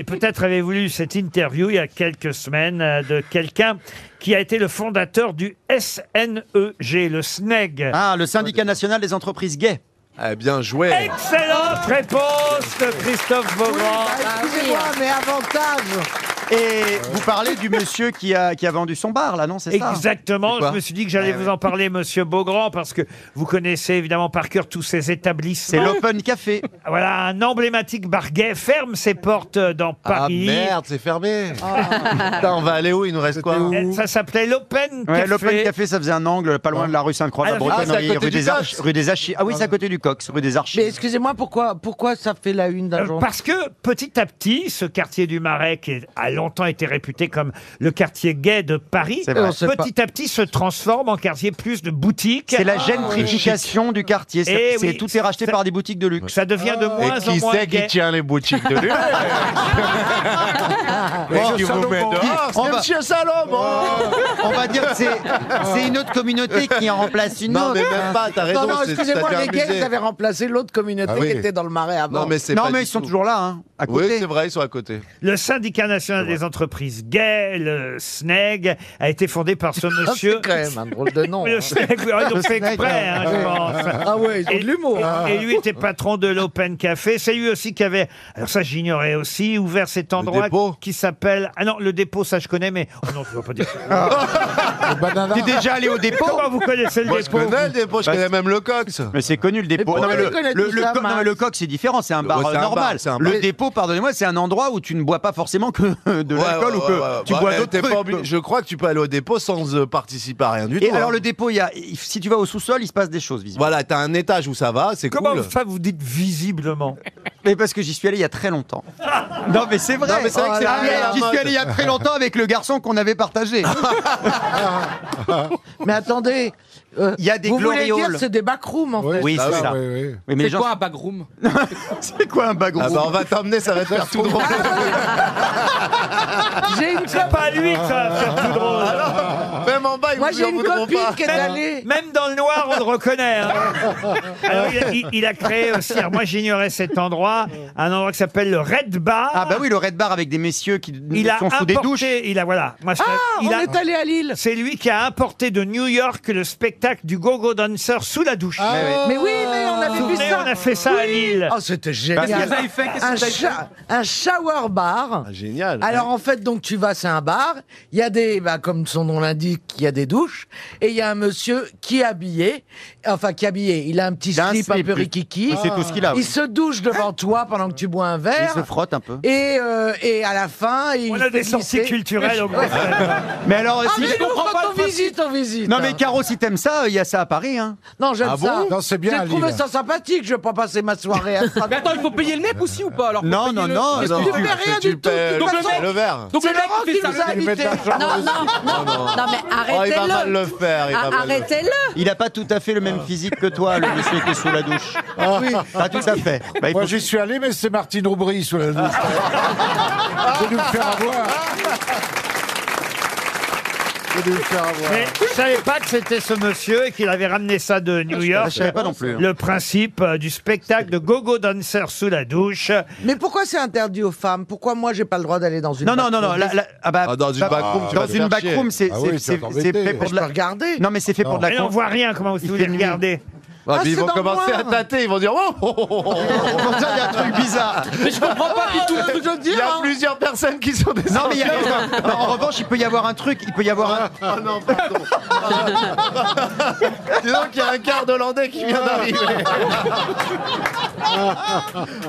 peut-être avez-vous lu cette interview, il y a quelques semaines, de quelqu'un qui a été le fondateur du SNEG, le SNEG. Ah, le Syndicat National des Entreprises Gays. Bien joué. Excellente réponse de Christophe Beaugrand. Excusez-moi, mais avantage. Et vous parlez du monsieur qui a vendu son bar, là, non? C'est ça? Exactement. Je me suis dit que j'allais vous en parler, monsieur Beaugrand, parce que vous connaissez évidemment par cœur tous ces établissements. C'est l'Open Café. Voilà, un emblématique bar gay ferme ses portes dans Paris. Ah merde, c'est fermé. Putain, on va aller où? Il nous reste quoi? Ça s'appelait l'Open Café. L'Open Café, ça faisait un angle pas loin de la rue Sainte-Croix-de-la-Bretonnerie, rue des Archives. Ah oui, c'est à côté du Cox, rue des Archives. Mais excusez-moi, pourquoi ça fait la une d'un jour? Parce que petit à petit, ce quartier du Marais, qui a longtemps été réputé comme le quartier gay de Paris, petit à petit se transforme en quartier plus de boutiques. C'est la gentrification du quartier. Tout est racheté par des boutiques de luxe. Ça devient de moins en moins gay. Qui c'est qui tient les boutiques de luxe? Monsieur Salomon. On va dire que c'est une autre communauté qui en remplace une autre. Non, mais même pas, t'as raison. Non, excusez-moi, les gays, ils avaient remplacé l'autre communauté qui était dans le Marais avant. Non, mais ils sont toujours là, à côté. Oui, c'est vrai, ils sont à côté. Le Syndicat National des Entreprises Gays, le SNEG, a été fondé par ce monsieur. C'est quand même un drôle de nom. Le SNEG, ils ont fait exprès, je pense. Ah ouais, ils ont de l'humour. Et lui était patron de l'Open Café. C'est lui aussi qui avait, alors ça j'ignorais aussi, ouvert cet endroit qui s'appelle... Ah non, le dépôt, ça je connais, mais... Oh non, je ne vais pas dire ça. T'es déjà allé au dépôt? Comment vous connaissez le dépôt? Je connais le dépôt, je connais même le Cox. Mais c'est connu le dépôt. Non, mais le Cox, c'est différent, c'est un bar normal. Le dépôt, pardonnez-moi, c'est un endroit où tu ne bois pas forcément que de l'alcool ou que tu bois d'autres trucs. Je crois que tu peux aller au dépôt sans participer à rien du tout. Et alors le dépôt, si tu vas au sous-sol, il se passe des choses visiblement. Voilà, t'as un étage où ça va, c'est cool. Comment ça vous dites visiblement? Mais parce que j'y suis allé il y a très longtemps. Non mais c'est vrai. Non, mais c'est vrai que j'y suis allé il y a très longtemps avec le garçon qu'on avait partagé. Mais attendez, Il y a des Vous voulez glorioles. dire c'est des backrooms en fait. Oui, Ah c'est oui, ça. oui, oui. Oui, mais les C'est gens- quoi un backroom? C'est quoi un bagroom? Ah bah on va t'emmener, ça va te faire tout drôle. J'ai une C'est pas lui que ça va faire tout drôle. Même en bas, ils Moi vous j'ai en une voudront copine pas. qui est allée. Même dans le noir, on le reconnaît. Hein. Alors, il a créé aussi, alors moi j'ignorais cet endroit, un endroit qui s'appelle le Red Bar. Ah bah oui, le Red Bar avec des messieurs qui Il a sont sous des douches. importé, il a voilà. Moi, On est allé à Lille. c'est lui qui a importé de New York le spectacle du Go-Go Dancer sous la douche. Mais oui, mais on Vous avait vous vu souvenez, ça. on a fait ça à Lille. Oh, c'était génial. Qu'est-ce que vous avez fait? Qu'est-ce que vous avez fait? Un shower bar. Ah, génial. Alors en fait, donc tu vas, c'est un bar. Il y a des, comme son nom l'indique, il y a des douches et il y a un monsieur qui est habillé, il a un petit Il a un slip un slip, peu lui. rikiki. Oui, c'est tout ce qu'il a, oui. Il se douche devant toi pendant que tu bois un Il verre. se frotte un peu. Et à la fin, il On a fait des sorties glisser. culturelles au Ouais. Mais alors, Ah si... mais je nous, comprends pas quand le on visite, on visite. Non mais hein. Caro, si t'aimes ça, il y a ça à Paris. Hein. Non, j'aime Ah bon ça. Non, c'est bien à J'ai trouvé Lille. ça sympathique. Je vais pas passer ma soirée à ça. Mais attends, il faut payer le mec aussi ou pas alors? Non, non, non. Mais tu non. fais rien du tout. De toute Donc le façon, mec- Le verre. Donc c'est le mec Laurent qui qui fait nous ça. a invités. Non, mais Oh, il va mal arrêtez-le. le faire. Il va mal le faire. Arrêtez-le. Il a pas tout à fait le même physique que toi, le monsieur qui est sous la douche. Oui. Pas tout à fait. Bah, il Moi, faut- j'y suis allé, mais c'est Martine Aubry sous la douche. J'ai dû me faire avoir. J'ai dû me faire avoir. Mais je savais pas que c'était ce monsieur et qu'il avait ramené ça de New York. Je savais pas non plus. Le principe du spectacle de Go-Go Dancer sous la douche. Mais pourquoi c'est interdit aux femmes? Pourquoi moi j'ai pas le droit d'aller dans une Non, non, non, non. backroom? Ah bah, Ah, dans une backroom, tu vas dans te une faire backroom, c'est Ah oui, tu vas c'est t'embêter. fait pour Je de peux la. regarder. Non, mais c'est fait pour de la. Et on voit rien, comment vous voulez regarder. Ah, Ah, puis ils c'est vont dans le commencer à noir. tâter, ils vont dire oh, oh, oh, oh, oh. Comme ça, il y a un truc bizarre. Mais je comprends pas du tout. Il y a plusieurs personnes qui sont des Non, mais il y a- non, en revanche, il peut y avoir un truc. Il peut y avoir un. Oh non, pardon. Dis donc qu'il y a un quart d'Hollandais qui vient d'arriver.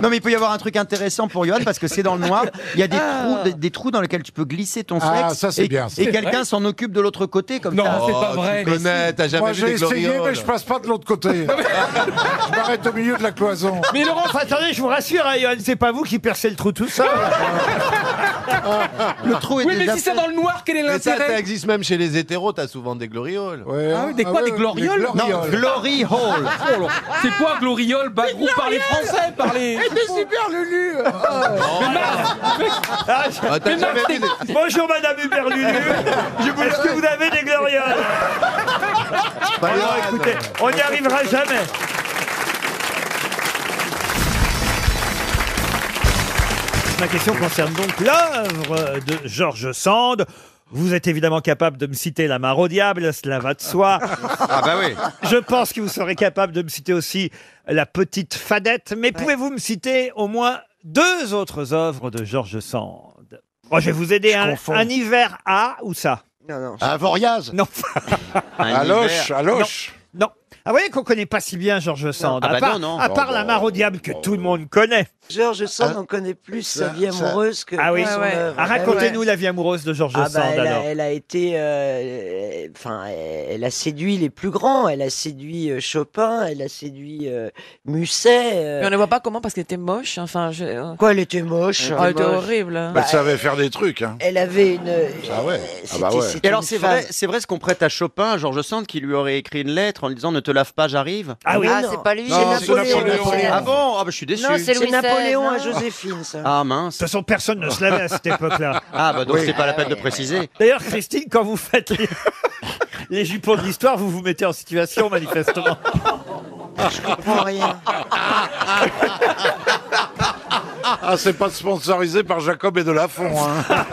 Non, mais il peut y avoir un truc intéressant pour Johan parce que c'est dans le noir. Il y a des trous dans lesquels tu peux glisser ton Ah, flex. ça, c'est et, bien, ça. Et quelqu'un s'en occupe de l'autre côté comme Non, ça. c'est pas Oh, vrai. tu connais, t'as jamais Moi, vu j'ai des essayé, glorioles. mais je passe pas de l'autre côté. Je m'arrête au milieu de la cloison. Mais Laurent, enfin, attendez, je vous rassure, hein, Johan, c'est pas vous qui percez le trou tout seul. Le trou est Oui, mais déjà si c'est fait. dans le noir, quel est Mais ça l'intérêt? existe même chez les hétéros, t'as souvent des glorioles. Ouais, Ah oui, des quoi, des glorioles des Non, Glory Hall. C'est quoi gloriole? Backroom par les Français, par les. C'était super Lulu. Ah, Ah, t'as jamais vu des... bonjour Madame Huberlulu. Est-ce que vous avez des glorioles? Alors écoutez, on n'y arrivera jamais. Ma question concerne donc l'œuvre de George Sand. Vous êtes évidemment capable de me citer La Mare au diable, cela va de soi. Ah bah oui. Je pense que vous serez capable de me citer aussi La Petite Fadette, mais pouvez-vous me citer au moins deux autres œuvres de George Sand? Moi, je vais vous aider. Un hiver à ou ça? Un Voriaz. Non. À Loche, à Loche. Non. Ah, vous voyez qu'on connaît pas si bien George Sand. Ah bah à part, non. à part La Mare au diable que tout le monde connaît. George Sand, on connaît plus sa vie amoureuse que Ah oui. son œuvre. Ah, racontez-nous la vie amoureuse de George Sand alors. Elle a été, enfin, elle a séduit les plus grands. Elle a séduit Chopin, elle a séduit Musset. Mais on ne voit pas comment parce qu'elle était moche. Enfin, Quoi, elle était moche. Elle était horrible. Elle savait faire des trucs. Hein. Elle avait une. Ah ouais. Ah bah ouais. Et alors c'est vrai ce qu'on prête à Chopin, à George Sand, qui lui aurait écrit une lettre en lui disant ne te lave pas, j'arrive. Ah oui, Ah, c'est pas lui. Non, c'est c'est Napoléon. Ah bon, ah bah je suis déçu. Non, c'est Louis Napoléon à XVI, non. Joséphine, ça. Ah De mince. toute façon, personne ne se lavait à cette époque-là. Ah bah donc c'est pas la peine de préciser. D'ailleurs, Christine, quand vous faites les jupons de l'histoire, vous vous mettez en situation, manifestement. Je comprends rien. Ah, c'est pas sponsorisé par Jacob et Delafont. Hein.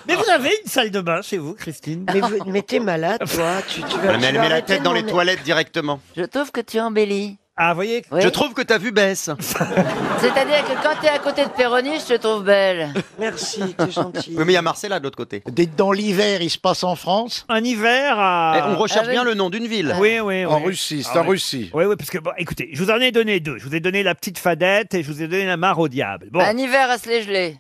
Mais vous avez une salle de bain chez vous, Christine? Mais t'es malade, toi. Tu vas, Mais elle tu vas met la arrêter tête de dans les m'emmerder. toilettes directement. Je trouve que tu embellis. Ah, vous voyez? Oui. Je trouve que ta vue baisse. C'est-à-dire que quand t'es à côté de Péroni, je te trouve belle. Merci, t'es gentil. Oui mais il y a Marcella de l'autre côté. Dans l'hiver, il se passe en France. Un hiver à... Eh, on recherche Ah oui. bien le nom d'une ville. Oui, oui, oui. En Russie, c'est en Russie. Oui, oui, parce que, bon, écoutez, je vous en ai donné deux. Je vous ai donné La Petite Fadette et je vous ai donné La Mare au diable. Bon, Un hiver à se les geler.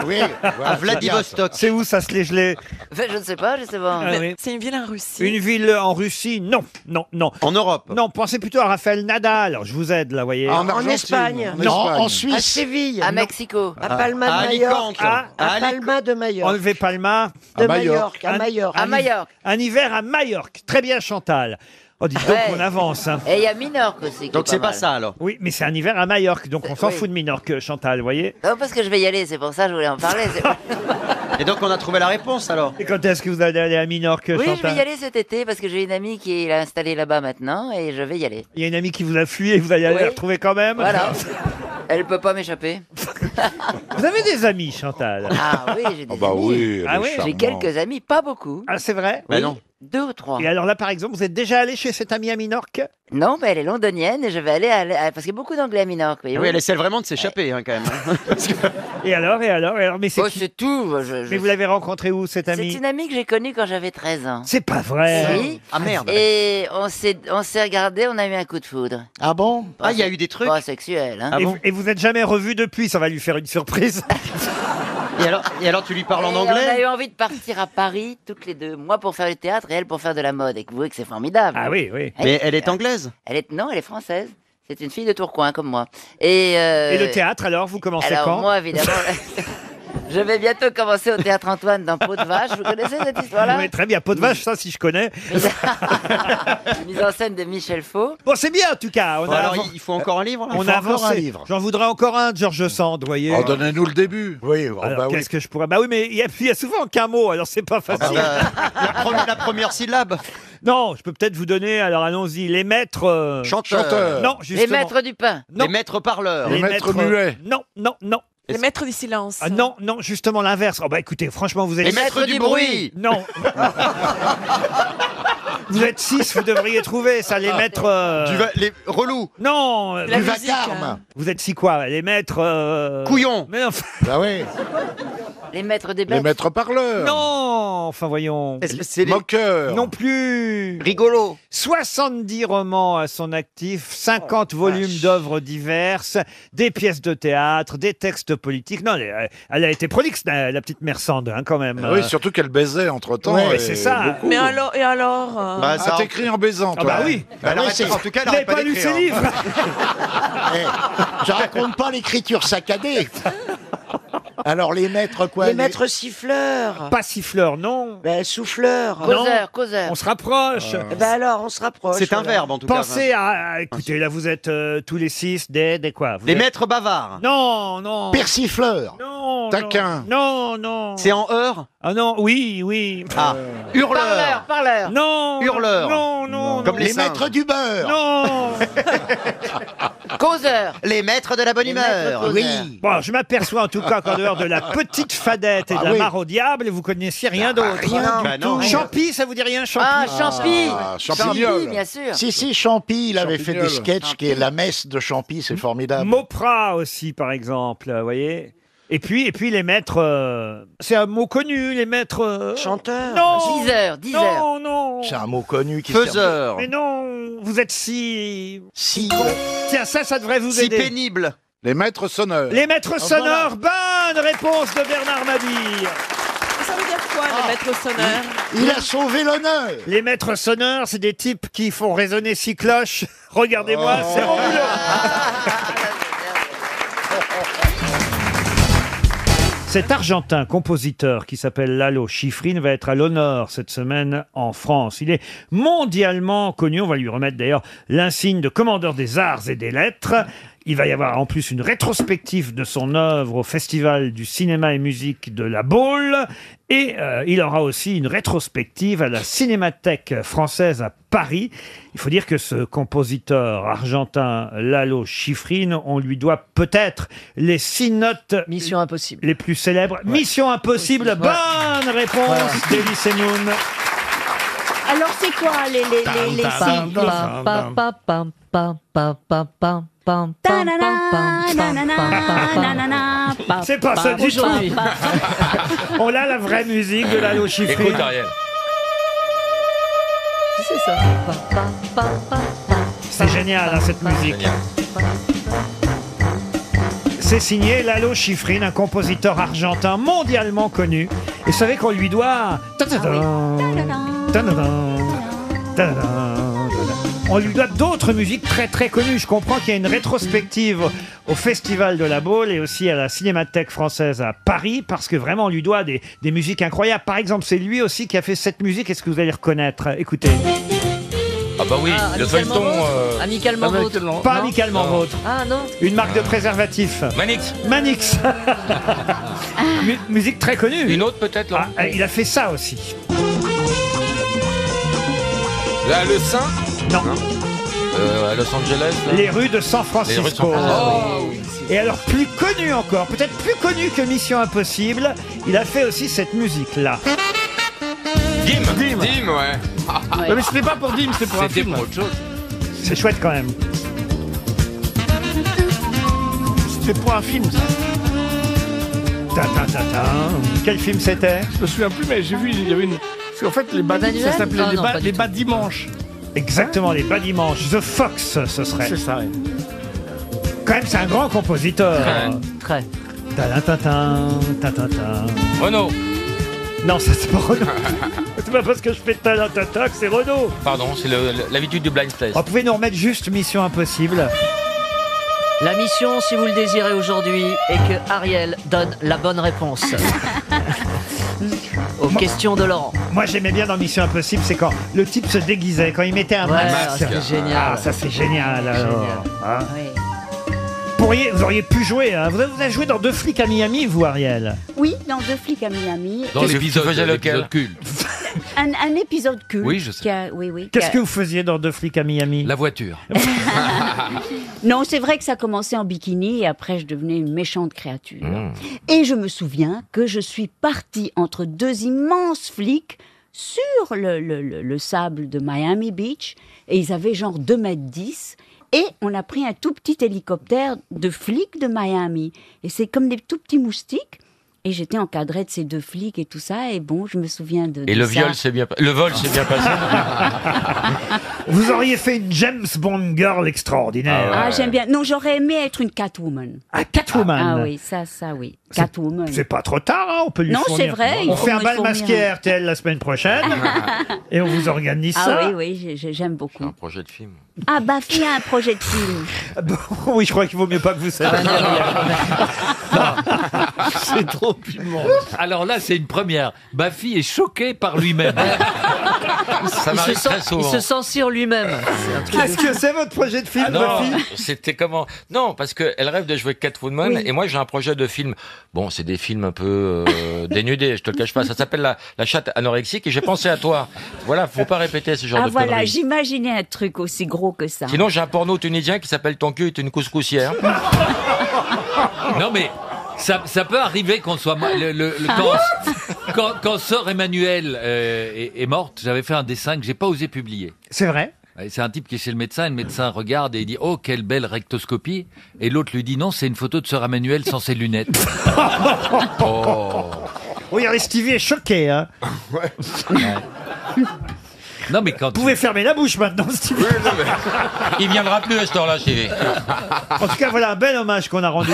Oui, À Vladivostok. c'est où ça se les gelé? Enfin, je ne sais pas, je sais pas. Ah oui. C'est une ville en Russie. Une ville en Russie? Non, non, non. En Europe. Non, pensez plutôt à Raphaël Nadal. Canada. Alors, je vous aide, là, vous voyez. En En Argentine, Espagne. en Non, Espagne. En À Suisse. Séville. À Mexico. À Palma de À Majorque. Alicante. À Palma de Majorque. Enlevez Palma. De À Majorque. Majorque. À Majorque. À Majorque. Un hiver à Majorque. Très bien, Chantal. Oh, dites donc, Ouais. on avance. Hein. Et il y a Minorque aussi. qui Donc est c'est pas mal. ça alors. Oui, mais c'est un hiver à Majorque, donc on s'en Oui. fout de Minorque, Chantal, vous voyez. Non, parce que je vais y aller, c'est pour ça que je voulais en parler. Et donc on a trouvé la réponse alors. Et quand est-ce que vous allez aller à Minorque, Oui, Chantal? je vais y aller cet été parce que j'ai une amie qui est installée là-bas maintenant et je vais y aller. Il y a une amie qui vous a fui et vous allez aller Oui. la retrouver quand même. Voilà. Elle peut pas m'échapper. Vous avez des amis, Chantal? Ah oui, j'ai des Ah bah amis. oui, Ah oui, J'ai quelques amis, pas beaucoup. Ah, c'est vrai? Bah Oui, non. 2 ou 3. Et alors là, par exemple, vous êtes déjà allé chez cette amie à Minorque? Non, mais elle est londonienne et je vais aller parce qu'il y a beaucoup d'anglais à Minorque. Ah oui, elle essaie vraiment de s'échapper hein, quand même. Et alors, mais c'est Oh, qui? c'est tout. Mais vous l'avez rencontrée où, cette C'est amie? une amie que j'ai connue quand j'avais 13 ans. C'est pas vrai. Oui. Ah merde. Et on s'est regardé, on a eu un coup de foudre. Ah bon? Ah, il y a eu des trucs. Pas sexuel, hein. Ah Et, bon vous, et vous êtes jamais revus depuis, ça va lui faire une surprise. Et alors tu lui parles en Et on a anglais? eu envie de partir à Paris, toutes les deux. Moi pour faire du théâtre et elle pour faire de la mode. Et que vous voyez que c'est formidable. Ah oui, oui. Mais elle est anglaise. Non, elle est française. C'est une fille de Tourcoing comme moi. Et le théâtre, alors, vous commencez alors, quand? moi, évidemment, je vais bientôt commencer au Théâtre Antoine dans Peau de Vache. Vous connaissez cette histoire-là? Oui, très bien. Peau de vache, ça, si je connais. Mise en scène de Michel Faux. Bon, c'est bien, en tout cas. Bon, alors il faut encore un livre là. On a avancé. J'en voudrais encore un de Georges Sand, vous voyez. Oh, donnez-nous le début. Oui, Alors, qu'est-ce que je pourrais... Bah oui, mais il y a souvent qu'un mot, alors c'est pas facile. La première syllabe. Non, je peux peut-être vous donner, alors allons-y, les maîtres... Chanteurs. Non, justement. Les maîtres du pain. Non. Les maîtres parleurs. Les maîtres muets. Non, non, non. Les maîtres du silence. Ah non, non, justement l'inverse. Oh bah écoutez, franchement, vous êtes... Les maîtres du bruit. Non. Vous êtes 6, vous devriez trouver ça, les maîtres... Les relous. Non. La vous, musique, hein. vous êtes si quoi? Les maîtres... Couillons. Mais non, Bah oui. Les maîtres des Les bêtes. maîtres parleurs. non, enfin voyons. C'est les Moqueurs. Non plus. rigolos. 70 romans à son actif, 50 volumes d'œuvres diverses, des pièces de théâtre, des textes politiques. Non, elle a été prolixe, la petite mère Sand, hein, quand même. Oui, surtout qu'elle baisait entre-temps. Ouais, et c'est ça. beaucoup. Mais alors, et alors Bah, Ah, t'écris en baisant, Ah toi. bah oui. Bah, elle oui, arrête- c'est- en tout cas, Vous elle n'avez arrête pas lu d'écrire, ses hein. livres? Je raconte pas l'écriture saccadée. Alors les maîtres quoi? Les maîtres siffleurs. Pas siffleur, non. Ben, souffleurs. Non. Causeur. On se rapproche. Eh ben alors, on se rapproche. C'est un voilà. verbe en tout cas. Pensez écoutez, là vous êtes tous les 6 des quoi? Vous Les êtes- maîtres bavards. Non, non. Persifleur. Non. Taquin. Non, non. C'est en heure. Ah non, oui, oui. Ah. Hurleur. Parleur. Non. Hurleur. Non, non, Comme non. les Les singes. maîtres du beurre. Non. Causeur. Les maîtres de la bonne Les maîtres humeur. causeurs. Oui. Bon, je m'aperçois en tout cas qu'en dehors de la petite fadette et de la oui. mare au diable, vous connaissiez rien d'autre. rien Bah non. Champi, ça vous dit rien, Champi? Ah, Champy. Champignol. bien sûr. Si, Champy, il avait fait des Champignol. sketchs qui est la messe de Champy, c'est formidable. Mopra aussi, par exemple, vous voyez. Et puis les maîtres, c'est un mot connu, les maîtres. Chanteur. Non. 10 heures. Non, non. C'est un mot connu qui sert- Faiseur. Mais non, vous êtes si. Si. Tiens, ça devrait vous Si aider. pénible. Les maîtres sonneurs. Les maîtres sonores, bonne réponse de Bernard Mabille. Ça veut dire quoi, les maîtres sonneurs? Il a sauvé l'honneur. Les maîtres sonneurs, c'est des types qui font résonner six cloches. Regardez-moi, c'est mon boulot. Cet Argentin compositeur qui s'appelle Lalo Schifrin va être à l'honneur cette semaine en France. Il est mondialement connu. On va lui remettre d'ailleurs l'insigne de commandeur des arts et des lettres. Il va y avoir en plus une rétrospective de son œuvre au Festival du cinéma et musique de la Baule. Et il aura aussi une rétrospective à la Cinémathèque française à Paris. Il faut dire que ce compositeur argentin Lalo Schifrin, on lui doit peut-être les 6 notes Mission Impossible. les plus célèbres. Mission Impossible, bonne réponse d'Elie Semoun. Alors c'est quoi les Pam, pam, pam, pam, pam, pam, pam, pam, pam, pam, C'est pas ça du tout. Aujourd'hui. On a la vraie musique de Lalo Schifrin. Écoute, Ariel. C'est ça. C'est génial, hein, cette musique. C'est signé Lalo Schifrin, un compositeur argentin mondialement connu. Et vous savez qu'on lui doit... on lui doit d'autres musiques très très connues. Je comprends qu'il y a une rétrospective au Festival de la Baule et aussi à la Cinémathèque française à Paris, parce que vraiment on lui doit des musiques incroyables. Par exemple, c'est lui aussi qui a fait cette musique. Est-ce que vous allez reconnaître? Écoutez. Ah bah oui, le feuilleton... Amicalement vôtre. Pas amicalement vôtre. Ah non. Une marque de préservatif. Manix. Manix. Musique très connue. Une autre peut-être, là. Il a fait ça aussi. Là, le Saint. Non. À Los Angeles. Là. Les rues de San Francisco. Les rues de San Francisco. Et alors, plus connu encore, peut-être plus connu que Mission Impossible, il a fait aussi cette musique-là. Dim, ouais. Ouais, mais c'était pas pour Dim, c'était pour un film. Pour autre chose. C'est chouette quand même. C'était pour un film, ça. Quel film c'était? Je me souviens plus, mais j'ai vu, il y avait une... Parce qu'en fait, les bas, ça s'appelait les bas dimanches. Exactement, les bas dimanches. The Fox, ce serait. C'est ça, oui. Quand même, c'est un grand compositeur. Très. Renaud. Non, ça c'est pas Renaud. C'est pas parce que je fais que c'est Renaud. Pardon, c'est l'habitude du blind test. Vous pouvez nous remettre juste Mission Impossible. La mission, si vous le désirez aujourd'hui, est que Ariel donne la bonne réponse aux questions de Laurent. Moi, j'aimais bien dans Mission Impossible, c'est quand le type se déguisait, quand il mettait un masque. C'est génial. Ah, ça c'est génial. Alors. Hein. Oui. Vous auriez pu jouer. Hein. Vous avez joué dans 2 flics à Miami, vous, Ariel? Oui, dans 2 flics à Miami. Dans l'épisode culte. Un épisode culte. Oui, je sais. Oui. Qu'est-ce que vous faisiez dans 2 flics à Miami? La voiture. Non, c'est vrai que ça commençait en bikini et après je devenais une méchante créature. Et je me souviens que je suis partie entre 2 immenses flics sur le sable de Miami Beach et ils avaient genre 2,10 m. Et on a pris un tout petit hélicoptère de flics de Miami. Et c'est comme des tout petits moustiques. Et j'étais encadrée de ces 2 flics et tout ça. Et bon, je me souviens de Et le ça. vol s'est bien passé. Vous auriez fait une James Bond girl extraordinaire. Ah, j'aime bien. Non, j'aurais aimé être une Catwoman. Ah, Catwoman. Ah oui, ça oui. Catwoman. C'est pas trop tard, hein, on peut lui Non, fournir. c'est vrai, On il faut fait un me bal fournir masqué un- à RTL la semaine prochaine. Et on vous organise ça. Ah oui, j'aime beaucoup. Un projet de film. Ah, Bafi a un projet de film. Oui, je crois qu'il vaut mieux pas que vous sachiez. C'est trop immense. Alors là, c'est une première. Bafi est choqué par lui-même. Ça m'arrive très souvent. Il se sent sur lui-même. Qu'est-ce que c'est votre projet de film, Ah non, Buffy? c'était comment? Non, parce qu'elle rêve de jouer Catwoman et moi j'ai un projet de film. Bon, c'est des films un peu dénudés, je te le cache pas. Ça s'appelle la chatte anorexique et j'ai pensé à toi. Voilà, faut pas répéter ce genre Ah de voilà, conneries. j'imaginais un truc aussi gros que ça. Sinon, j'ai un porno tunisien qui s'appelle Ton cul est une couscoussière. Non mais ça peut arriver qu'on soit quand sœur Emmanuelle est morte, j'avais fait un dessin que j'ai pas osé publier. C'est vrai? C'est un type qui est chez le médecin regarde et il dit « Oh, quelle belle rectoscopie !» Et l'autre lui dit « Non, c'est une photo de sœur Emmanuelle sans ses lunettes. » Oui, regardez, Stevie est choqué. Hein. Non, mais quand Vous pouvez fermer la bouche maintenant, Stevie. Il viendra plus à cette heure-là, Stevie. En tout cas, voilà un bel hommage qu'on a rendu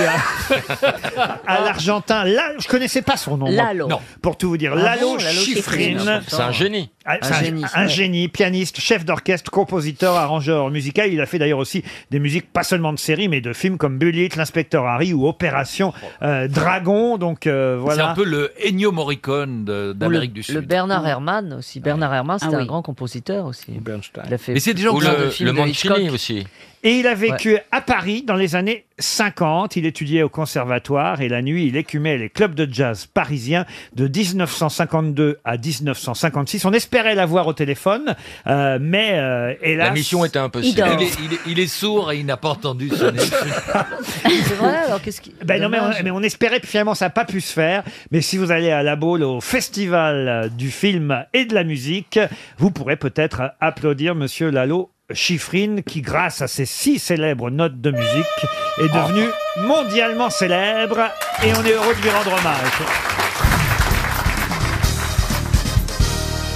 à l'Argentin. Là, je connaissais pas son nom. moi. Lalo. Non, pour tout vous dire. Ah Lalo bon, Lalo Schifrin. Schifrin. C'est un génie. Ah, c'est génie, un ouais. génie, pianiste, chef d'orchestre, compositeur, arrangeur musical. Il a fait d'ailleurs aussi des musiques, pas seulement de séries, mais de films comme Bullitt, l'Inspecteur Harry ou Opération Dragon. Donc c'est voilà. un peu le Ennio Morricone d'Amérique du Sud. Le Bernard Herrmann aussi. Bernard Herrmann, c'était Ah oui. un grand compositeur aussi. Il a fait Mais c'est des gens Ou qui plein de le films de Mancini Hitchcock. aussi. Et il a vécu à Paris dans les années 50. Il étudiait au conservatoire et la nuit, il écumait les clubs de jazz parisiens de 1952 à 1956. On espérait l'avoir au téléphone, mais hélas... La mission était impossible. Il est sourd et il n'a pas entendu sonner. C'est vrai, alors qu'est-ce qui. Ben non, Dommage. mais on espérait, puis finalement ça n'a pas pu se faire. Mais si vous allez à La Baule, au festival du film et de la musique, vous pourrez peut-être applaudir Monsieur Lalo Schifrin, qui grâce à ses 6 célèbres notes de musique est devenu mondialement célèbre, et on est heureux de lui rendre hommage.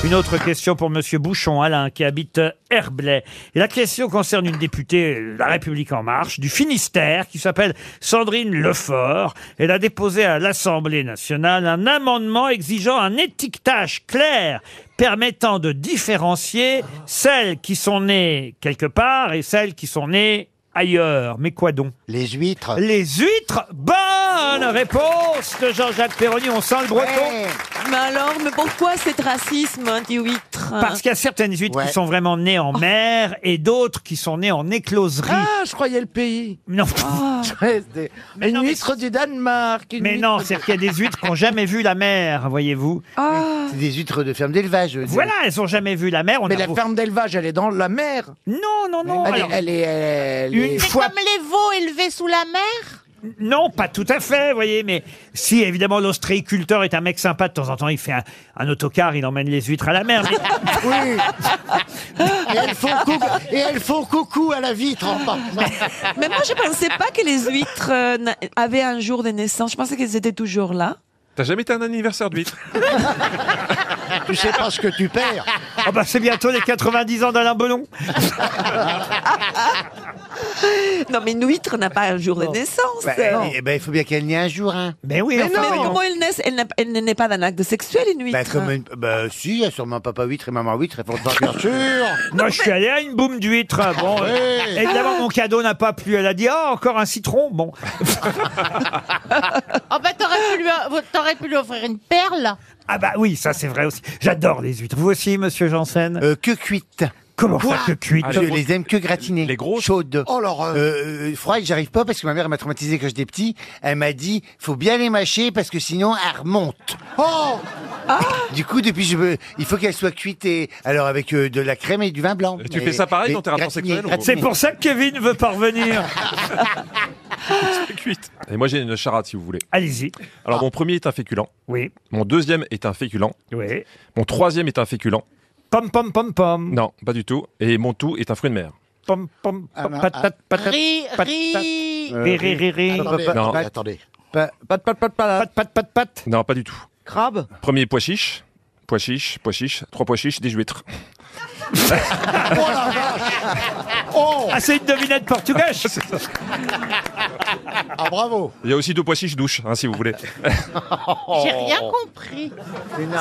Une autre question pour Monsieur Bouchon, Alain, qui habite Herblay. Et la question concerne une députée de La République En Marche, du Finistère, qui s'appelle Sandrine Lefort. Elle a déposé à l'Assemblée nationale un amendement exigeant un étiquetage clair permettant de différencier celles qui sont nées quelque part et celles qui sont nées ailleurs. Mais quoi donc? Les huîtres. Les huîtres. Bonne réponse de Jean-Jacques Perroni. On sent le breton. Mais alors, mais pourquoi cet racisme anti-huître? Parce qu'il y a certaines huîtres qui sont vraiment nées en mer et d'autres qui sont nées en écloserie. Ah, je croyais le pays. Non. Une huître du Danemark. Mais non, c'est qu'il y a des huîtres qui n'ont jamais vu la mer, voyez-vous. C'est des huîtres de ferme d'élevage. je veux dire. Voilà, elles n'ont jamais vu la mer. Mais la ferme d'élevage, elle est dans la mer. Non, non, non. Elle est Une fois... Comme les veaux élevés sous la mer? Non, pas tout à fait, vous voyez, mais si, évidemment, l'ostréiculteur est un mec sympa, de temps en temps, il fait un autocar, il emmène les huîtres à la mer. Mais... Oui. Et elles font coucou à la vitre en partant. Mais moi, je pensais pas que les huîtres avaient un jour de naissance. Je pensais qu'elles étaient toujours là. T'as jamais été à un anniversaire d'huître? Tu sais pas ce que tu perds. Oh bah c'est bientôt les 90 ans d'Alain Belon. Non, mais une huître n'a pas un jour de naissance. Il faut bien qu'elle naisse un jour. Hein. Ben oui, Mais enfin, non, voyons. comment elle naît? Elle n'est pas d'un acte sexuel, une huître. Si, il y a sûrement papa huître et maman huître, elles font ça, bien sûr. Moi, je suis allé à une boum d'huître. Bon, évidemment, mon cadeau n'a pas plu. Elle a dit, oh, encore un citron. Bon. Oh bah t'aurais pu lui offrir une perle. Ah bah oui, ça c'est vrai aussi. J'adore les huîtres. Vous aussi, monsieur Janssen? Que cuites. Comment ça, que cuites? Je les aime que gratinées. Les grosses? Chaudes. Oh l'horreur. Froides, j'arrive pas parce que ma mère m'a traumatisé quand j'étais petit. Elle m'a dit, faut bien les mâcher parce que sinon elles remontent. Oh! Du coup, il faut qu'elles soient cuites alors avec de la crème et du vin blanc. Et tu fais ça pareil dans tes rapports sexuels? C'est pour ça que Kevin veut pas revenir. C'est cuite. Et moi j'ai une charade si vous voulez. Allez-y. Alors mon premier est un féculent. Oui. Mon deuxième est un féculent. Oui. Mon troisième est un féculent. Pom pom pom pom. Non, pas du tout. Et mon tout est un fruit de mer. Pom pom pom patate patate. Non. Attendez. Pat. Non, pas du tout. Crabe. Premier pois chiche. Pois chiche. 3 pois chiches, des huîtres. Ah, c'est une devinette portugaise. Ah, bravo. Il y a aussi 2 pois chiches douches, si vous voulez. J'ai rien compris.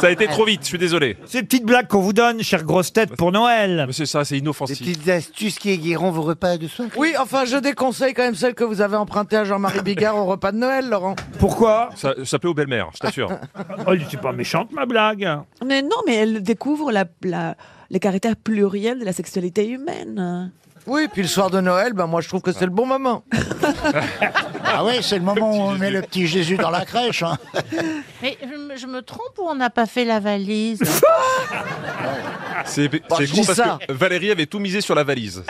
Ça a été trop vite, je suis désolé. C'est une petite blague qu'on vous donne, chère grosse tête, pour Noël. Mais c'est ça, c'est Des inoffensif. petites astuces qui aiguilleront vos repas de soir. Oui, enfin, je déconseille quand même celle que vous avez empruntée à Jean-Marie Bigard au repas de Noël, Laurent. Pourquoi? Ça plaît aux belles-mères, je t'assure. Oh, c'est pas méchante, ma blague. Mais non, mais elle découvre les caractères pluriels de la sexualité humaine. Oui, puis le soir de Noël, moi je trouve que c'est le bon moment. Ah oui, c'est le moment où on met le petit Jésus dans la crèche. Hein. Mais je me trompe ou on n'a pas fait la valise? C'est je con dis parce ça. que Valérie avait tout misé sur la valise.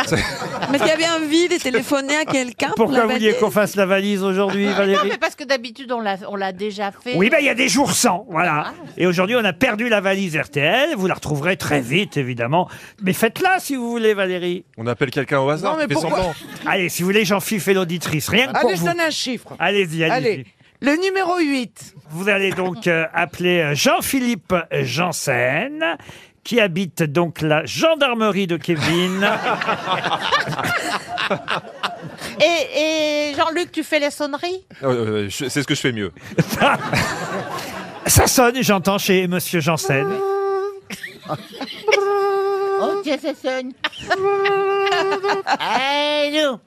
Mais il y avait envie de téléphoner à quelqu'un pour Pourquoi la vous vouliez valise. qu'on fasse la valise aujourd'hui, Non, Valérie? mais parce que d'habitude on l'a déjà fait. Oui, il y a des jours sans, voilà. Et aujourd'hui, on a perdu la valise RTL. Vous la retrouverez très vite, évidemment. Mais faites-la si vous voulez, Valérie. On appelle quelqu'un au hasard, Non, mais qui fait pourquoi semblant. Allez, si vous voulez, Jean-Philippe fait l'auditrice. Rien que pour Allez, je vous. donne un chiffre. Allez-y. Allez, le numéro 8. Vous allez donc appeler Jean-Philippe Janssen, qui habite donc la gendarmerie de Kevin. Et Jean-Luc, tu fais les sonneries? C'est ce que je fais mieux. Ça sonne, j'entends chez Monsieur Janssen. Oh tiens, ça sonne. Allô?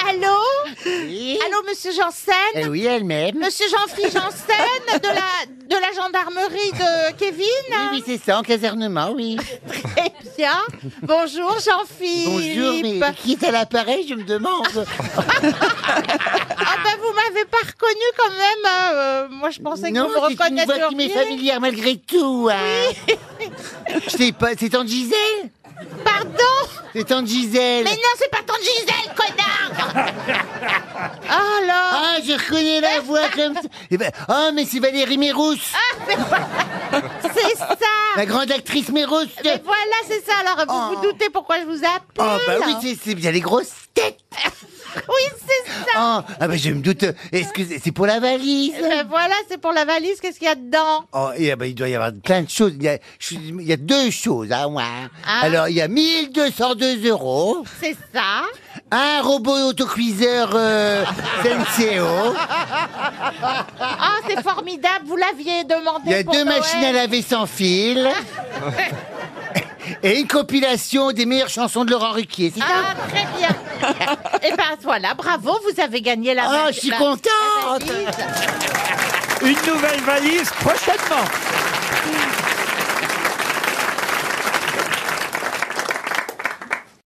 Allô? Oui. Allô, monsieur Janssen? Oui, elle-même. Monsieur Jean-Philippe Janssen de la gendarmerie de Kevin? Oui, c'est ça, en casernement, oui. Très bien. Bonjour, Jean-Philippe. Bonjour, mais qui est à l'appareil, je me demande. Ah ben, vous m'avez pas reconnu quand même. Moi, je pensais que Non, vous me c'est une voix qui m'est reconnaîtriez. familière malgré tout. Hein. Je sais pas, c'est Tante Gisèle? Pardon? C'est Tante Gisèle. Mais non, c'est pas Tante Gisèle, connard. Ah là. Ah, je reconnais la voix comme ça. Eh ben, oh, mais c'est Valérie Mérous. C'est ça. La grande actrice Mérous. Mais voilà, c'est ça. Alors, vous vous doutez pourquoi je vous appelle? Oh, bah oui, c'est bien les grosses têtes. Oui, c'est ça. Ah ben je me doute. Est-ce que c'est pour la valise? Voilà, c'est pour la valise. Qu'est-ce qu'il y a dedans? Oh, et ben, il doit y avoir plein de choses. Il y a deux choses à moi. Ah. Alors, il y a 1202 €. C'est ça. Un robot autocuiseur Senseo. Ah, c'est formidable. Vous l'aviez demandé. Il y a pour 2 Noël. machines à laver sans fil. Et une compilation des meilleures chansons de Laurent Ruquier, c'est ça? Ah, très bien. Et ben voilà, bravo, vous avez gagné la Oh, je suis contente. valise. Une nouvelle valise prochainement.